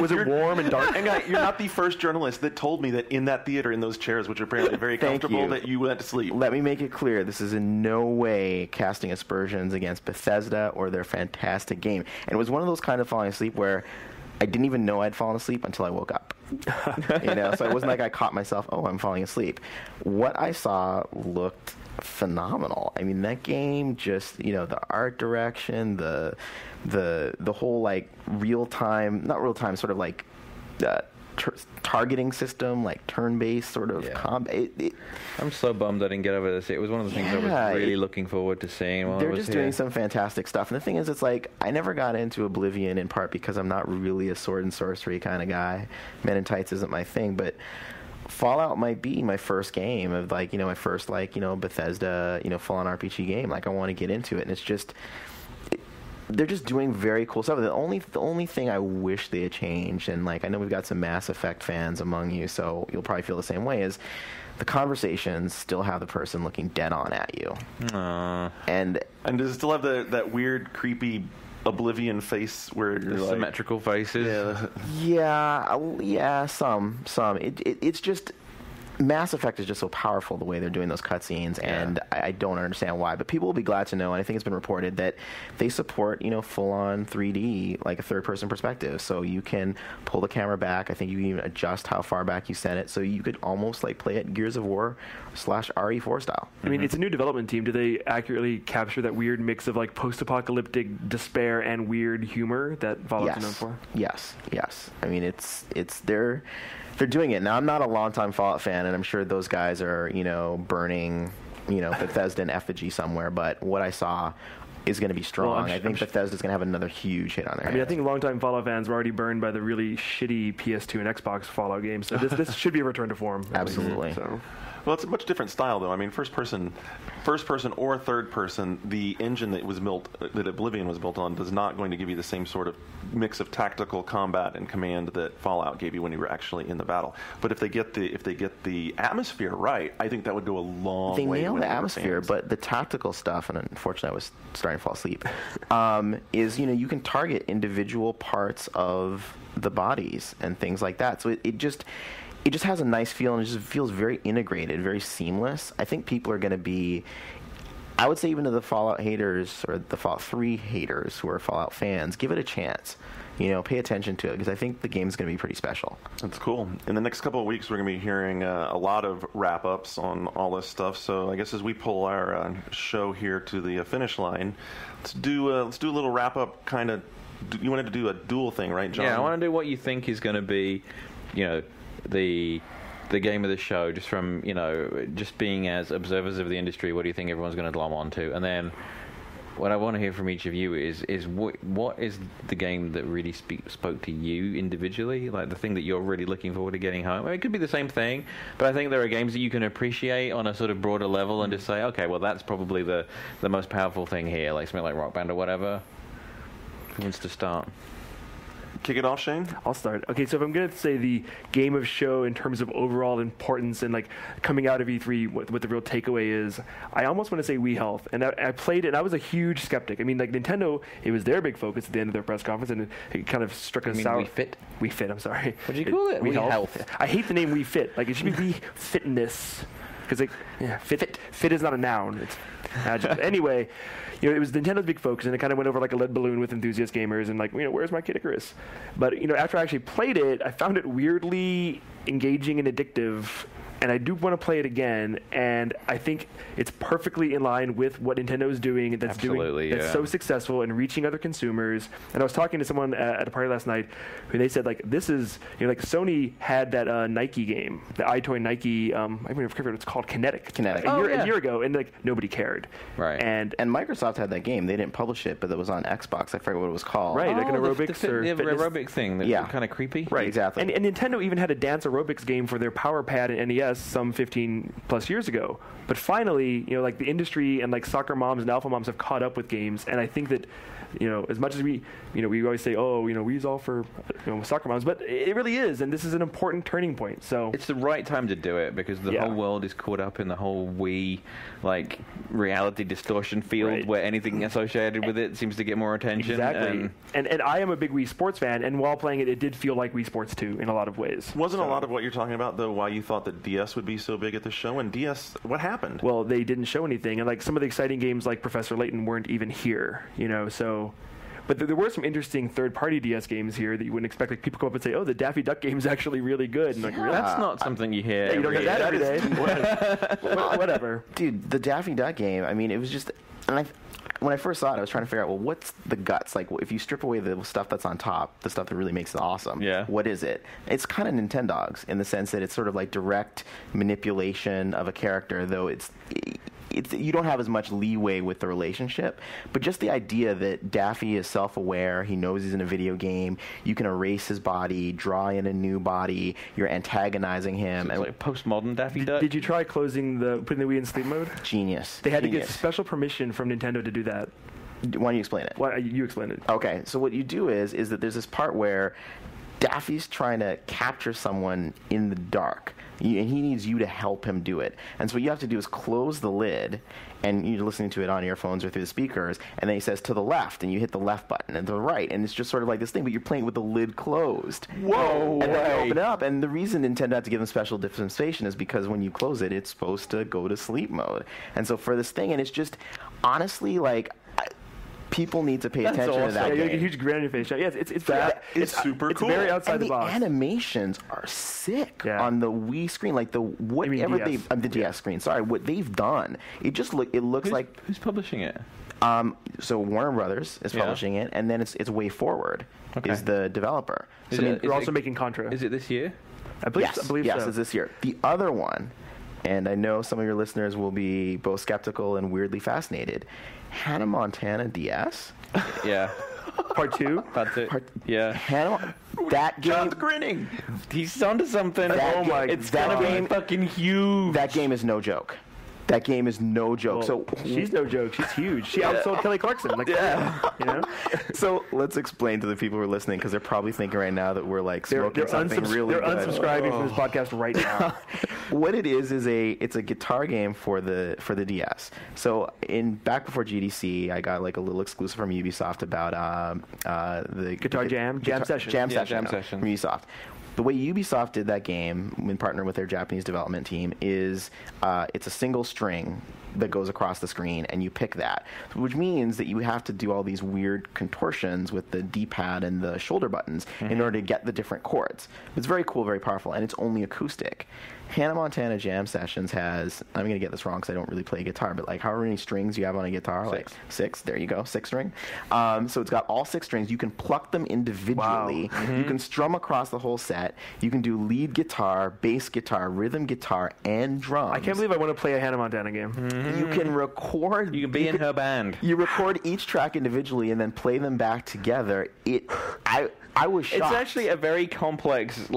Was it warm and dark? And guy, you're not the first journalist that told me that in that theater, in those chairs, which are apparently very comfortable, that you went to sleep. Let me make it clear: this is in no way casting aspersions against Bethesda or their fantastic game. And it was one of those kind of falling asleep where I didn't even know I'd fallen asleep until I woke up. So it wasn't like I caught myself, I'm falling asleep. What I saw looked phenomenal. I mean, that game just, the art direction, the whole not real time, sort of targeting system, like turn-based sort of combat. I'm so bummed I didn't get over this. It was one of the things I was really looking forward to seeing while I was They're just doing some fantastic stuff. And the thing is, it's like, I never got into Oblivion in part because I'm not really a sword and sorcery kind of guy. Men in Tights isn't my thing, but Fallout might be my first game of my first Bethesda, full-on RPG game. I want to get into it, and it's just... They're just doing very cool stuff. The only thing I wish they had changed, and I know we've got some Mass Effect fans among you, so you'll probably feel the same way, is the conversations still have the person looking dead on at you. And does it still have that weird, creepy Oblivion face where you're symmetrical faces? Yeah, some. It's just... Mass Effect is just so powerful the way they're doing those cutscenes, and I don't understand why. But people will be glad to know, and I think it's been reported that they support, full-on 3D, like a third-person perspective. So you can pull the camera back. I think you can even adjust how far back you send it, so you could almost like play it Gears of War / RE4 style. I mean, it's a new development team. Do they accurately capture that weird mix of like post-apocalyptic despair and weird humor that Fallout's known for? Yes. I mean, it's they're doing it. Now, I'm not a longtime Fallout fan, and I'm sure those guys are, burning, Bethesda in effigy somewhere, but what I saw is going to be strong. I think Bethesda's going to have another huge hit on their hands. I think longtime Fallout fans were already burned by the really shitty PS2 and Xbox Fallout games, so this should be a return to form. Absolutely. So. Well, it's a much different style, though. I mean, first person or third person, the engine that Oblivion was built on, is not going to give you the same sort of mix of tactical combat and command that Fallout gave you when you were actually in the battle. But if they get the atmosphere right, I think that would go a long way. They nail the atmosphere, but the tactical stuff, and unfortunately I was starting to fall asleep, is you can target individual parts of the bodies and things like that. So it just has a nice feel, and it just feels very integrated, very seamless. I think people are going to be, I would say even to the Fallout haters or the Fallout 3 haters who are Fallout fans, give it a chance. Pay attention to it, because I think the game's going to be pretty special. That's cool. In the next couple of weeks, we're going to be hearing a lot of wrap-ups on all this stuff. So I guess as we pull our show here to the finish line, let's do a little wrap-up kind of. You wanted to do a dual thing, right, John? Yeah, I want to do what you think is going to be, the game of the show, just from just being as observers of the industry. What do you think everyone's going to glom onto? And then what I want to hear from each of you is what is the game that really spoke to you individually, like the thing that you're really looking forward to getting home. I mean, it could be the same thing, but I think there are games that you can appreciate on a sort of broader level and just say, okay, well, that's probably the most powerful thing here, like something like Rock Band or whatever. Who wants to start? Kick it off, Shane? I'll start. Okay, so if I'm going to say the game of show in terms of overall importance and like coming out of E3, what the real takeaway is, I almost want to say Wii Health. And I played it, and I was a huge skeptic. I mean, like Nintendo, it was their big focus at the end of their press conference, and it kind of struck a sour. Wii Fit? Wii Fit, I'm sorry. What did you call it? Wii Health. I hate the name Wii Fit. Like, it should be Wii Fitness. Because fit is not a noun. It's adjective. Anyway, it was Nintendo's big focus, and it kind of went over like a lead balloon with enthusiast gamers, and like, where's my Kid Icarus? But after I actually played it, I found it weirdly engaging and addictive. And I do want to play it again, and I think it's perfectly in line with what Nintendo is doing. That's so successful in reaching other consumers. And I was talking to someone at a party last night, who they said like this is like Sony had that Nike game, the iToy Nike. I don't even remember what it's called, Kinetic. A year ago, and like nobody cared. Right. And Microsoft had that game. They didn't publish it, but it was on Xbox. I forget what it was called. Right, like an aerobics or fitness. Aerobic thing. That's kind of creepy. Right, exactly. And Nintendo even had a dance aerobics game for their Power Pad and NES some 15 plus years ago. But finally, like the industry and like soccer moms and alpha moms have caught up with games, and I think that as much as we always say, Wii's all for soccer moms, but it really is, and this is an important turning point. So it's the right time to do it, because the whole world is caught up in the whole Wii like reality distortion field, where anything associated with it seems to get more attention. Exactly. And I am a big Wii Sports fan, and while playing it, it did feel like Wii Sports 2 in a lot of ways. Wasn't a lot of what you're talking about, though, why you thought that DS would be so big at the show? And DS, what happened? Well, they didn't show anything, and like some of the exciting games like Professor Layton weren't even here, so. But there were some interesting third-party DS games here that you wouldn't expect. Like people come up and say, "Oh, the Daffy Duck game is actually really good." And like, really? That's not something you hear. You don't get that every day. Whatever, dude. The Daffy Duck game. I mean, it was just. And when I first saw it, I was trying to figure out, well, what's the guts? Like, if you strip away the stuff that's on top, the stuff that really makes it awesome. Yeah. What is it? It's kind of Nintendogs in the sense that it's sort of like direct manipulation of a character, though it's you don't have as much leeway with the relationship, but just the idea that Daffy is self-aware, he knows he's in a video game, you can erase his body, draw in a new body, you're antagonizing him. So it's like postmodern Daffy Duck. Did you try putting the Wii in sleep mode? Genius. They had to get special permission from Nintendo to do that. Why don't you explain it? Why you explain it? Okay, so what you do is that there's this part where Daffy's trying to capture someone in the dark, and he needs you to help him do it. And so what you have to do is close the lid, and you're listening to it on earphones or through the speakers, and then he says to the left, and you hit the left button, and to the right, and it's just sort of like this thing, but you're playing with the lid closed. Whoa! And then you open it up, and the reason Nintendo had to give them special dispensation is because when you close it, it's supposed to go to sleep mode. And so for this thing, and it's just, honestly, like, people need to pay attention to that Yeah, game. you get a huge grin on your face. Yeah, it's super cool. It's very outside And the box. the animations are sick Yeah. on the Wii screen, like whatever DS. they've the DS screen. Sorry, what they've done. It just looks like Who's publishing it? so Warner Brothers is publishing it, and then it's Way Forward is the developer. Is So it- We're also making Contra. Is it this year? I believe yes, so. it's this year. The other one, and I know some of your listeners will be both skeptical and weirdly fascinated. Hannah Montana DS. Yeah. Part 2. That's it. Yeah. That game. John's grinning. He's onto something. That game- It's that gonna game- be fucking huge. That game is no joke. That game is no joke. Well, So she's no joke. She's huge. She outsold Kelly Clarkson. Like, you know, So let's explain to the people who are listening, because they're probably thinking right now that we're like they're smoking something really they're good. unsubscribing from this podcast right now. What it is it's a guitar game for the DS. So back before GDC, I got like a little exclusive from Ubisoft about the Guitar Jam Session. Jam Yeah, Session Jam Session. from Ubisoft. The way Ubisoft did that game, in partner with their Japanese development team, is it's a single string that goes across the screen, and you pick that, which means that you have to do all these weird contortions with the D-pad and the shoulder buttons in order to get the different chords. It's very cool, very powerful, and it's only acoustic. Hannah Montana Jam Sessions has, I'm going to get this wrong because I don't really play guitar, but like however many strings you have on a guitar, like six, there you go, 6 string. So it's got all 6 strings. You can pluck them individually. Wow. You can strum across the whole set. You can do lead guitar, bass guitar, rhythm guitar, and drums. I can't believe I want to play a Hannah Montana game. You can record. You can be in her band. You record each track individually and then play them back together. I was shocked. It's actually a very complex,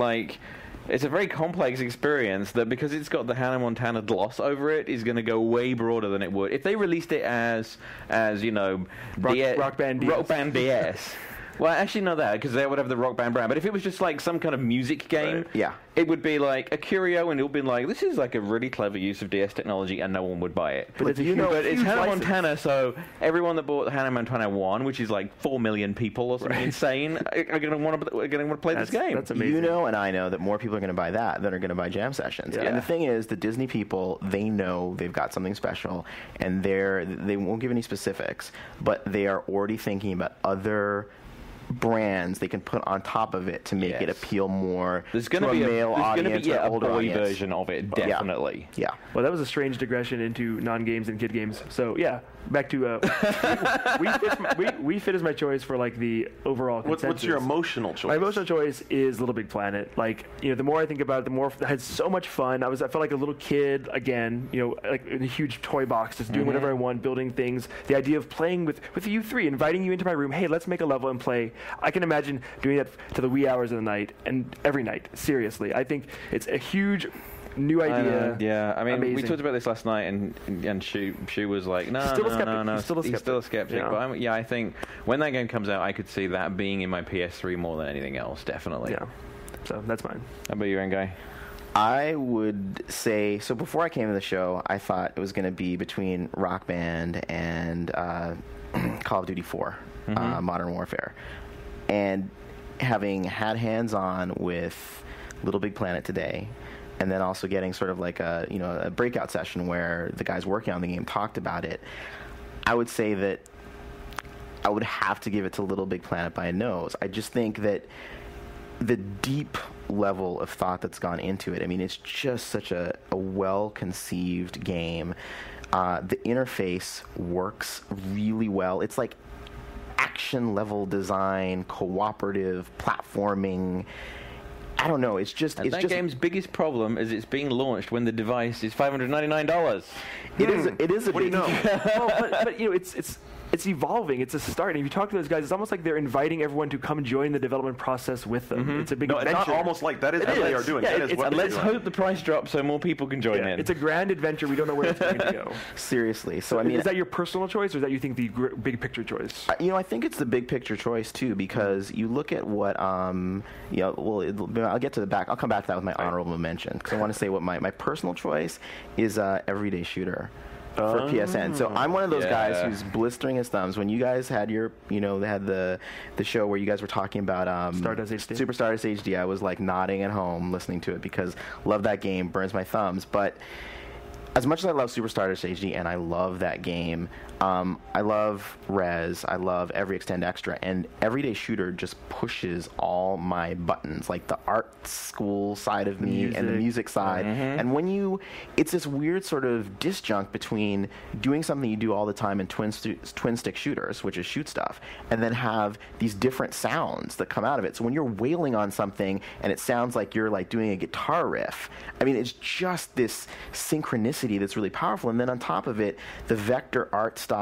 it's a very complex experience that, because it's got the Hannah Montana gloss over it, is going to go way broader than it would if they released it as you know, Rock Band DS. Rock Band DS. Well, actually, not that, because they would have the Rock Band brand. But if it was just like some kind of music game, Yeah. it would be like a curio, and it would be like, this is like a really clever use of DS technology, and no one would buy it. But it's a But it's huge Hannah license. Montana, so everyone that bought the Hannah Montana 1, which is like 4 million people or something insane, are going to want to play this game. That's amazing. You know, and I know that more people are going to buy that than are going to buy Jam Sessions. Yeah. And the thing is, the Disney people, they know they've got something special, and they won't give any specifics, but they are already thinking about other brands they can put on top of it to make it appeal more There's going to to be a male audience or a older boy audience. version of it, definitely. Yeah. Well, that was a strange digression into non-games and kid games. So yeah, back to we fit as my choice for like the overall consensus. What's your emotional choice? My emotional choice is Little Big Planet. Like, you know, the more I think about it, the more I had so much fun. I felt like a little kid again, you know, like in a huge toy box, just doing whatever I want, building things. The idea of playing with you three, inviting you into my room, hey, let's make a level and play. I can imagine doing that to the wee hours of the night and every night. Seriously, I think it's a huge new idea. Yeah, I mean, we Amazing. talked about this last night, and she was like, no, Still a skeptic. no, He's still a skeptic. Yeah. But I think when that game comes out, I could see that being in my PS3 more than anything else, definitely. Yeah, so that's mine. How about you, Guy? I would say, so before I came to the show, I thought it was going to be between Rock Band and Call of Duty 4, Modern Warfare. And having had hands-on with Little Big Planet today, and then also getting sort of like a breakout session where the guys working on the game talked about it, I would say that I would have to give it to Little Big Planet by a nose. I just think that the deep level of thought that's gone into it, I mean, it's just such a well-conceived game. The interface works really well. It's like action-level design, cooperative, platforming. I don't know. It's just Game's biggest problem is it's being launched when the device is $599. It is a What do you big know? Well, but you know, it's it's evolving. It's a start. And if you talk to those guys, it's almost like they're inviting everyone to come join the development process with them. It's a big adventure. It's not almost like that is what they are doing. Yeah, that is what let's hope the price drops so more people can join in. It's a grand adventure. We don't know where it's going to go. Seriously. So I mean, is that your personal choice, or is that you think the big picture choice? I think it's the big picture choice too, because you look at what I'll get to the back. I'll come back to that with my honorable mention, because I want to say what my personal choice is everyday shooter. For PSN. So I'm one of those guys who's blistering his thumbs. When you guys had your, they had the show where you guys were talking about Stardust HD. Super Stardust HD, I was like nodding at home listening to it because love that game, burns my thumbs. But as much as I love Super Stardust HD and I love that game, I love Res, I love every Extend Extra, and Everyday Shooter just pushes all my buttons, like the art school side of me and the music side. And when it's this weird sort of disjunct between doing something you do all the time in twin stick shooters, which is shoot stuff, and then have these different sounds that come out of it. So when you're wailing on something and it sounds like you're like doing a guitar riff, I mean, it's just this synchronicity that's really powerful. And then on top of it, the vector art style,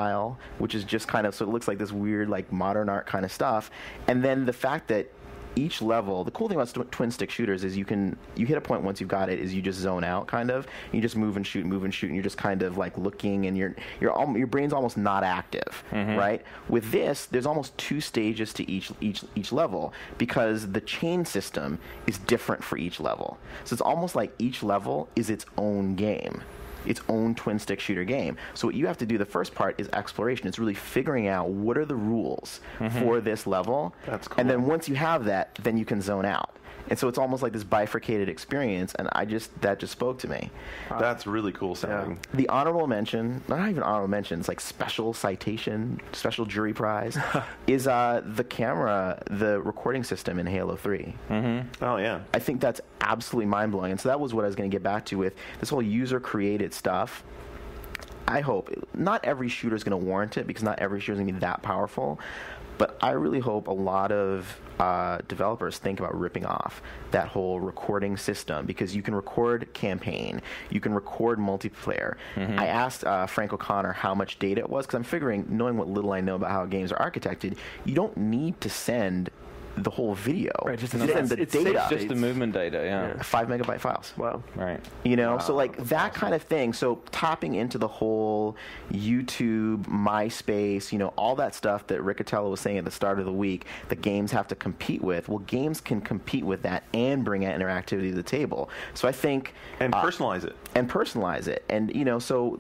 which is just kind of, so it looks like this weird like modern art kind of stuff. And then the fact that each level, the cool thing about twin stick shooters is you hit a point once you've got it, is you just zone out kind of. You just move and shoot, and you're just kind of like looking, and your brain's almost not active, right? With this, there's almost 2 stages to each level, because the chain system is different for each level. So it's almost like each level is its own game, its own twin stick shooter game. So what you have to do, the first part is exploration. It's really figuring out what are the rules for this level. That's cool. And then once you have that, then you can zone out. And so it's almost like this bifurcated experience, and that just spoke to me. That's really cool sounding. Yeah. The honorable mention, not even honorable mention, it's like special citation, special jury prize, is the camera, the recording system in Halo 3. Oh, yeah. I think that's absolutely mind-blowing. And so that was what I was going to get back to with this whole user-created stuff. I hope, not every shooter is going to warrant it, because not every shooter is going to be that powerful, but I really hope a lot of developers think about ripping off that whole recording system, because you can record campaign, you can record multiplayer. I asked Frank O'Connor how much data it was, because I'm figuring, knowing what little I know about how games are architected, you don't need to send the whole video. Right, just send the data. Just the movement data, 5 megabyte files. Wow. Right. So like that kind of thing. So tapping into the whole YouTube, MySpace, all that stuff that Riccatello was saying at the start of the week that games have to compete with. Well, games can compete with that and bring that interactivity to the table. So I think... And personalize it. And, so...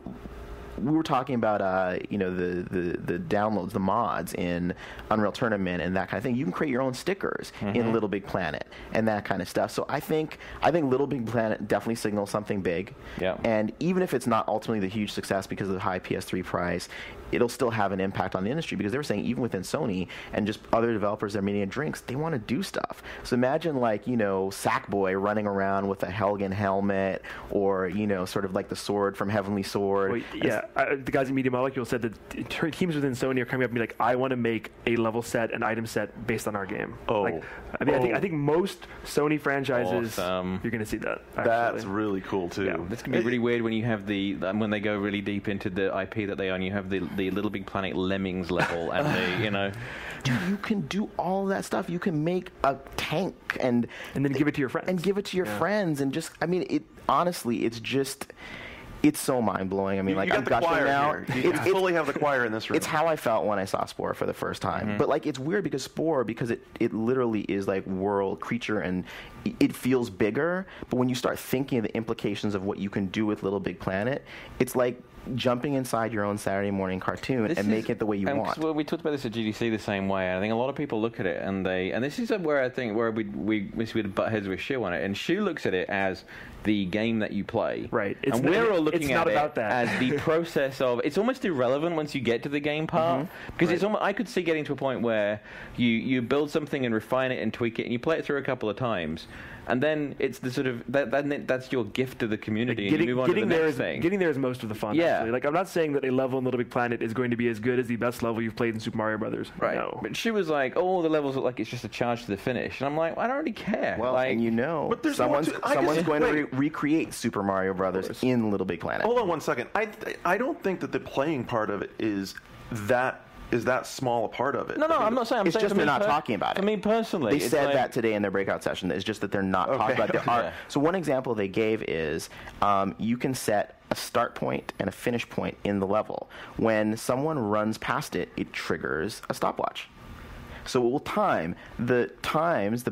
We were talking about, the downloads, the mods in Unreal Tournament and that kind of thing. You can create your own stickers in Little Big Planet and that kind of stuff. So I think Little Big Planet definitely signals something big. Yeah. And even if it's not ultimately the huge success because of the high PS3 price, it'll still have an impact on the industry, because they were saying even within Sony and just other developers that are making drinks, they want to do stuff. So imagine Sackboy running around with a Helgen helmet, or sort of like the sword from Heavenly Sword. Well, the guys at Media Molecule said that teams within Sony are coming up and be like, I want to make a level set, an item set based on our game. I think most Sony franchises, you're going to see that. Actually. That's really cool too. Yeah. This can be really weird when you have when they go really deep into the IP that they own. You have the Little Big Planet Lemmings level, and Dude, you can do all that stuff. You can make a tank and then give it to your friends. And give it to your friends, and just, honestly, it's so mind-blowing. I mean, I'm gushing now. You fully have the choir in this room. It's how I felt when I saw Spore for the first time. But, it's weird because Spore, because it literally is, world creature, and it feels bigger. But when you start thinking of the implications of what you can do with Little Big Planet, it's like jumping inside your own Saturday morning cartoon and make it the way you want. Well, we talked about this at GDC the same way. I think a lot of people look at it and this is where I think we butt heads with Shu on it, and Shu looks at it as the game that you play. Right. And we're all looking at it as the process of, it's almost irrelevant once you get to the game part, because it's almost, I could see getting to a point where you build something and refine it and tweak it and you play it through a couple of times, and then it's the sort of that's your gift to the community, and you move on to the next thing. Getting there is most of the fun. Yeah. Actually. I'm not saying that a level in Little Big Planet is going to be as good as the best level you've played in Super Mario Brothers. Right. No. But she was like, the levels look like it's just a charge to the finish, and I'm like, I don't really care. Well, but someone's going to recreate Super Mario Brothers in Little Big Planet. Hold on one second. I don't think that the playing part of it is that is that small a part of it. No, I'm not saying. It's just they're not talking about it. For me personally, they said that today in their breakout session. It's just that they're not talking about it. There are, so one example they gave is you can set a start point and a finish point in the level. When someone runs past it, it triggers a stopwatch. So it will time the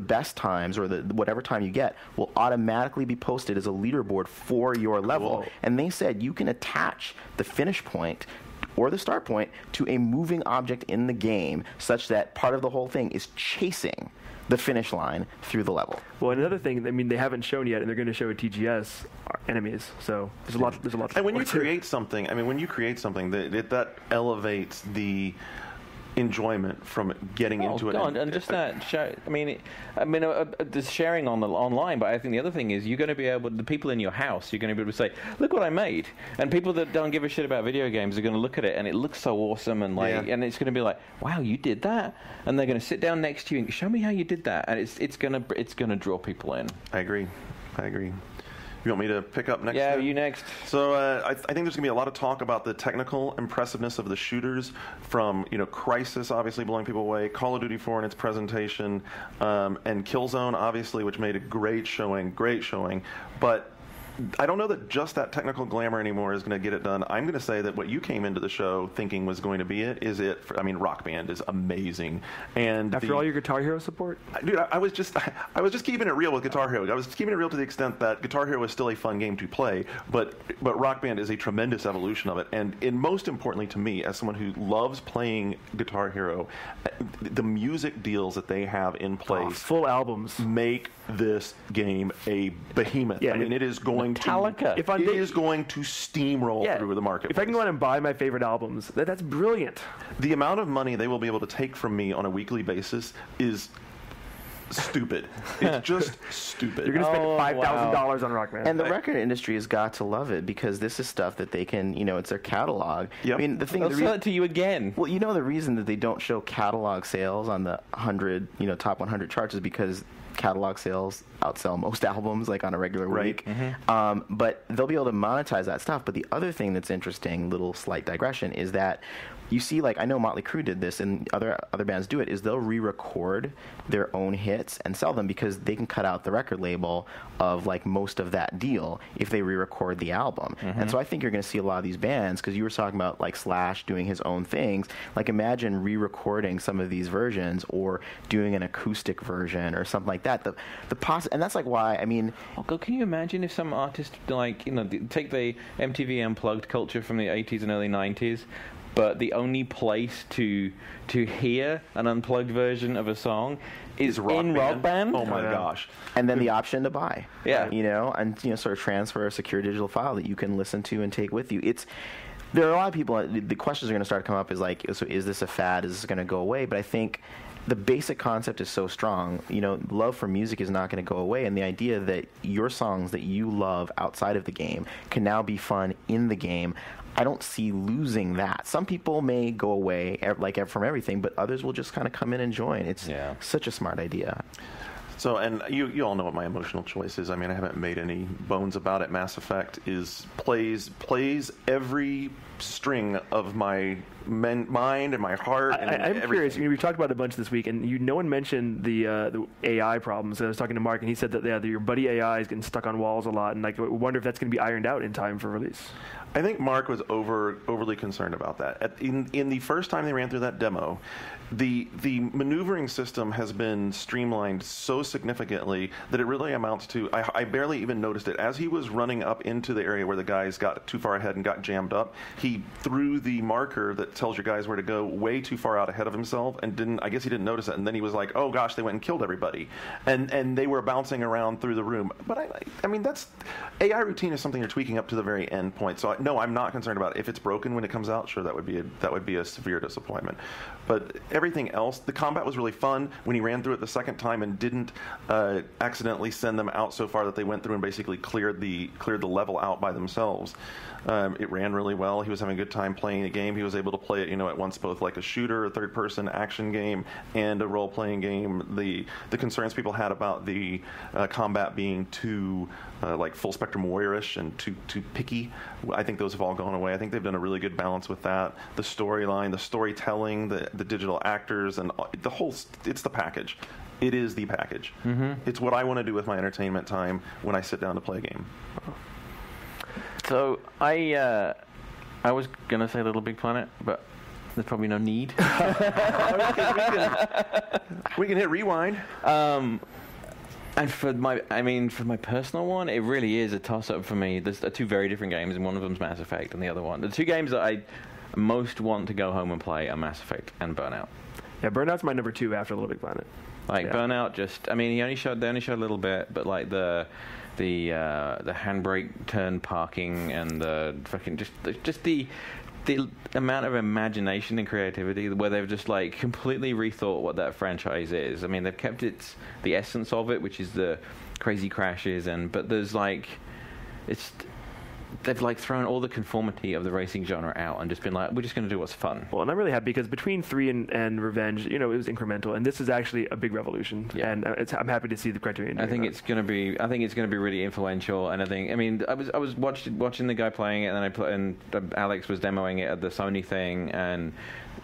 best times, or whatever time you get, will automatically be posted as a leaderboard for your level. And they said you can attach the finish point or the start point to a moving object in the game, such that part of the whole thing is chasing the finish line through the level. Well, another thing, I mean, they haven't shown yet, and they're going to show at TGS, are enemies. So there's a lot. And when you create something, that elevates the enjoyment from getting into it. And just that show. There's sharing online, but I think the other thing is you're going to be able, the people in your house, you're going to be able to say, "Look what I made," and people that don't give a shit about video games are going to look at it, and it looks so awesome, and and it's going to be like, "Wow, you did that," and they're going to sit down next to you and show me how you did that, and it's going to draw people in. I agree. You want me to pick up next? Yeah, you next. So I think there's going to be a lot of talk about the technical impressiveness of the shooters from, Crysis obviously blowing people away, Call of Duty 4 in its presentation, and Killzone obviously, which made a great showing. But I don't know that just that technical glamour anymore is going to get it done. I'm going to say that what you came into the show thinking was going to be Rock Band is amazing. And after all your Guitar Hero support? Dude, I was just keeping it real with Guitar Hero. I was keeping it real to the extent that Guitar Hero is still a fun game to play, but Rock Band is a tremendous evolution of it. And most importantly to me, as someone who loves playing Guitar Hero, the music deals that they have in place, full albums, make this game a behemoth. Yeah, it is going Metallica. It is going to steamroll through the market. If I can go out and buy my favorite albums, that's brilliant. The amount of money they will be able to take from me on a weekly basis is stupid. It's just stupid. You're going to spend $5,000 on Rock Band. And the record industry has got to love it, because this is stuff that they can, it's their catalog. Yep. I mean, the thing. They'll sell it to you again. Well, the reason that they don't show catalog sales on the 100, top 100 charts is because catalog sales outsell most albums, like on a regular week. Mm-hmm. But they'll be able to monetize that stuff. But the other thing that's interesting, little slight digression, is that you see, I know Motley Crue did this, and other bands do it, is they'll re-record their own hits and sell them, because they can cut out the record label of most of that deal if they re-record the album. Mm-hmm. And so I think you're going to see a lot of these bands, because you were talking about Slash doing his own things. Imagine re-recording some of these versions, or doing an acoustic version or something like that. And that's why, can you imagine if some artist take the MTV Unplugged culture from the 80s and early 90s, but the only place to hear an unplugged version of a song is in Rock Band. Oh my gosh! And then the option to buy. Yeah. And sort of transfer a secure digital file that you can listen to and take with you. There are a lot of people. The questions are going to start to come up is so is this a fad? Is this going to go away? But I think the basic concept is so strong. Love for music is not going to go away, and the idea that your songs that you love outside of the game can now be fun in the game, I don't see losing that. Some people may go away from everything, but others will just kind of come in and join. It's such a smart idea. So, and you all know what my emotional choice is. I haven't made any bones about it. Mass Effect plays every string of my mind and my heart. I'm curious. We've talked about it a bunch this week, and no one mentioned the AI problems. I was talking to Mark, and he said that your buddy AI is getting stuck on walls a lot, and I wonder if that's going to be ironed out in time for release. I think Mark was overly concerned about that. In the first time they ran through that demo, the maneuvering system has been streamlined so significantly that it really amounts to, I barely even noticed it. As he was running up into the area where the guys got too far ahead and got jammed up, he threw the marker that tells your guys where to go way too far out ahead of himself, and I guess he didn't notice it, and then he was like, oh gosh, they went and killed everybody. And they were bouncing around through the room. But that's, AI routine is something you're tweaking up to the very end point. So no, I'm not concerned about it. If it's broken when it comes out, sure, that would be a severe disappointment. But everything else, the combat was really fun. When he ran through it the second time and didn't accidentally send them out so far that they went through and basically cleared the level out by themselves, it ran really well. He was having a good time playing the game. He was able to play it, at once, both like a shooter, a third-person action game, and a role-playing game. The concerns people had about the combat being too like full-spectrum warrior-ish and too picky, I think those have all gone away. I think they've done a really good balance with that. The storyline, the storytelling, the digital actors, and the whole, it's the package. It is the package. Mm-hmm. It's what I want to do with my entertainment time when I sit down to play a game. So I was gonna say Little Big Planet, but there's probably no need. We can hit rewind. And for my personal one, it really is a toss-up for me. There's two very different games, and one of them's Mass Effect, and the other one. The two games that I most want to go home and play are Mass Effect and Burnout. Yeah, Burnout's my number 2 after Little Big Planet. Burnout, they only showed a little bit, but like the handbrake turn parking and the fucking just the amount of imagination and creativity where they've just like completely rethought what that franchise is. I mean, they've kept the essence of it, which is the crazy crashes, but there's like they've like thrown all the conformity of the racing genre out and just been like, we're just going to do what's fun. Well, and I'm really happy because between 3 and Revenge, it was incremental, and this is actually a big revolution. Yeah. And I'm happy to see the Criterion. I think it's going to be really influential, and I was watching the guy playing it, and Alex was demoing it at the Sony thing, and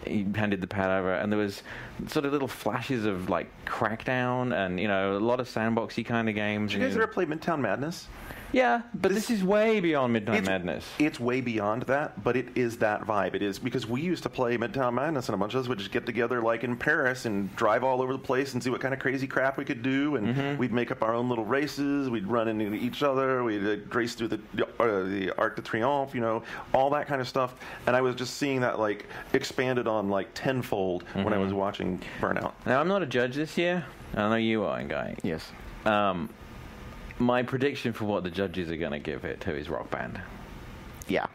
he handed the pad over, and there was sort of little flashes of like Crackdown and a lot of sandboxy kind of games. Did you guys ever play Midtown Madness? Yeah, but this is way beyond Midnight Madness. It's way beyond that, but it is that vibe. It is, because we used to play Midtown Madness, and a bunch of us would just get together like in Paris and drive all over the place and see what kind of crazy crap we could do, and we'd make up our own little races, we'd run into each other, we'd race through the Arc de Triomphe, all that kind of stuff. And I was just seeing that like expanded on like tenfold when I was watching Burnout. Now, I'm not a judge this year. I know you are, Guy. Yes. My prediction for what the judges are going to give it to is Rock Band. Yeah.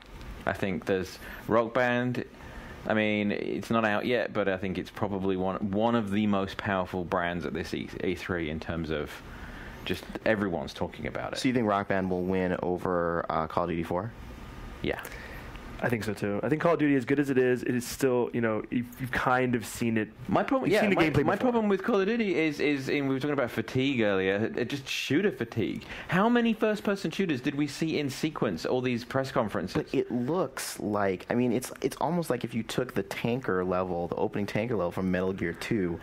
I think there's Rock Band. I mean, it's not out yet, but I think it's probably one of the most powerful brands at this E3 in terms of just everyone's talking about it. So you think Rock Band will win over Call of Duty 4? Yeah. I think so too. I think Call of Duty, as good as it is still, you've kind of seen it. My problem with Call of Duty is we were talking about fatigue earlier. Just shooter fatigue. How many first-person shooters did we see in sequence? All these press conferences. But it looks like, it's almost like if you took the opening tanker level from Metal Gear 2,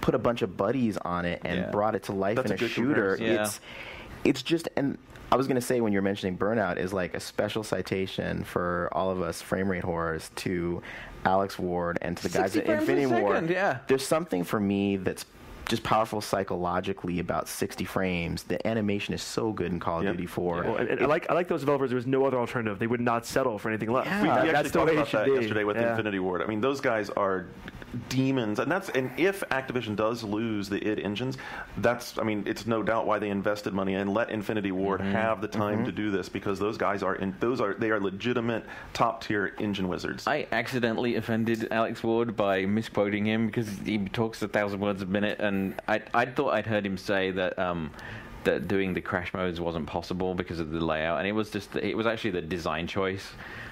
put a bunch of buddies on it, and brought it to life in a shooter. Yeah. It's just, and I was going to say, when you're mentioning Burnout, is like a special citation for all of us frame rate whores to Alex Ward and to the guys at Infinity Ward. Yeah. There's something for me that's just powerful psychologically about 60 frames. The animation is so good in Call of Duty 4. Well, and I like those developers. There was no other alternative. They would not settle for anything less. Yeah. We actually talked about that yesterday with Infinity Ward. I mean, those guys are demons, and if Activision does lose the id engines, it's no doubt why they invested money and let Infinity Ward have the time to do this, because those guys are legitimate top tier engine wizards. I accidentally offended Alex Ward by misquoting him because he talks 1,000 words a minute, and I thought I'd heard him say that that doing the crash modes wasn't possible because of the layout, and it was actually the design choice.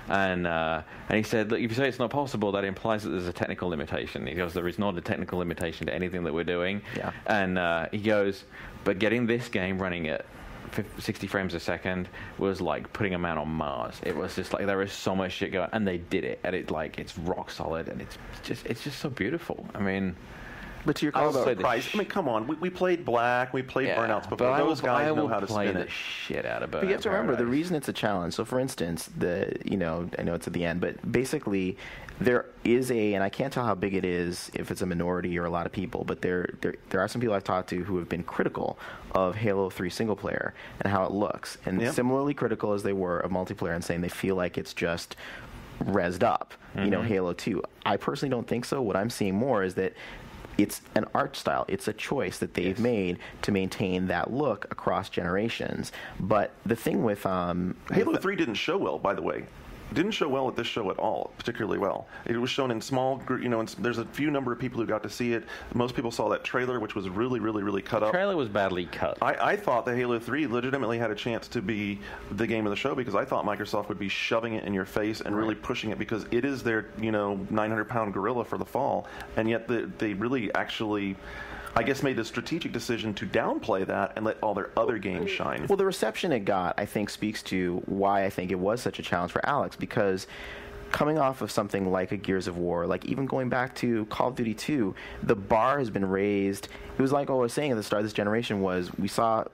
And he said, look, if you say it's not possible, that implies that there's a technical limitation. He goes, there is not a technical limitation to anything that we're doing. Yeah. And he goes, but getting this game running at 60 frames a second was like putting a man on Mars. It was just like there is so much shit going, and they did it, and it's rock solid, and it's just so beautiful. I mean. But to your call about price, come on. We played Black, we played Burnouts before. Those guys know how to spin it. Shit out of Burnout. But you have to remember the reason it's a challenge. So, for instance, I know it's at the end, but basically, there is and I can't tell how big it is if it's a minority or a lot of people, but there are some people I've talked to who have been critical of Halo 3 single player and how it looks, and similarly critical as they were of multiplayer, and saying they feel like it's just rezzed up. Halo 2. I personally don't think so. What I'm seeing more is that it's an art style. It's a choice that they've made to maintain that look across generations. But the thing with Halo 3 didn't show well, by the way. didn't show well at this show at all, particularly well. It was shown in small group, there's a few number of people who got to see it. Most people saw that trailer, which was really, really, really cut up. The trailer was badly cut. I thought that Halo 3 legitimately had a chance to be the game of the show because I thought Microsoft would be shoving it in your face and really pushing it because it is their, 900-pound gorilla for the fall, and yet they really actually, I guess, made the strategic decision to downplay that and let all their other games shine. Well, the reception it got, I think, speaks to why I think it was such a challenge for Alex, because coming off of something like a Gears of War, like even going back to Call of Duty 2, the bar has been raised. It was like what I was saying at the start of this generation was we saw,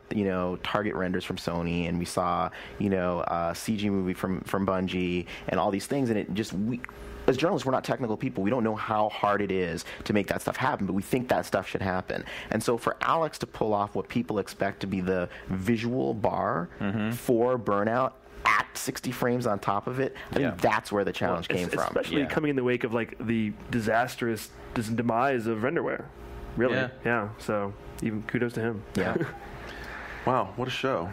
target renders from Sony, and we saw, a CG movie from Bungie and all these things, and it just, as journalists, we're not technical people. We don't know how hard it is to make that stuff happen, but we think that stuff should happen. And so for Alex to pull off what people expect to be the visual bar for Burnout at 60 frames on top of it, I think that's where the challenge came from. Especially coming in the wake of the disastrous demise of renderware. Really. Yeah. So even kudos to him. Yeah. Wow, what a show.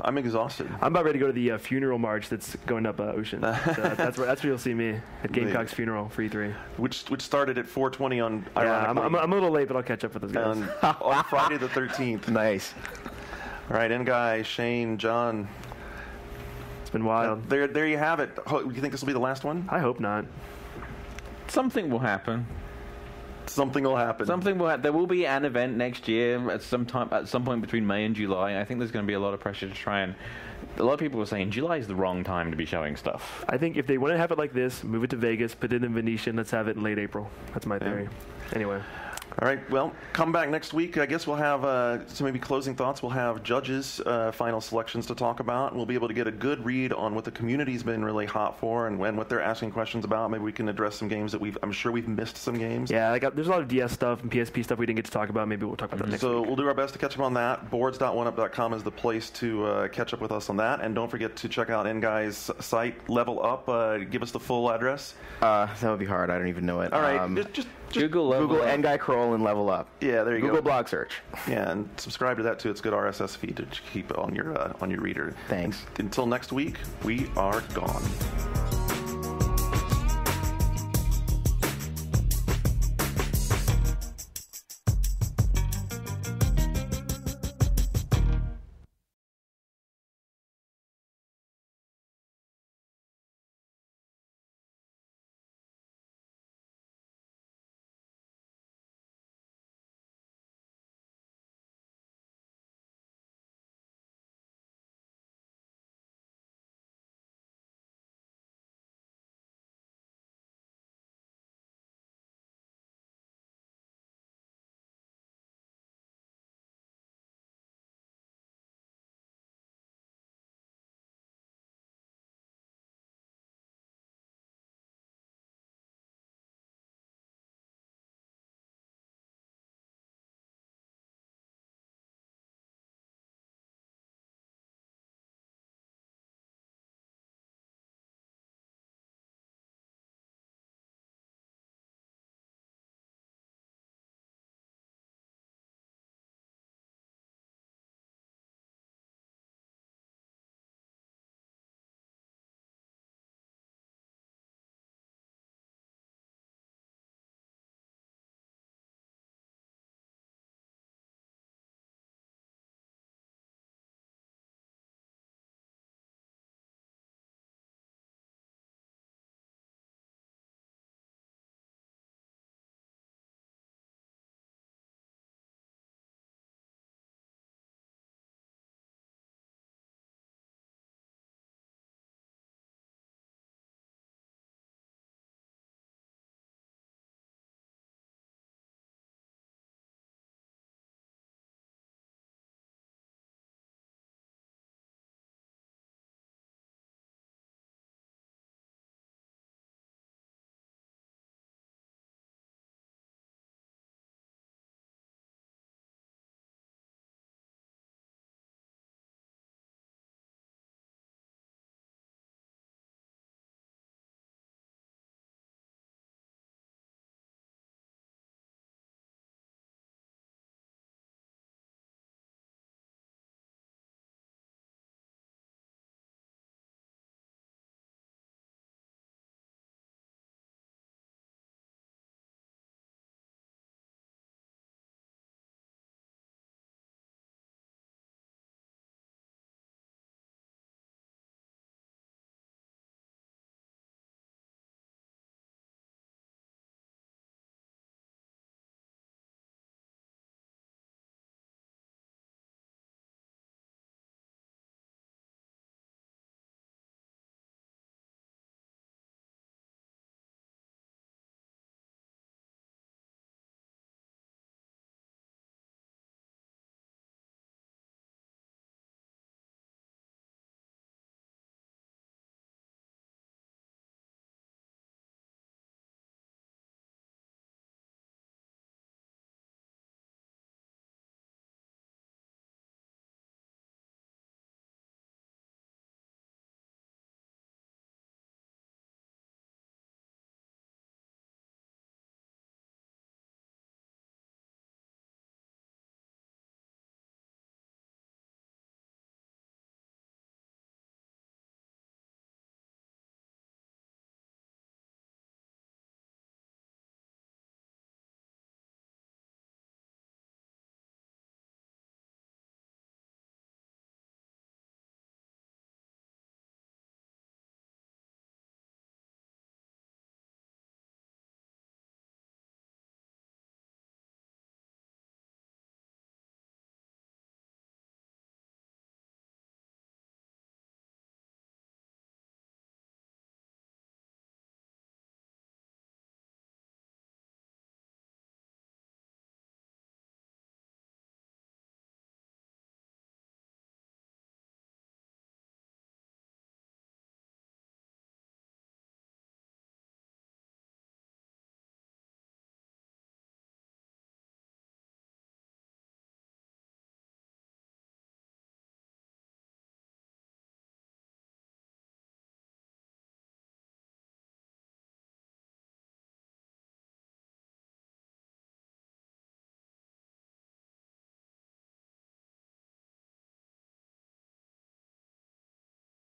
I'm exhausted. I'm about ready to go to the funeral march that's going up Ocean. So that's where you'll see me, at Gamecock's funeral for E3. Which started at 4:20 on, yeah, I'm a little late, but I'll catch up with those guys. On Friday the 13th. Nice. All right, N-Guy, Shane, John. It's been wild. There you have it. You think this will be the last one? I hope not. Something will happen. Something will happen. There will be an event next year at some point between May and July. I think there's going to be a lot of pressure to try and. A lot of people were saying July is the wrong time to be showing stuff. I think if they want to have it like this, move it to Vegas, put it in Venetian. Let's have it in late April. That's my theory. Anyway. All right, well, come back next week. I guess we'll have some maybe closing thoughts. We'll have judges' final selections to talk about. We'll be able to get a good read on what the community's been really hot for and what they're asking questions about. Maybe we can address some games that I'm sure we've missed some games. Yeah, there's a lot of DS stuff and PSP stuff we didn't get to talk about. Maybe we'll talk about that next week. So we'll do our best to catch up on that. Boards.oneup.com is the place to catch up with us on that. And don't forget to check out N-Guy's site, Level Up. Give us the full address. That would be hard. I don't even know it. All right, just Google N-Guy Croal and Level Up. Yeah, there you go. Google blog search. Yeah, and subscribe to that too. It's a good RSS feed to keep on your reader. Thanks. Until next week, we are gone.